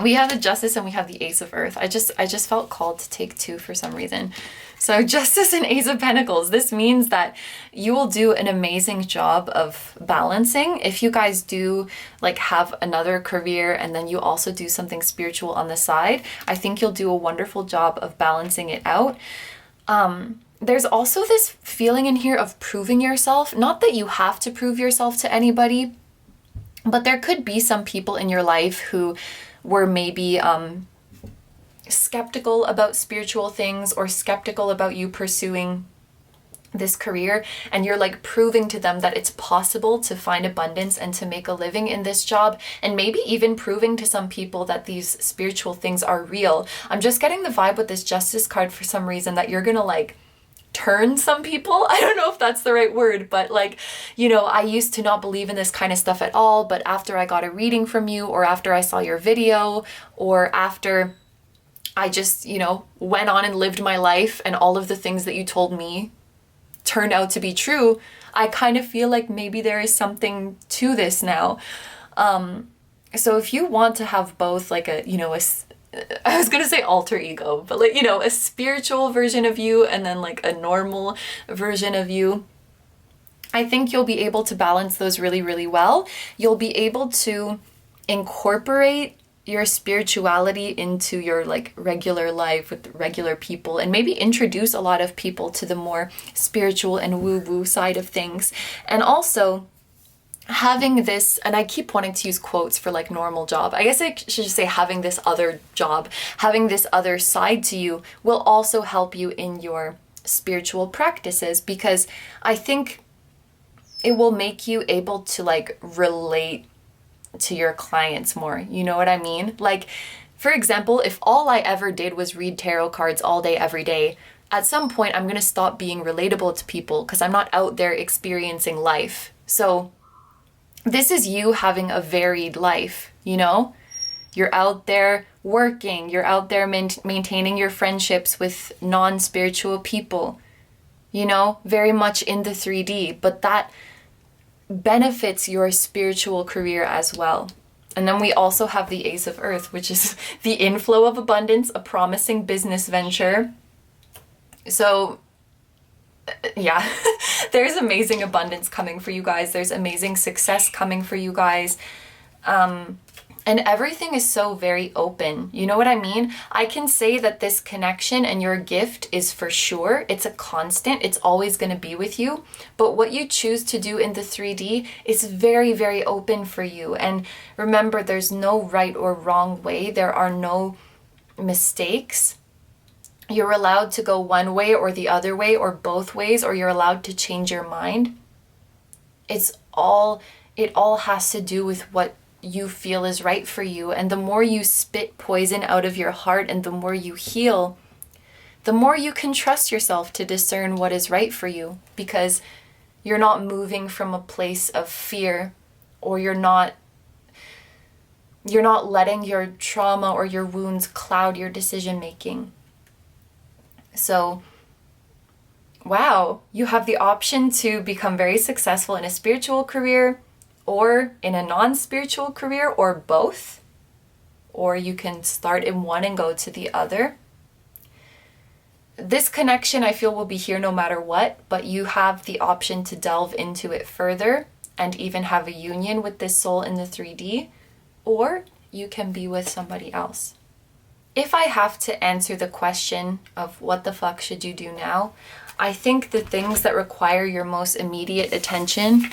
we have the Justice and we have the Ace of Earth. I just felt called to take two for some reason. So Justice and Ace of Pentacles, this means that you will do an amazing job of balancing. If you guys do like have another career and then you also do something spiritual on the side, I think you'll do a wonderful job of balancing it out. There's also this feeling in here of proving yourself. Not that you have to prove yourself to anybody, but there could be some people in your life who were maybe skeptical about spiritual things or skeptical about you pursuing this career, and you're like proving to them that it's possible to find abundance and to make a living in this job, and maybe even proving to some people that these spiritual things are real. I'm just getting the vibe with this Justice card for some reason that you're gonna like turn some people. I don't know if that's the right word, but like, you know, I used to not believe in this kind of stuff at all, but after I got a reading from you, or after I saw your video, or after I just, you know, went on and lived my life and all of the things that you told me turned out to be true, I kind of feel like maybe there is something to this now. So if you want to have both like a, I was gonna say alter ego, but like, a spiritual version of you and then like a normal version of you, I think you'll be able to balance those really, really well. You'll be able to incorporate your spirituality into your like regular life with regular people, and maybe introduce a lot of people to the more spiritual and woo-woo side of things. And also having this, and I keep wanting to use quotes for like normal job, I guess I should just say having this other job, having this other side to you will also help you in your spiritual practices, because I think it will make you able to like relate to your clients more. You know what I mean? Like, for example, if all I ever did was read tarot cards all day, every day, at some point I'm going to stop being relatable to people because I'm not out there experiencing life. So this is you having a varied life, You're out there working, you're out there maintaining your friendships with non-spiritual people, very much in the 3D, but that benefits your spiritual career as well. And then we also have the Ace of Earth, which is the inflow of abundance, a promising business venture. So yeah, there's amazing abundance coming for you guys. There's amazing success coming for you guys. And everything is so very open. You know what I mean? I can say that this connection and your gift is for sure. It's a constant. It's always going to be with you. But what you choose to do in the 3D is very, very open for you. And remember, there's no right or wrong way. There are no mistakes. You're allowed to go one way or the other way or both ways, or you're allowed to change your mind. It all has to do with what you feel is right for you. And the more you spit poison out of your heart and the more you heal, the more you can trust yourself to discern what is right for you, because you're not moving from a place of fear, or you're not letting your trauma or your wounds cloud your decision making. So, wow, you have the option to become very successful in a spiritual career or in a non-spiritual career, or both. Or you can start in one and go to the other. This connection, I feel, will be here no matter what, but you have the option to delve into it further and even have a union with this soul in the 3D, or you can be with somebody else. If I have to answer the question of what the fuck should you do now, I think the things that require your most immediate attention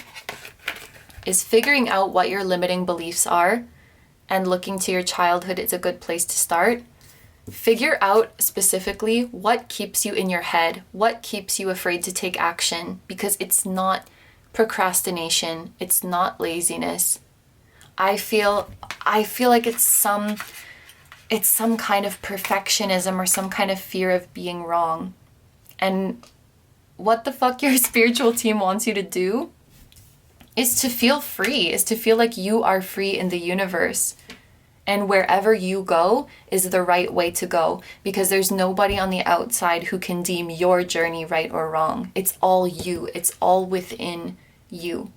is figuring out what your limiting beliefs are, and looking to your childhood is a good place to start. Figure out specifically what keeps you in your head, what keeps you afraid to take action, because it's not procrastination, it's not laziness. I feel like it's some kind of perfectionism or some kind of fear of being wrong. And what the fuck your spiritual team wants you to do is to feel free, is to feel like you are free in the universe. And wherever you go is the right way to go, because there's nobody on the outside who can deem your journey right or wrong. It's all you. It's all within you.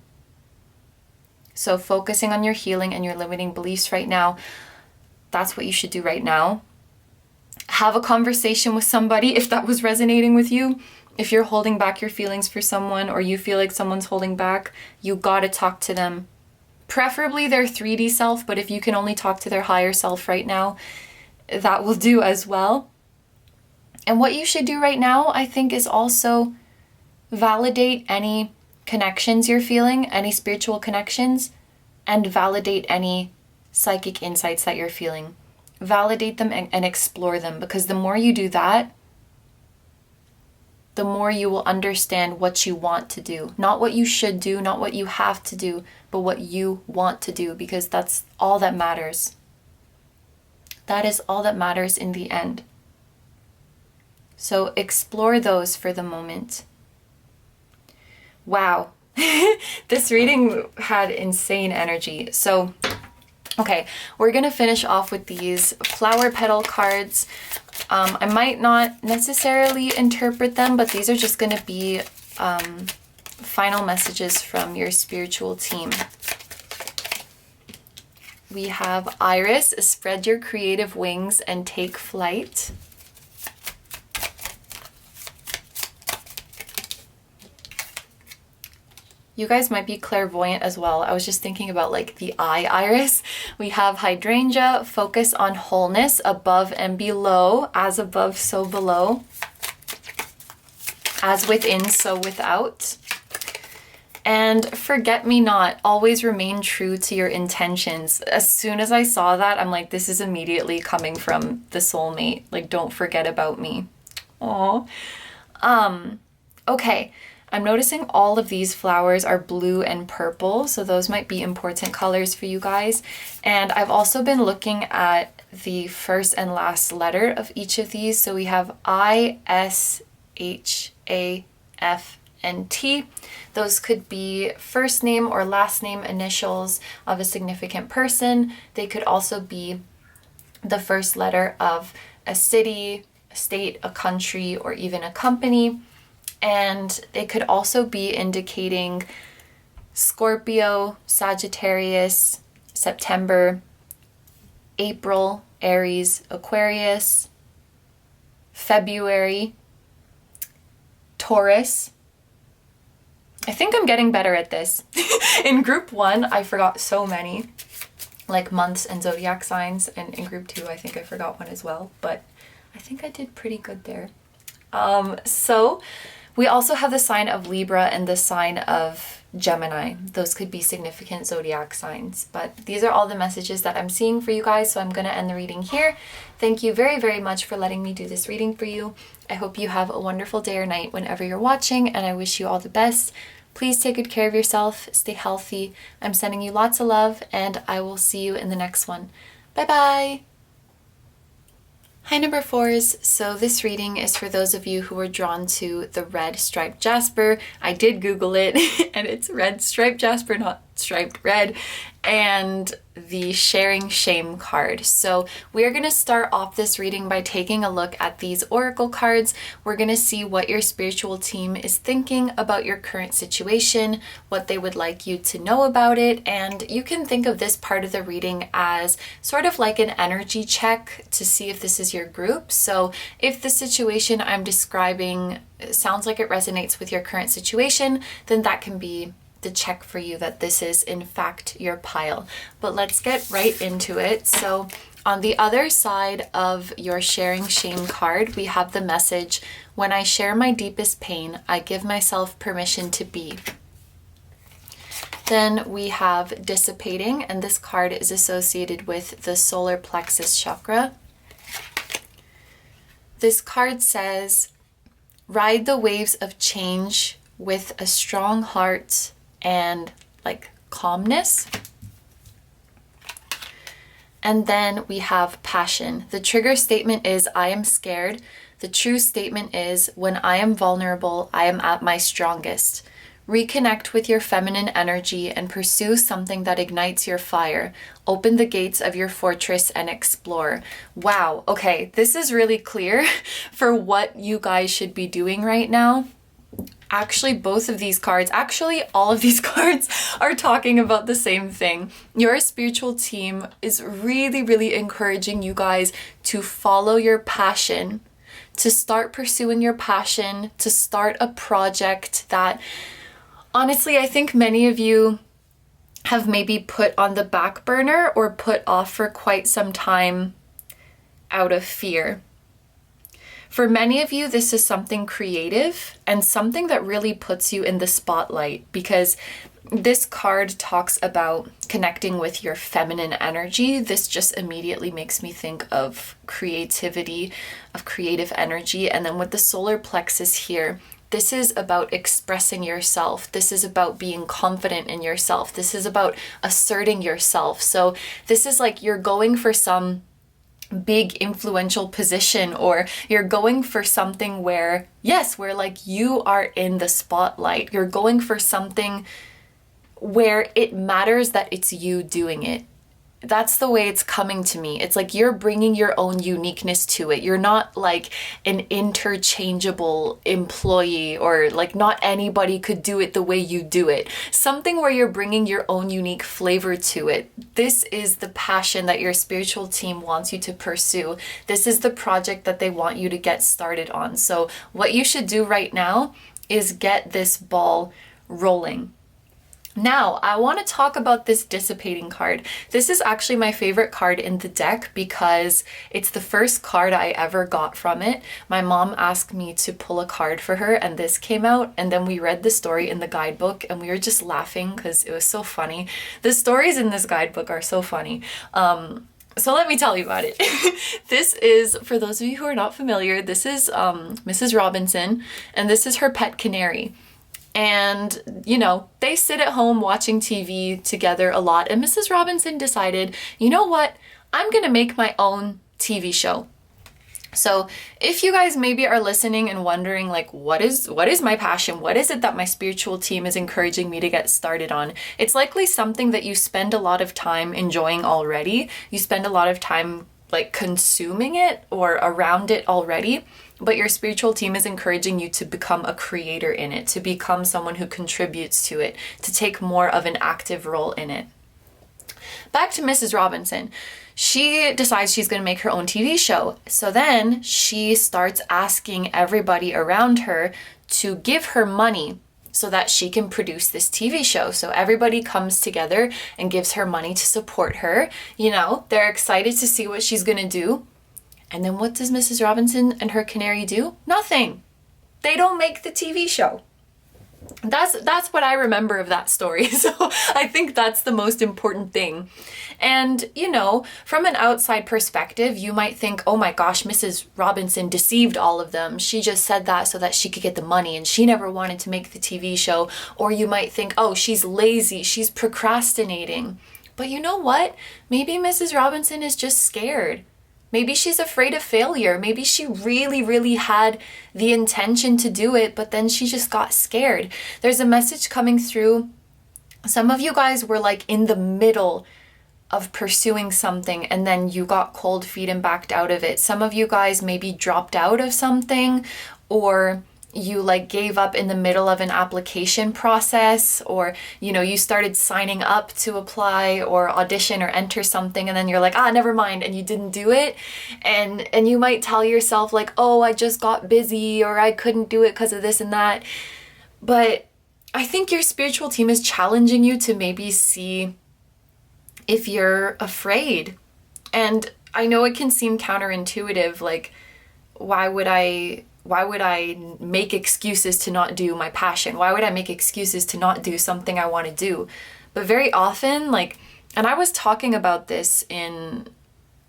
So focusing on your healing and your limiting beliefs right now, that's what you should do right now. Have a conversation with somebody if that was resonating with you. If you're holding back your feelings for someone, or you feel like someone's holding back, you gotta talk to them. Preferably their 3D self, but if you can only talk to their higher self right now, that will do as well. And what you should do right now, I think, is also validate any connections you're feeling, any spiritual connections, and validate any psychic insights that you're feeling. Validate them and explore them, because the more you do that, the more you will understand what you want to do. Not what you should do, not what you have to do, but what you want to do, because that's all that matters. That is all that matters in the end. So explore those for the moment. Wow. This reading had insane energy. So, okay, we're going to finish off with these flower petal cards. I might not necessarily interpret them, but these are just going to be final messages from your spiritual team. we have Iris, spread your creative wings and take flight. You guys might be clairvoyant as well. I was just thinking about like the eye iris. We have Hydrangea, focus on wholeness above and below, as above, so below. As within, so without. And forget me not, always remain true to your intentions. As soon as I saw that, I'm like, this is immediately coming from the soulmate. Like, don't forget about me. Aww. Okay. I'm noticing all of these flowers are blue and purple, so those might be important colors for you guys. And I've also been looking at the first and last letter of each of these. So we have I, S, H, A, F, and T. Those could be first name or last name initials of a significant person. They could also be the first letter of a city, a state, a country, or even a company. And they could also be indicating Scorpio, Sagittarius, September, April, Aries, Aquarius, February, Taurus. I think I'm getting better at this. In group 1, I forgot so many, like months and zodiac signs. And in group 2, I think I forgot one as well. But I think I did pretty good there. So we also have the sign of Libra and the sign of Gemini. Those could be significant zodiac signs, but these are all the messages that I'm seeing for you guys, so I'm going to end the reading here. Thank you very, very much for letting me do this reading for you. I hope you have a wonderful day or night whenever you're watching, and I wish you all the best. Please take good care of yourself, stay healthy. I'm sending you lots of love, and I will see you in the next one. Bye-bye! Hi number 4s, so this reading is for those of you who were drawn to the red striped jasper. I did Google it and it's red striped jasper, not striped red, and the sharing shame card. So we are going to start off this reading by taking a look at these oracle cards. We're going to see what your spiritual team is thinking about your current situation, what they would like you to know about it, and you can think of this part of the reading as sort of like an energy check to see if this is your group. So if the situation I'm describing sounds like it resonates with your current situation, then that can be the check for you that this is in fact your pile. But let's get right into it. So on the other side of your sharing shame card, we have the message, when I share my deepest pain, I give myself permission to be. Then we have dissipating, and this card is associated with the solar plexus chakra. This card says, ride the waves of change with a strong heart and like calmness. And then we have passion. The trigger statement is, I am scared. The true statement is, when I am vulnerable, I am at my strongest. Reconnect with your feminine energy and pursue something that ignites your fire. Open the gates of your fortress and explore. Wow, okay, this is really clear for what you guys should be doing right now. Actually, both of these cards, actually all of these cards are talking about the same thing. Your spiritual team is really, really encouraging you guys to follow your passion, to start pursuing your passion, to start a project that, honestly, I think many of you have maybe put on the back burner or put off for quite some time out of fear. For many of you, this is something creative and something that really puts you in the spotlight, because this card talks about connecting with your feminine energy. This just immediately makes me think of creativity, of creative energy. And then with the solar plexus here, this is about expressing yourself. This is about being confident in yourself. This is about asserting yourself. So this is like you're going for some big influential position, or you're going for something where, yes, where like you are in the spotlight. You're going for something where it matters that it's you doing it. that's the way it's coming to me. It's like you're bringing your own uniqueness to it. You're not like an interchangeable employee, or like not anybody could do it the way you do it. Something where you're bringing your own unique flavor to it. This is the passion that your spiritual team wants you to pursue. This is the project that they want you to get started on. So what you should do right now is get this ball rolling. Now, I want to talk about this dissipating card. This is actually my favorite card in the deck because it's the first card I ever got from it. My mom asked me to pull a card for her and this came out, and then we read the story in the guidebook and we were just laughing because it was so funny. The stories in this guidebook are so funny. So let me tell you about it. This is, for those of you who are not familiar, this is Mrs. Robinson, and this is her pet canary. And, you know, they sit at home watching TV together a lot. And Mrs. Robinson decided, you know what? I'm going to make my own TV show. So if you guys maybe are listening and wondering, like, what is my passion? What is it that my spiritual team is encouraging me to get started on? It's likely something that you spend a lot of time enjoying already. You spend a lot of time like consuming it or around it already. But your spiritual team is encouraging you to become a creator in it, to become someone who contributes to it, to take more of an active role in it. Back to Mrs. Robinson. She decides she's going to make her own TV show. So then she starts asking everybody around her to give her money so that she can produce this TV show. So everybody comes together and gives her money to support her. You know, they're excited to see what she's going to do. And then what does Mrs. Robinson and her canary do? Nothing. They don't make the TV show. That's what I remember of that story. So I think that's the most important thing. And, you know, from an outside perspective, you might think, oh my gosh, Mrs. Robinson deceived all of them. She just said that so that she could get the money and she never wanted to make the TV show. Or you might think, oh, she's lazy, she's procrastinating. But you know what? Maybe Mrs. Robinson is just scared. Maybe she's afraid of failure. Maybe she really, really had the intention to do it, but then she just got scared. There's a message coming through. Some of you guys were like in the middle of pursuing something and then you got cold feet and backed out of it. Some of you guys maybe dropped out of something, or you like gave up in the middle of an application process, or, you know, you started signing up to apply or audition or enter something and then you're like, never mind, and you didn't do it. And you might tell yourself like, oh, I just got busy, or I couldn't do it because of this and that. But I think your spiritual team is challenging you to maybe see if you're afraid. And I know it can seem counterintuitive, like, why would I make excuses to not do my passion? Why would I make excuses to not do something I want to do? But very often, like, and I was talking about this in,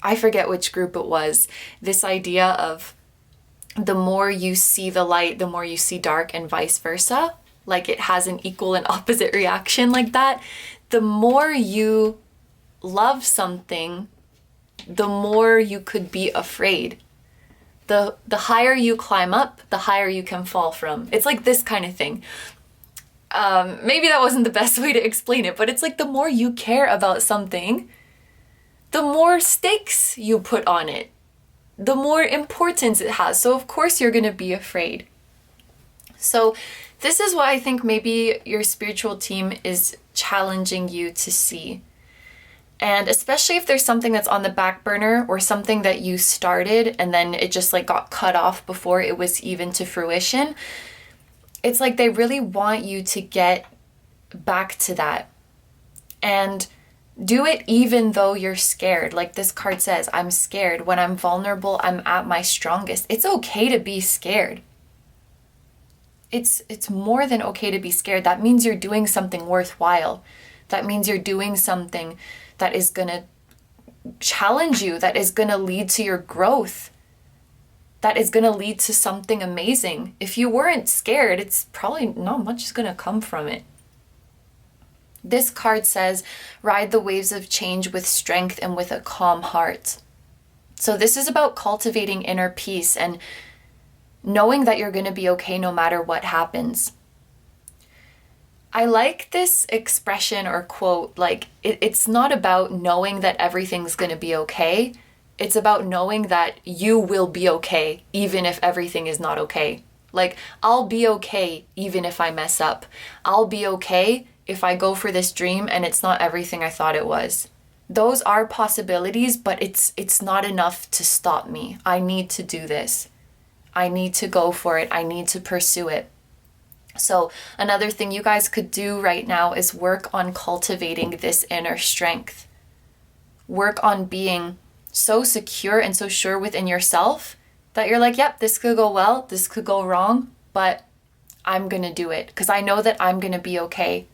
I forget which group it was, this idea of the more you see the light, the more you see dark, and vice versa. Like, it has an equal and opposite reaction like that. The more you love something, the more you could be afraid. The higher you climb up, the higher you can fall from. It's like this kind of thing. Maybe that wasn't the best way to explain it, but it's like the more you care about something, the more stakes you put on it, the more importance it has. So of course you're going to be afraid. So this is what I think maybe your spiritual team is challenging you to see. And especially if there's something that's on the back burner, or something that you started and then it just like got cut off before it was even to fruition, it's like they really want you to get back to that and do it even though you're scared. Like this card says, I'm scared. When I'm vulnerable, I'm at my strongest. It's okay to be scared. It's more than okay to be scared. That means you're doing something worthwhile. That means you're doing something that is going to challenge you, that is going to lead to your growth, that is going to lead to something amazing. If you weren't scared, it's probably not much is going to come from it. This card says, ride the waves of change with strength and with a calm heart. So this is about cultivating inner peace and knowing that you're going to be okay no matter what happens. I like this expression or quote, like, it's not about knowing that everything's going to be okay. It's about knowing that you will be okay, even if everything is not okay. Like, I'll be okay even if I mess up. I'll be okay if I go for this dream and it's not everything I thought it was. Those are possibilities, but it's not enough to stop me. I need to do this. I need to go for it. I need to pursue it. So another thing you guys could do right now is work on cultivating this inner strength. Work on being so secure and so sure within yourself that you're like, yep, this could go well, this could go wrong, but I'm going to do it because I know that I'm going to be okay.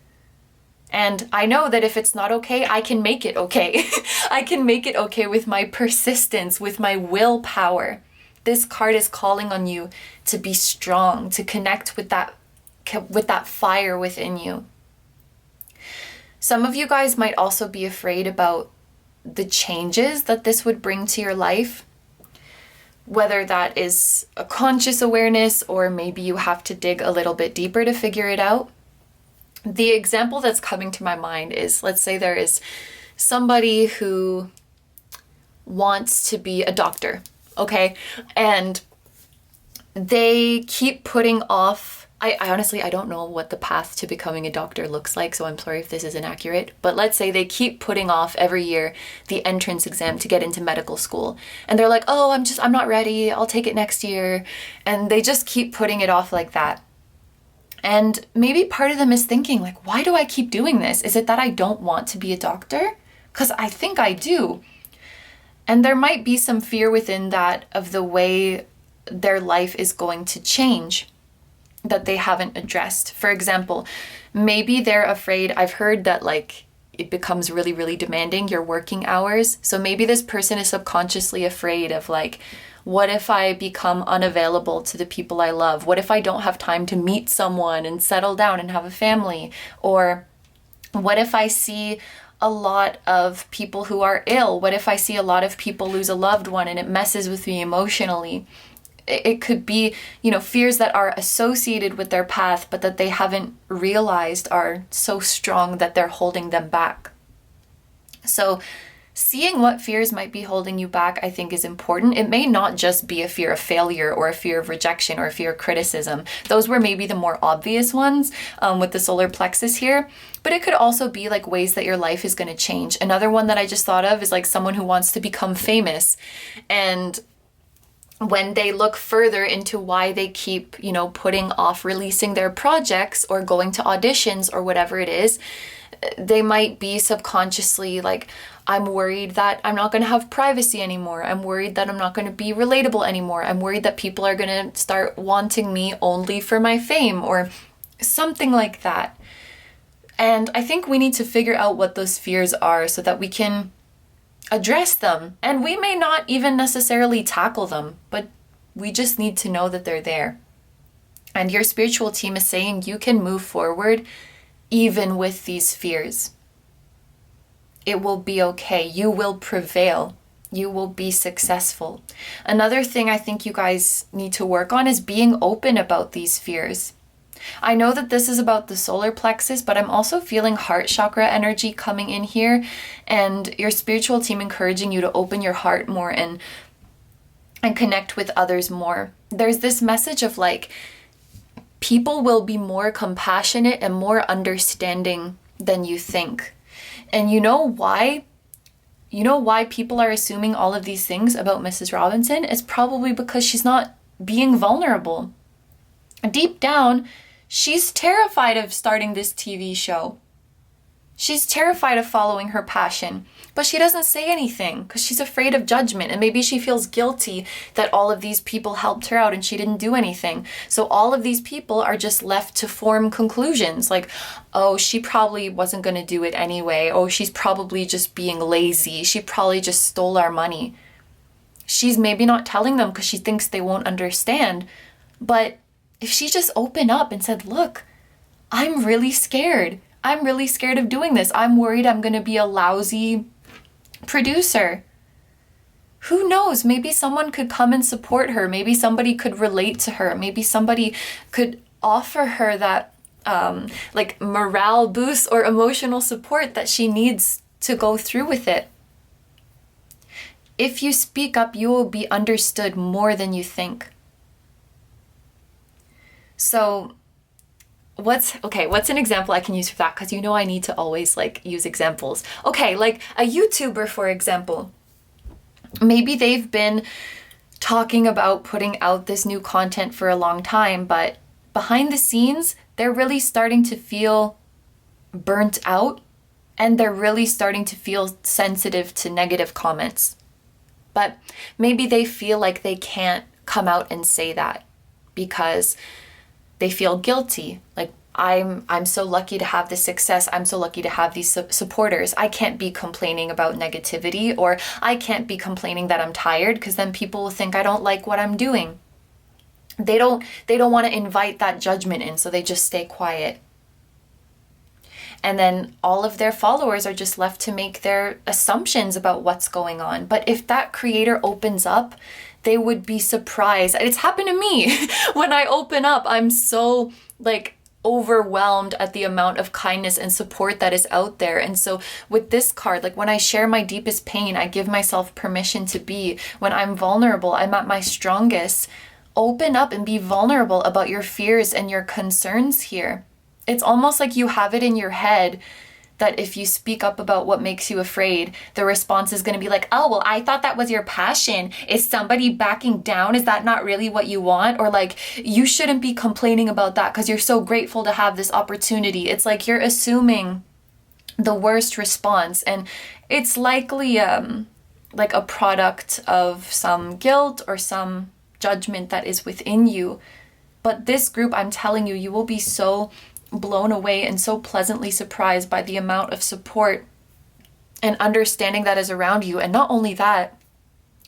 And I know that if it's not okay, I can make it okay. I can make it okay with my persistence, with my willpower. This card is calling on you to be strong, to connect with that fire within you. Some of you guys might also be afraid about the changes that this would bring to your life, whether that is a conscious awareness or maybe you have to dig a little bit deeper to figure it out. The example that's coming to my mind is, let's say there is somebody who wants to be a doctor, okay? And they keep putting off, I honestly, I don't know what the path to becoming a doctor looks like, so I'm sorry if this is inaccurate, but let's say they keep putting off every year the entrance exam to get into medical school. And they're like, oh, I'm not ready, I'll take it next year. And they just keep putting it off like that. And maybe part of them is thinking, like, why do I keep doing this? Is it that I don't want to be a doctor? Because I think I do. And there might be some fear within that of the way their life is going to change that they haven't addressed. For example, maybe they're afraid, I've heard that like it becomes really, really demanding, your working hours. So maybe this person is subconsciously afraid of like, what if I become unavailable to the people I love? What if I don't have time to meet someone and settle down and have a family? Or what if I see a lot of people who are ill? What if I see a lot of people lose a loved one and it messes with me emotionally? It could be, fears that are associated with their path, but that they haven't realized are so strong that they're holding them back. So seeing what fears might be holding you back, I think, is important. It may not just be a fear of failure or a fear of rejection or a fear of criticism. Those were maybe the more obvious ones with the solar plexus here. But it could also be like ways that your life is going to change. Another one that I just thought of is like someone who wants to become famous, and when they look further into why they keep, putting off releasing their projects or going to auditions or whatever it is, they might be subconsciously like, I'm worried that I'm not going to have privacy anymore. I'm worried that I'm not going to be relatable anymore. I'm worried that people are going to start wanting me only for my fame or something like that. And I think we need to figure out what those fears are so that we can address them. And we may not even necessarily tackle them, but we just need to know that they're there. And your spiritual team is saying you can move forward even with these fears. It will be okay. You will prevail. You will be successful. Another thing I think you guys need to work on is being open about these fears. I know that this is about the solar plexus, but I'm also feeling heart chakra energy coming in here, and your spiritual team encouraging you to open your heart more and connect with others more. There's this message of like, people will be more compassionate and more understanding than you think. And you know why? You know why people are assuming all of these things about Mrs. Robinson? It's probably because she's not being vulnerable. Deep down, she's terrified of starting this TV show. She's terrified of following her passion, but she doesn't say anything because she's afraid of judgment, and maybe she feels guilty that all of these people helped her out and she didn't do anything. So all of these people are just left to form conclusions like, oh, she probably wasn't going to do it anyway. Oh, she's probably just being lazy. She probably just stole our money. She's maybe not telling them because she thinks they won't understand, but if she just opened up and said, look, I'm really scared. I'm really scared of doing this. I'm worried I'm going to be a lousy producer. Who knows? Maybe someone could come and support her. Maybe somebody could relate to her. Maybe somebody could offer her that like morale boost or emotional support that she needs to go through with it. If you speak up, you will be understood more than you think. So what's an example I can use for that? Because you know I need to always like use examples. Okay, like a YouTuber, for example. Maybe they've been talking about putting out this new content for a long time, but behind the scenes, they're really starting to feel burnt out, and they're really starting to feel sensitive to negative comments. But maybe they feel like they can't come out and say that because they feel guilty. Like, I'm so lucky to have this success. I'm so lucky to have these supporters. I can't be complaining about negativity, or I can't be complaining that I'm tired, because then people will think I don't like what I'm doing. They don't want to invite that judgment in, so they just stay quiet. And then all of their followers are just left to make their assumptions about what's going on. But if that creator opens up, they would be surprised. It's happened to me. When I open up, I'm so like overwhelmed at the amount of kindness and support that is out there. And so with this card, like when I share my deepest pain, I give myself permission to be. When I'm vulnerable, I'm at my strongest. Open up and be vulnerable about your fears and your concerns here. It's almost like you have it in your head that if you speak up about what makes you afraid, the response is going to be like, oh, well, I thought that was your passion. Is somebody backing down? Is that not really what you want? Or like, you shouldn't be complaining about that because you're so grateful to have this opportunity. It's like you're assuming the worst response. And it's likely like a product of some guilt or some judgment that is within you. But this group, I'm telling you, you will be so blown away and so pleasantly surprised by the amount of support and understanding that is around you. And not only that,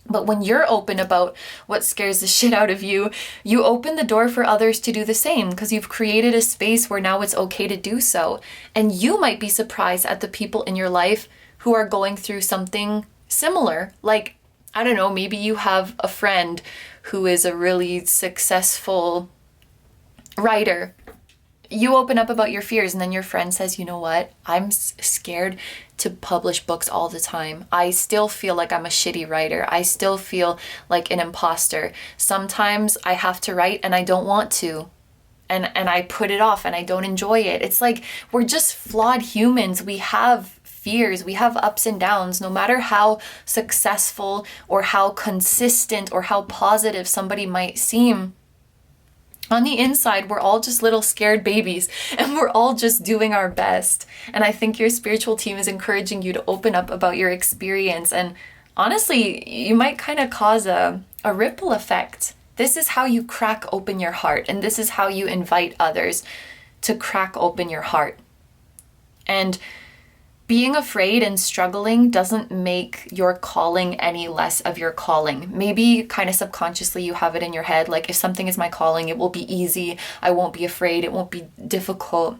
but when you're open about what scares the shit out of you, you open the door for others to do the same, because you've created a space where now it's okay to do so. And you might be surprised at the people in your life who are going through something similar. Like, I don't know, maybe you have a friend who is a really successful writer. You open up about your fears, and then your friend says, you know what? I'm scared to publish books all the time. I still feel like I'm a shitty writer. I still feel like an imposter. Sometimes I have to write and I don't want to. And I put it off and I don't enjoy it. It's like we're just flawed humans. We have fears. We have ups and downs. No matter how successful or how consistent or how positive somebody might seem, on the inside, we're all just little scared babies, and we're all just doing our best. And I think your spiritual team is encouraging you to open up about your experience. And honestly, you might kind of cause a ripple effect. This is how you crack open your heart, and this is how you invite others to crack open your heart. And being afraid and struggling doesn't make your calling any less of your calling. Maybe kind of subconsciously you have it in your head, like if something is my calling, it will be easy. I won't be afraid. It won't be difficult.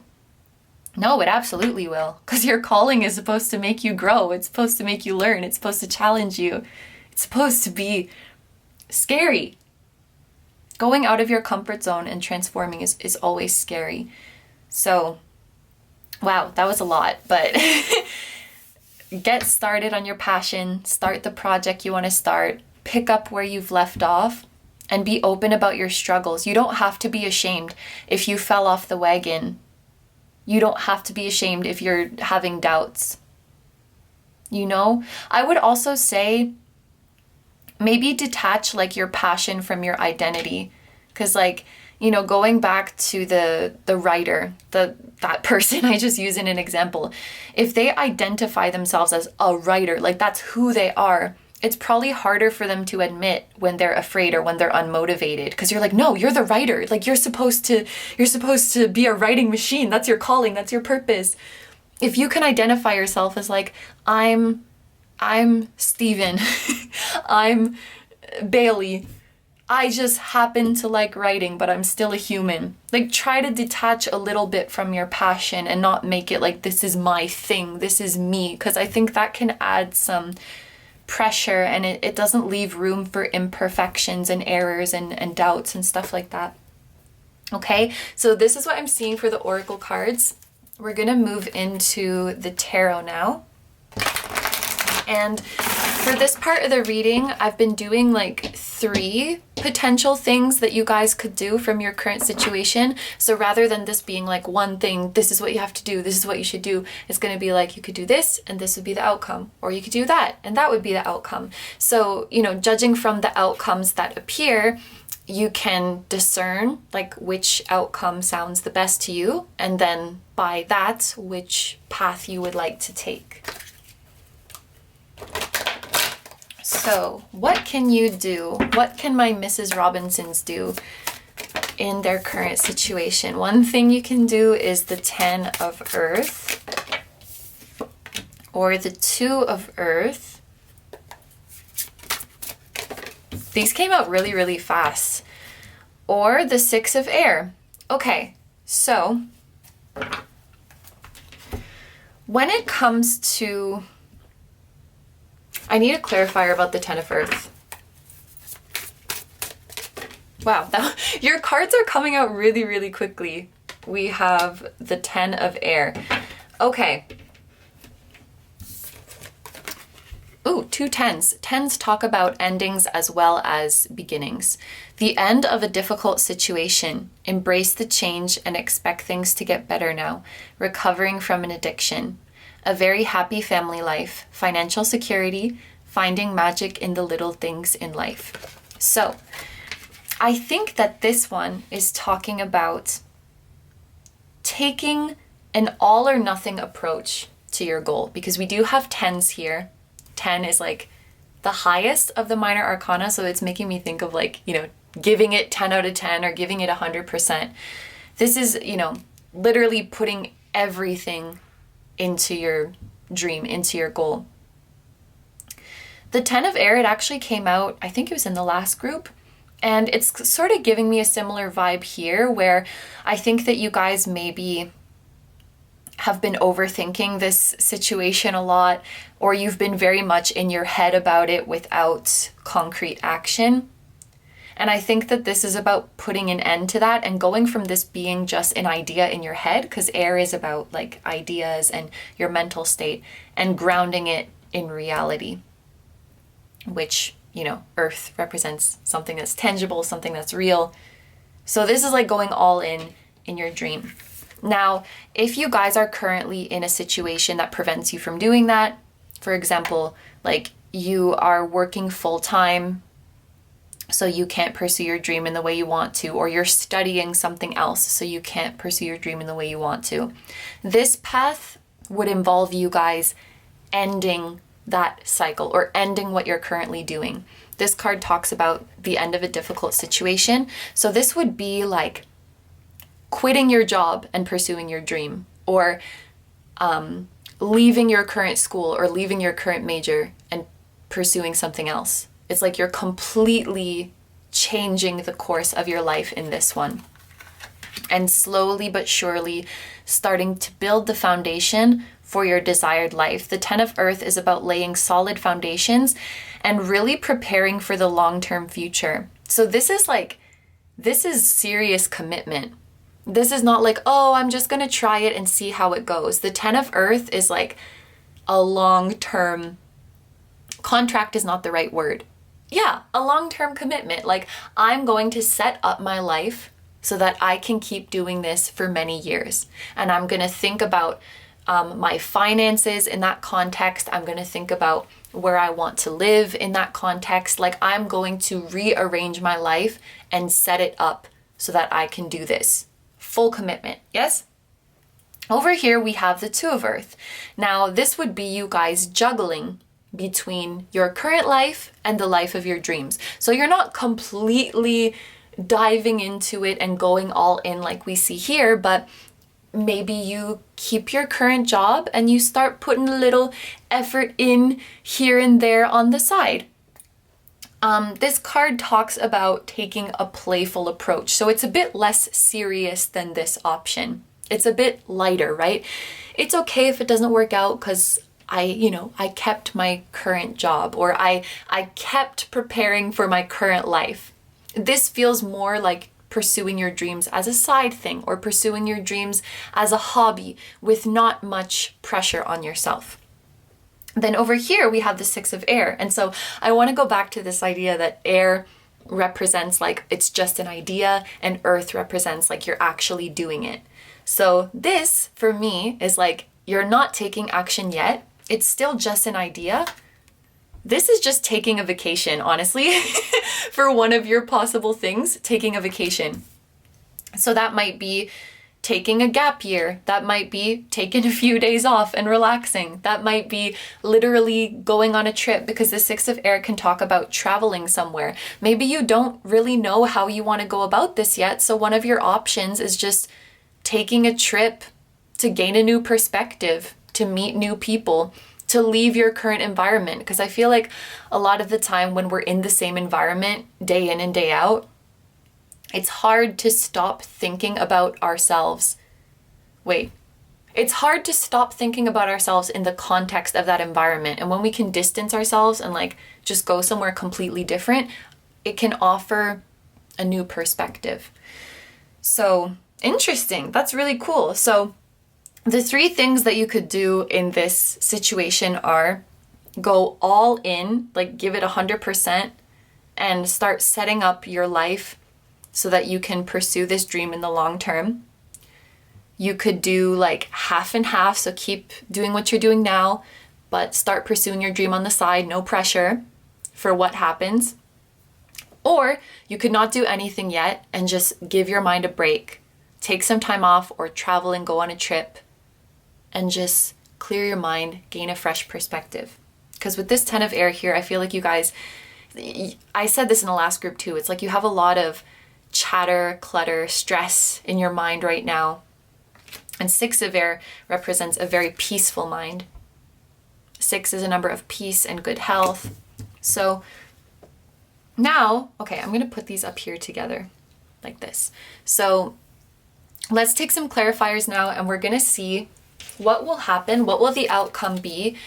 No, it absolutely will, because your calling is supposed to make you grow. It's supposed to make you learn. It's supposed to challenge you. It's supposed to be scary. Going out of your comfort zone and transforming is always scary. So, wow, that was a lot, but get started on your passion, start the project you want to start, pick up where you've left off, and be open about your struggles. You don't have to be ashamed if you fell off the wagon. You don't have to be ashamed if you're having doubts. You know, I would also say maybe detach like your passion from your identity, because like, you know, going back to the writer, that person I just used in an example, if they identify themselves as a writer, like that's who they are, it's probably harder for them to admit when they're afraid or when they're unmotivated, because you're like, no, you're the writer. Like you're supposed to be a writing machine. That's your calling. That's your purpose. If you can identify yourself as like, I'm Steven, I'm Bailey, I just happen to like writing, but I'm still a human. Like try to detach a little bit from your passion and not make it like, this is my thing, this is me. Because I think that can add some pressure, and it doesn't leave room for imperfections and errors and doubts and stuff like that. Okay, so this is what I'm seeing for the oracle cards. We're gonna move into the tarot now. And for this part of the reading, I've been doing like 3 potential things that you guys could do from your current situation. So rather than this being like one thing, this is what you have to do, this is what you should do, it's going to be like you could do this and this would be the outcome, or you could do that and that would be the outcome. So, you know, judging from the outcomes that appear, you can discern like which outcome sounds the best to you, and then by that, which path you would like to take. So, what can you do? What can my Mrs. Robinsons do in their current situation? One thing you can do is the 10 of Earth, or the 2 of Earth. These came out really, really fast. Or the 6 of Air. Okay, so when it comes to... I need a clarifier about the 10 of Earth. Wow, your cards are coming out really, really quickly. We have the 10 of Air. Okay. Ooh, 2 10s. 10s talk about endings as well as beginnings. The end of a difficult situation. Embrace the change and expect things to get better now. Recovering from an addiction. A very happy family life. Financial security. Finding magic in the little things in life. So, I think that this one is talking about taking an all or nothing approach to your goal, because we do have 10s here. 10 is like the highest of the minor arcana, so it's making me think of like, you know, giving it 10 out of 10 or giving it 100%. This is, you know, literally putting everything into your dream, into your goal. The 10 of Air, it actually came out, I think it was in the last group, and it's sort of giving me a similar vibe here, where I think that you guys maybe have been overthinking this situation a lot, or you've been very much in your head about it without concrete action. And I think that this is about putting an end to that and going from this being just an idea in your head, because Air is about like ideas and your mental state, and grounding it in reality, which, you know, Earth represents something that's tangible, something that's real. So this is like going all in your dream. Now, if you guys are currently in a situation that prevents you from doing that, for example, like you are working full-time, so you can't pursue your dream in the way you want to, or you're studying something else, so you can't pursue your dream in the way you want to, this path would involve you guys ending that cycle, or ending what you're currently doing. This card talks about the end of a difficult situation. So this would be like quitting your job and pursuing your dream, or leaving your current school or leaving your current major and pursuing something else. It's like you're completely changing the course of your life in this one, and slowly but surely starting to build the foundation for your desired life. The 10 of Earth is about laying solid foundations and really preparing for the long-term future. So this is serious commitment. This is not like, oh, I'm just going to try it and see how it goes. The 10 of Earth is like a long-term contract, is not the right word. Yeah, a long-term commitment. Like, I'm going to set up my life so that I can keep doing this for many years. And I'm going to think about my finances in that context. I'm going to think about where I want to live in that context. Like, I'm going to rearrange my life and set it up so that I can do this. Full commitment, yes? Over here, we have the 2 of Earth. Now, this would be you guys juggling between your current life and the life of your dreams. So you're not completely diving into it and going all in like we see here, but maybe you keep your current job and you start putting a little effort in here and there on the side. This card talks about taking a playful approach. So it's a bit less serious than this option. It's a bit lighter, right? It's okay if it doesn't work out because I kept my current job, or I kept preparing for my current life. This feels more like pursuing your dreams as a side thing or pursuing your dreams as a hobby with not much pressure on yourself. Then over here, we have the Six of Air. And so I want to go back to this idea that air represents like it's just an idea and earth represents like you're actually doing it. So this for me is like you're not taking action yet. It's still just an idea. This is just taking a vacation, honestly, for one of your possible things, taking a vacation. So that might be taking a gap year. That might be taking a few days off and relaxing. That might be literally going on a trip, because the Six of Air can talk about traveling somewhere. Maybe you don't really know how you want to go about this yet. So one of your options is just taking a trip to gain a new perspective, to meet new people, to leave your current environment. Because I feel like a lot of the time when we're in the same environment day in and day out, it's hard to stop thinking about ourselves. It's hard to stop thinking about ourselves in the context of that environment. And when we can distance ourselves and like just go somewhere completely different, it can offer a new perspective. So interesting. That's really cool. So the three things that you could do in this situation are go all in, like give it 100% and start setting up your life so that you can pursue this dream in the long term. You could do like half and half, so keep doing what you're doing now, but start pursuing your dream on the side, no pressure for what happens. Or you could not do anything yet and just give your mind a break. Take some time off or travel and go on a trip and just clear your mind, gain a fresh perspective. Because with this 10 of Air here, I feel like you guys, I said this in the last group too, it's like you have a lot of chatter, clutter, stress in your mind right now. And 6 of Air represents a very peaceful mind. 6 is a number of peace and good health. So now, okay, I'm going to put these up here together like this. So let's take some clarifiers now, and we're going to see what will happen, what will the outcome be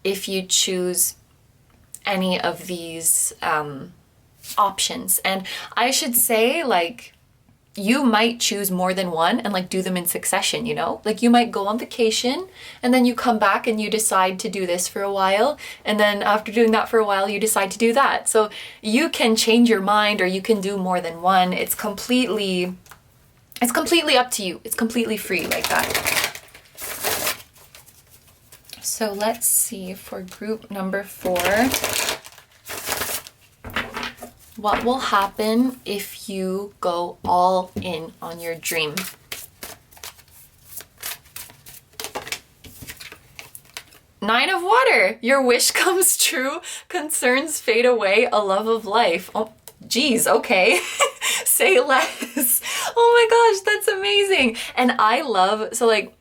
if you choose any of these options. And I should say, like, you might choose more than one and like do them in succession, you know? Like you might go on vacation and then you come back and you decide to do this for a while. And then after doing that for a while, you decide to do that. So you can change your mind or you can do more than one. It's completely up to you. It's completely free like that. So let's see for group number 4. What will happen if you go all in on your dream? Nine of Water. Your wish comes true. Concerns fade away. A love of life. Oh, geez. Okay. Say less. Oh my gosh, that's amazing. And I love, so like,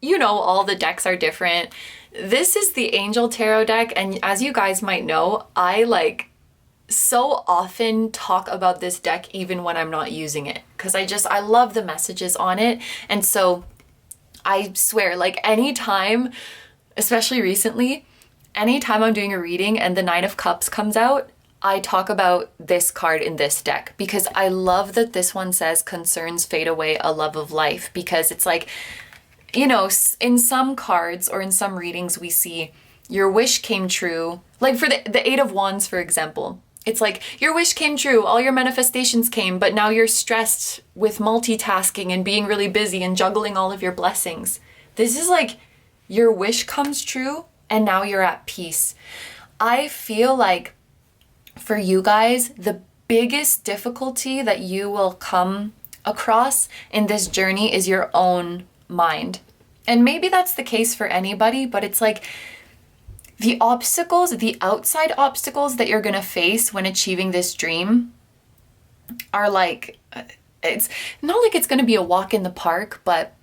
you know, all the decks are different. This is the Angel Tarot deck. And as you guys might know, I like so often talk about this deck even when I'm not using it, because I love the messages on it. And so I swear, like anytime, especially recently, anytime I'm doing a reading and the 9 of Cups comes out, I talk about this card in this deck, because I love that this one says concerns fade away, a love of life, because it's like, you know, in some cards or in some readings we see your wish came true. Like for the 8 of Wands, for example, it's like your wish came true, all your manifestations came, but now you're stressed with multitasking and being really busy and juggling all of your blessings. This is like your wish comes true and now you're at peace. I feel like for you guys, the biggest difficulty that you will come across in this journey is your own mind. And maybe that's the case for anybody, but it's like the obstacles, the outside obstacles that you're gonna face when achieving this dream are like, it's not like it's gonna be a walk in the park, but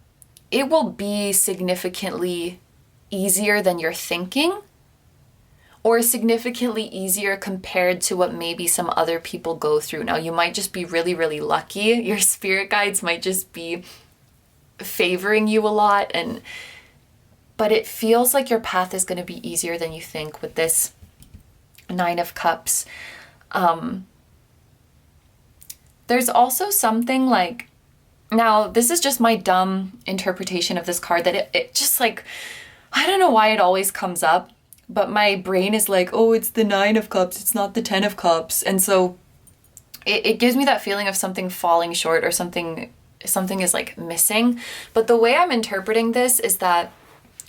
it will be significantly easier than you're thinking, or significantly easier compared to what maybe some other people go through. Now, you might just be really, really lucky. Your spirit guides might just be favoring you a lot, but it feels like your path is going to be easier than you think with this 9 of Cups. There's also something like, now this is just my dumb interpretation of this card, that it just like, I don't know why it always comes up, but my brain is like, oh, it's the 9 of Cups, it's not the 10 of Cups. And so it gives me that feeling of something falling short, or something is like missing. But the way I'm interpreting this is that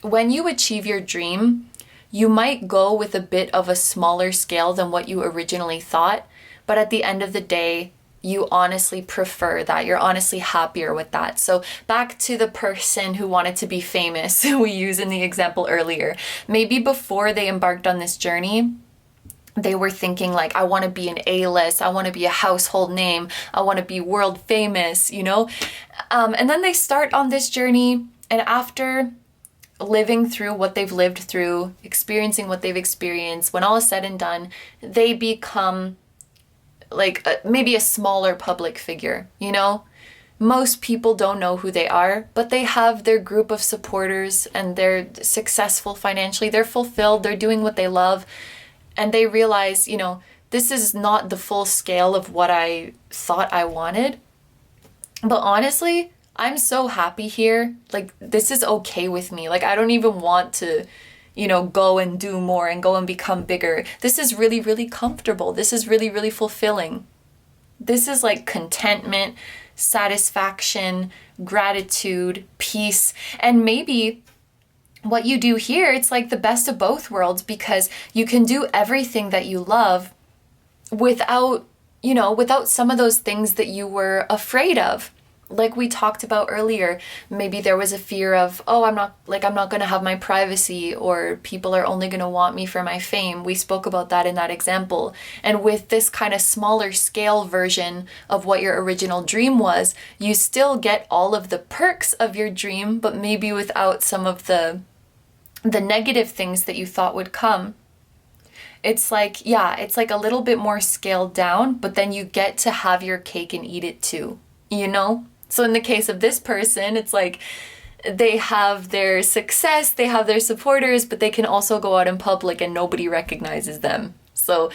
when you achieve your dream, you might go with a bit of a smaller scale than what you originally thought. But at the end of the day, you honestly prefer that. You're honestly happier with that. So back to the person who wanted to be famous, we used in the example earlier. Maybe before they embarked on this journey, they were thinking like, I want to be an A-list, I want to be a household name, I want to be world famous, you know? And then they start on this journey, and after living through what they've lived through, experiencing what they've experienced, when all is said and done, they become like maybe a smaller public figure, you know? Most people don't know who they are, but they have their group of supporters, and they're successful financially, they're fulfilled, they're doing what they love. And they realize, you know, this is not the full scale of what I thought I wanted. But honestly, I'm so happy here. Like, this is okay with me. Like, I don't even want to, you know, go and do more and go and become bigger. This is really, really comfortable. This is really, really fulfilling. This is like contentment, satisfaction, gratitude, peace, and maybe what you do here, it's like the best of both worlds, because you can do everything that you love without, you know, without some of those things that you were afraid of. Like we talked about earlier, maybe there was a fear of, oh, I'm not going to have my privacy, or people are only going to want me for my fame. We spoke about that in that example. And with this kind of smaller scale version of what your original dream was, you still get all of the perks of your dream, but maybe without some of the negative things that you thought would come. It's like, yeah, it's like a little bit more scaled down, but then you get to have your cake and eat it too, you know? So in the case of this person, it's like they have their success, they have their supporters, but they can also go out in public and nobody recognizes them. So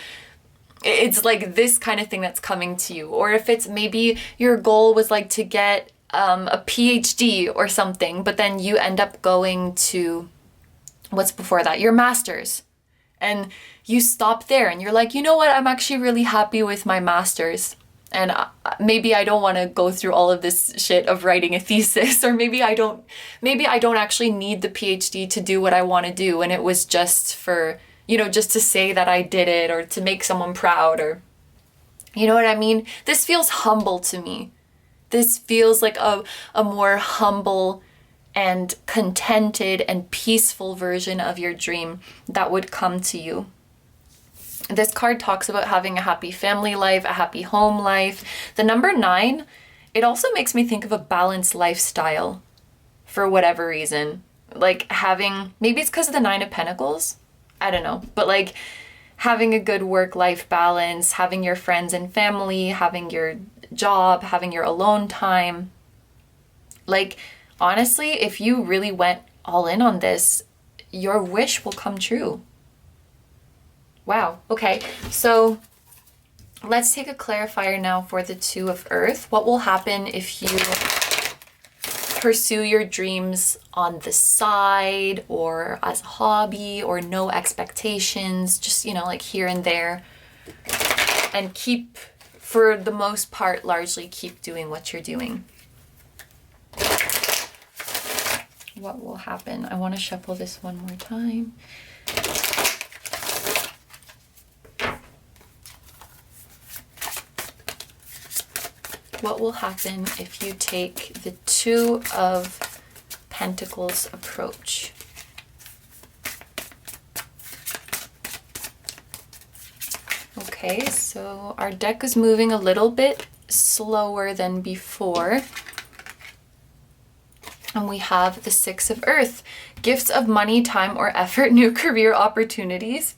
it's like this kind of thing that's coming to you. Or if it's maybe your goal was like to get a PhD or something, but then you end up going to, what's before that? Your master's. And you stop there and you're like, you know what? I'm actually really happy with my master's. And maybe I don't want to go through all of this shit of writing a thesis, or maybe I don't actually need the PhD to do what I want to do. And it was just for, you know, just to say that I did it, or to make someone proud, or, you know what I mean? This feels humble to me. This feels like a more humble and contented and peaceful version of your dream that would come to you. This card talks about having a happy family life, a happy home life. The number 9, it also makes me think of a balanced lifestyle for whatever reason. Like having, maybe it's because of the 9 of Pentacles, I don't know, but like having a good work-life balance, having your friends and family, having your job, having your alone time. Like, honestly, if you really went all in on this, your wish will come true. Wow. Okay. So let's take a clarifier now for the 2 of Earth. What will happen if you pursue your dreams on the side, or as a hobby, or no expectations, just, you know, like here and there, and keep, for the most part, largely keep doing what you're doing? What will happen? I want to shuffle this one more time. What will happen if you take the 2 of Pentacles approach? Okay, so our deck is moving a little bit slower than before. And we have the 6 of Earth. Gifts of money, time, or effort, new career opportunities,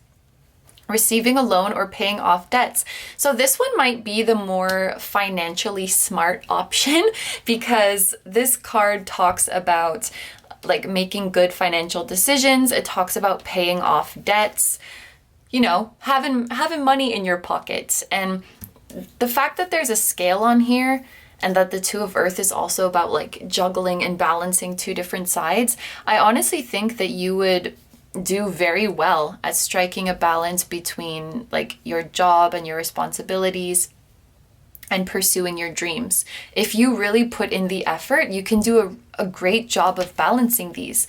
receiving a loan, or paying off debts. So this one might be the more financially smart option, because this card talks about like making good financial decisions. It talks about paying off debts, you know, having money in your pocket. And the fact that there's a scale on here and that the Two of Earth is also about like juggling and balancing two different sides, I honestly think that you would do very well at striking a balance between like your job and your responsibilities and pursuing your dreams. If you really put in the effort, you can do a great job of balancing these.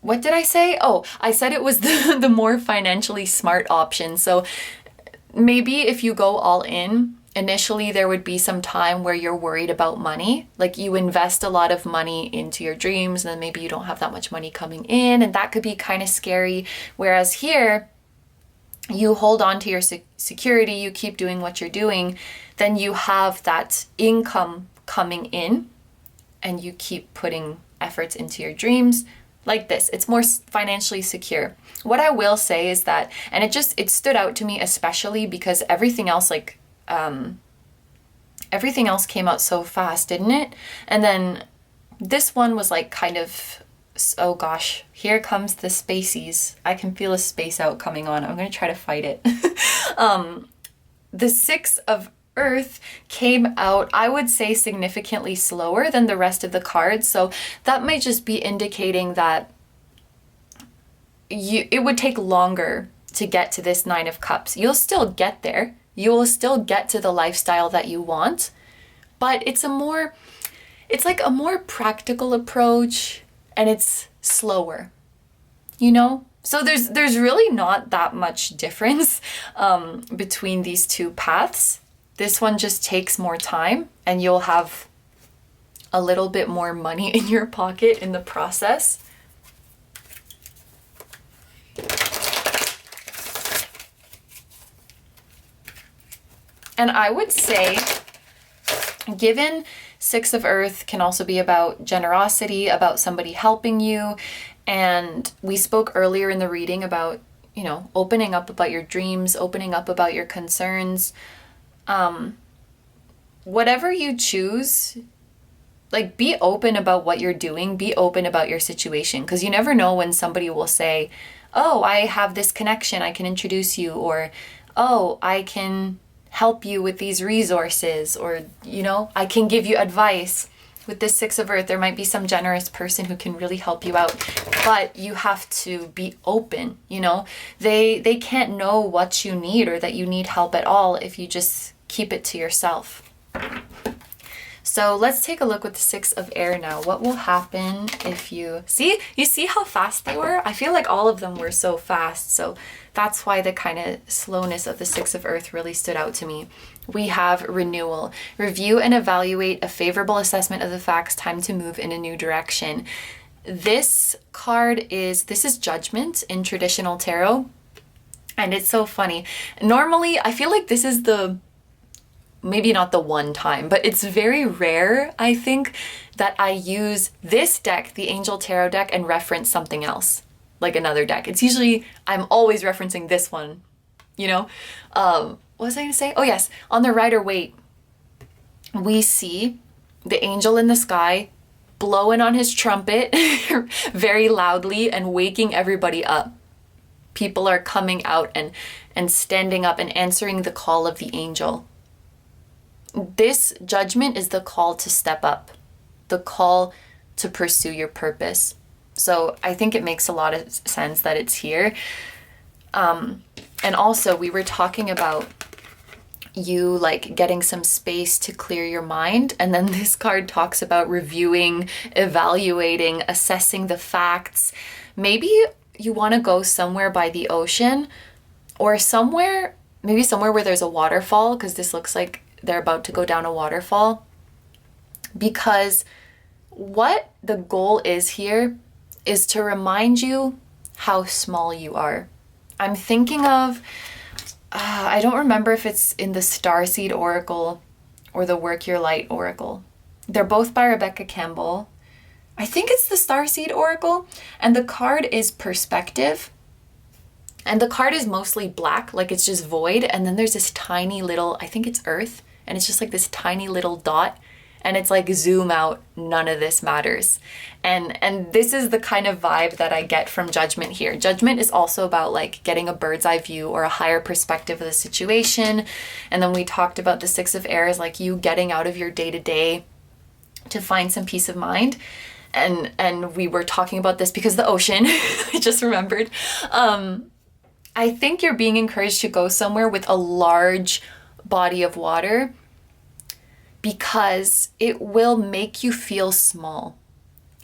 What did I say? Oh, I said it was the more financially smart option. So maybe if you go all in, initially there would be some time where you're worried about money. Like you invest a lot of money into your dreams and then maybe you don't have that much money coming in, and that could be kind of scary. Whereas here, you hold on to your security, you keep doing what you're doing, then you have that income coming in and you keep putting efforts into your dreams like this. It's more financially secure. What I will say is that, and it stood out to me especially because everything else everything else came out so fast, didn't it? And then this one was like kind of, oh gosh, here comes the spacies. I can feel a space out coming on. I'm going to try to fight it. The Six of Earth came out, I would say, significantly slower than the rest of the cards. So that might just be indicating that it would take longer to get to this Nine of Cups. You'll still get there. You will still get to the lifestyle that you want, but it's like a more practical approach and it's slower, you know? So there's really not that much difference between these two paths. This one just takes more time and you'll have a little bit more money in your pocket in the process. And I would say, given Six of Earth can also be about generosity, about somebody helping you, and we spoke earlier in the reading about, you know, opening up about your dreams, opening up about your concerns. Whatever you choose, like be open about what you're doing, be open about your situation, because you never know when somebody will say, oh, I have this connection, I can introduce you, or, oh, I can help you with these resources, or, you know, I can give you advice. With this Six of Earth, there might be some generous person who can really help you out, but you have to be open, you know? They can't know what you need or that you need help at all if you just keep it to yourself. So let's take a look with the Six of Air now. What will happen if you see how fast they were? I feel like all of them were so fast. So that's why the kind of slowness of the Six of Earth really stood out to me. We have renewal. Review and evaluate a favorable assessment of the facts. Time to move in a new direction. This is judgment in traditional tarot. And it's so funny. Normally, I feel like this is maybe not the one time, but it's very rare, I think, that I use this deck, the Angel Tarot deck, and reference something else, like another deck. It's usually, I'm always referencing this one, you know? What was I going to say? Oh yes, on the Rider-Waite, we see the angel in the sky blowing on his trumpet very loudly and waking everybody up. People are coming out and standing up and answering the call of the angel. This judgment is the call to step up, the call to pursue your purpose. So I think it makes a lot of sense that it's here. And also we were talking about you like getting some space to clear your mind. And then this card talks about reviewing, evaluating, assessing the facts. Maybe you want to go somewhere by the ocean or maybe somewhere where there's a waterfall, because this looks like they're about to go down a waterfall. Because what the goal is here is to remind you how small you are. I'm thinking of, I don't remember if it's in the Starseed Oracle or the Work Your Light Oracle. They're both by Rebecca Campbell. I think it's the Starseed Oracle, and the card is perspective. And the card is mostly black, like it's just void, and then there's this tiny little, I think it's Earth, and it's just like this tiny little dot, And it's like, zoom out, none of this matters. And this is the kind of vibe that I get from judgment here. Judgment is also about like getting a bird's eye view or a higher perspective of the situation. And then we talked about the Six of Air as like you getting out of your day-to-day to find some peace of mind. And we were talking about this because the ocean, I just remembered. I think you're being encouraged to go somewhere with a large body of water because it will make you feel small.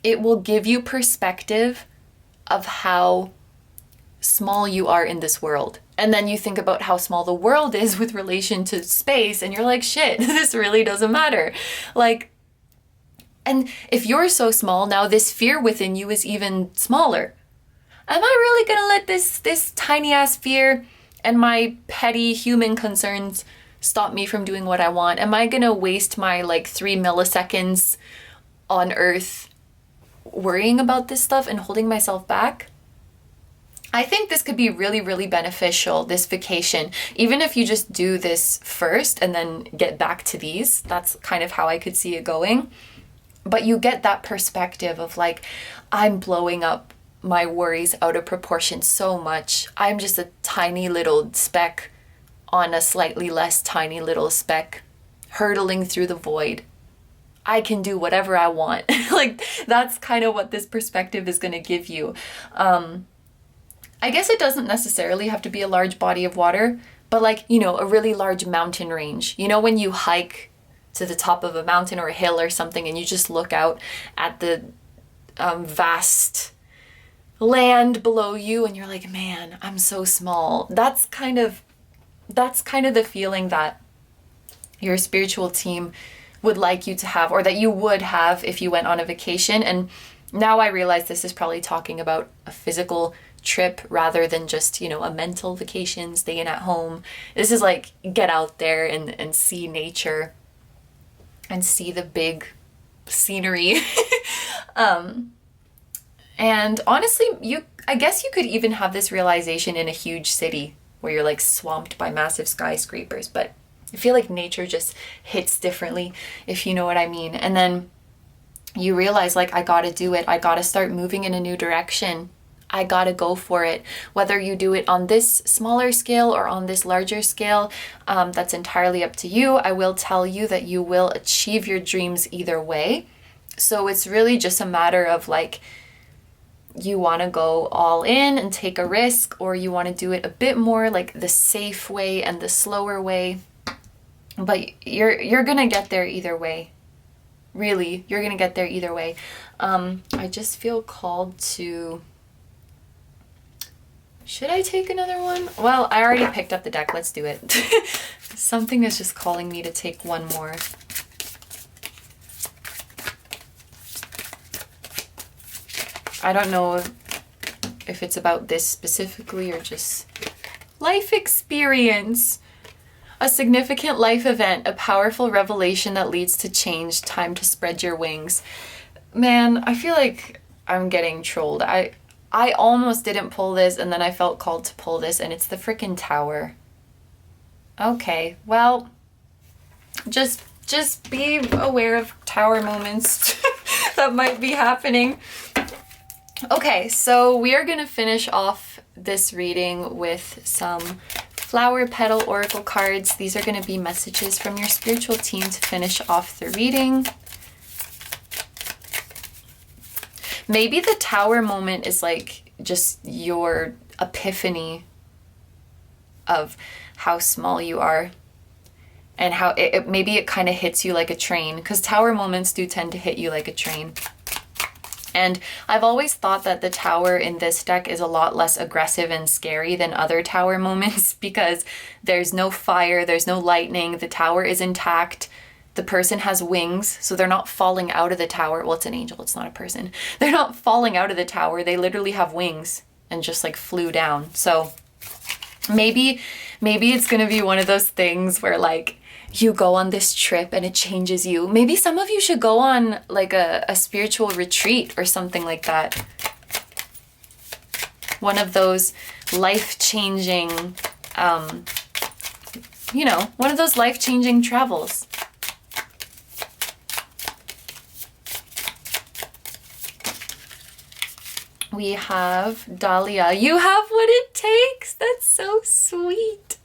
It will give you perspective of how small you are in this world. And then you think about how small the world is with relation to space, and you're like, shit, this really doesn't matter. Like, and if you're so small, now this fear within you is even smaller. Am I really gonna let this tiny ass fear and my petty human concerns stop me from doing what I want? Am I gonna waste my like 3 milliseconds on Earth worrying about this stuff and holding myself back? I think this could be really, really beneficial, this vacation. Even if you just do this first and then get back to these, that's kind of how I could see it going. But you get that perspective of like, I'm blowing up my worries out of proportion so much. I'm just a tiny little speck on a slightly less tiny little speck hurtling through the void. I can do whatever I want. Like, that's kind of what this perspective is going to give you. I guess it doesn't necessarily have to be a large body of water, but like, you know, a really large mountain range. You know, when you hike to the top of a mountain or a hill or something and you just look out at the vast land below you and you're like, man, I'm so small. That's kind of the feeling that your spiritual team would like you to have, or that you would have if you went on a vacation. And now I realize this is probably talking about a physical trip rather than just, you know, a mental vacation, staying at home. This is like, get out there and see nature and see the big scenery. And honestly, I guess you could even have this realization in a huge city where you're like swamped by massive skyscrapers, but I feel like nature just hits differently, if you know what I mean. And then you realize like, I gotta do it. I gotta start moving in a new direction. I gotta go for it. Whether you do it on this smaller scale or on this larger scale, that's entirely up to you. I will tell you that you will achieve your dreams either way. So it's really just a matter of like, you want to go all in and take a risk, or you want to do it a bit more like the safe way and the slower way. But you're gonna get there either way. Really, you're gonna get there either way. I just feel called to... Should I take another one? Well, I already picked up the deck. Let's do it. Something is just calling me to take one more. I don't know if it's about this specifically or just life experience. A significant life event, a powerful revelation that leads to change, time to spread your wings. Man, I feel like I'm getting trolled. I almost didn't pull this and then I felt called to pull this, and it's the frickin' Tower. Okay, well, just be aware of Tower moments that might be happening. Okay, so we are going to finish off this reading with some flower petal oracle cards. These are going to be messages from your spiritual team to finish off the reading. Maybe the Tower moment is like just your epiphany of how small you are and how maybe it kind of hits you like a train, because Tower moments do tend to hit you like a train. And I've always thought that the Tower in this deck is a lot less aggressive and scary than other Tower moments, because there's no fire, there's no lightning, the Tower is intact, the person has wings, so they're not falling out of the Tower. Well, it's an angel, it's not a person. They're not falling out of the Tower, they literally have wings and just like flew down. So maybe it's gonna be one of those things where like, you go on this trip and it changes you. Maybe some of you should go on like a spiritual retreat or something like that. One of those life-changing, one of those life-changing travels. We have Dahlia. You have what it takes. That's so sweet.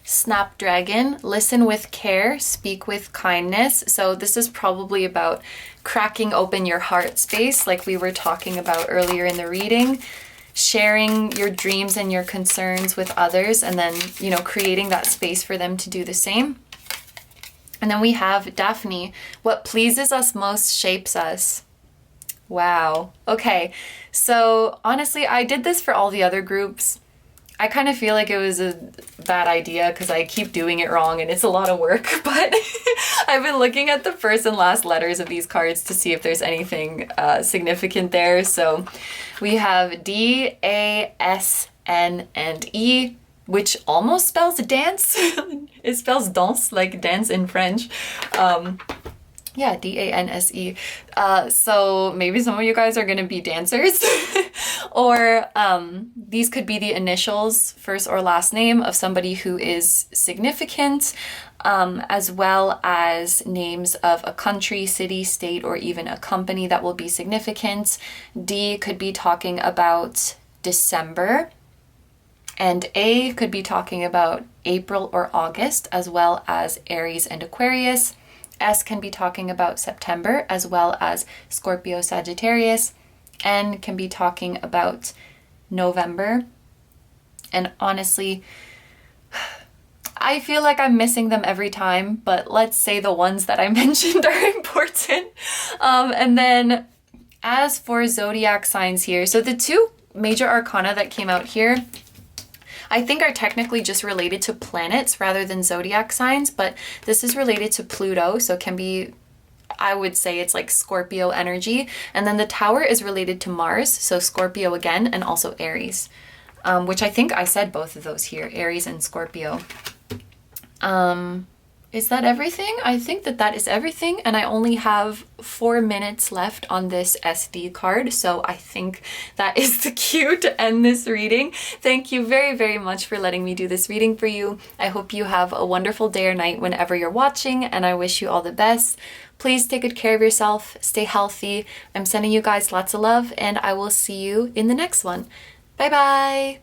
Snapdragon, listen with care, speak with kindness. So this is probably about cracking open your heart space like we were talking about earlier in the reading, sharing your dreams and your concerns with others, and then, you know, creating that space for them to do the same. And then we have Daphne, what pleases us most shapes us. Wow. Okay. So honestly, I did this for all the other groups. I kind of feel like it was a bad idea because I keep doing it wrong and it's a lot of work, but I've been looking at the first and last letters of these cards to see if there's anything significant there. So we have D, A, S, N, and E, which almost spells dance. It spells danse, like dance in French. Yeah, D-A-N-S-E. So maybe some of you guys are gonna be dancers. Or these could be the initials, first or last name of somebody who is significant, as well as names of a country, city, state, or even a company that will be significant. D could be talking about December. And A could be talking about April or August, as well as Aries and Aquarius. S can be talking about September, as well as Scorpio, Sagittarius. N can be talking about November. And honestly, I feel like I'm missing them every time, but let's say the ones that I mentioned are important. And then as for zodiac signs here, so the two major arcana that came out here, I think are technically just related to planets rather than zodiac signs, but this is related to Pluto, so it can be, I would say it's like Scorpio energy. And then the Tower is related to Mars, so Scorpio again, and also Aries, which I think I said both of those here, Aries and Scorpio. Is that everything? I think that that is everything, and I only have 4 minutes left on this SD card, so I think that is the cue to end this reading. Thank you very, very much for letting me do this reading for you. I hope you have a wonderful day or night whenever you're watching, and I wish you all the best. Please take good care of yourself, stay healthy. I'm sending you guys lots of love, and I will see you in the next one. Bye bye!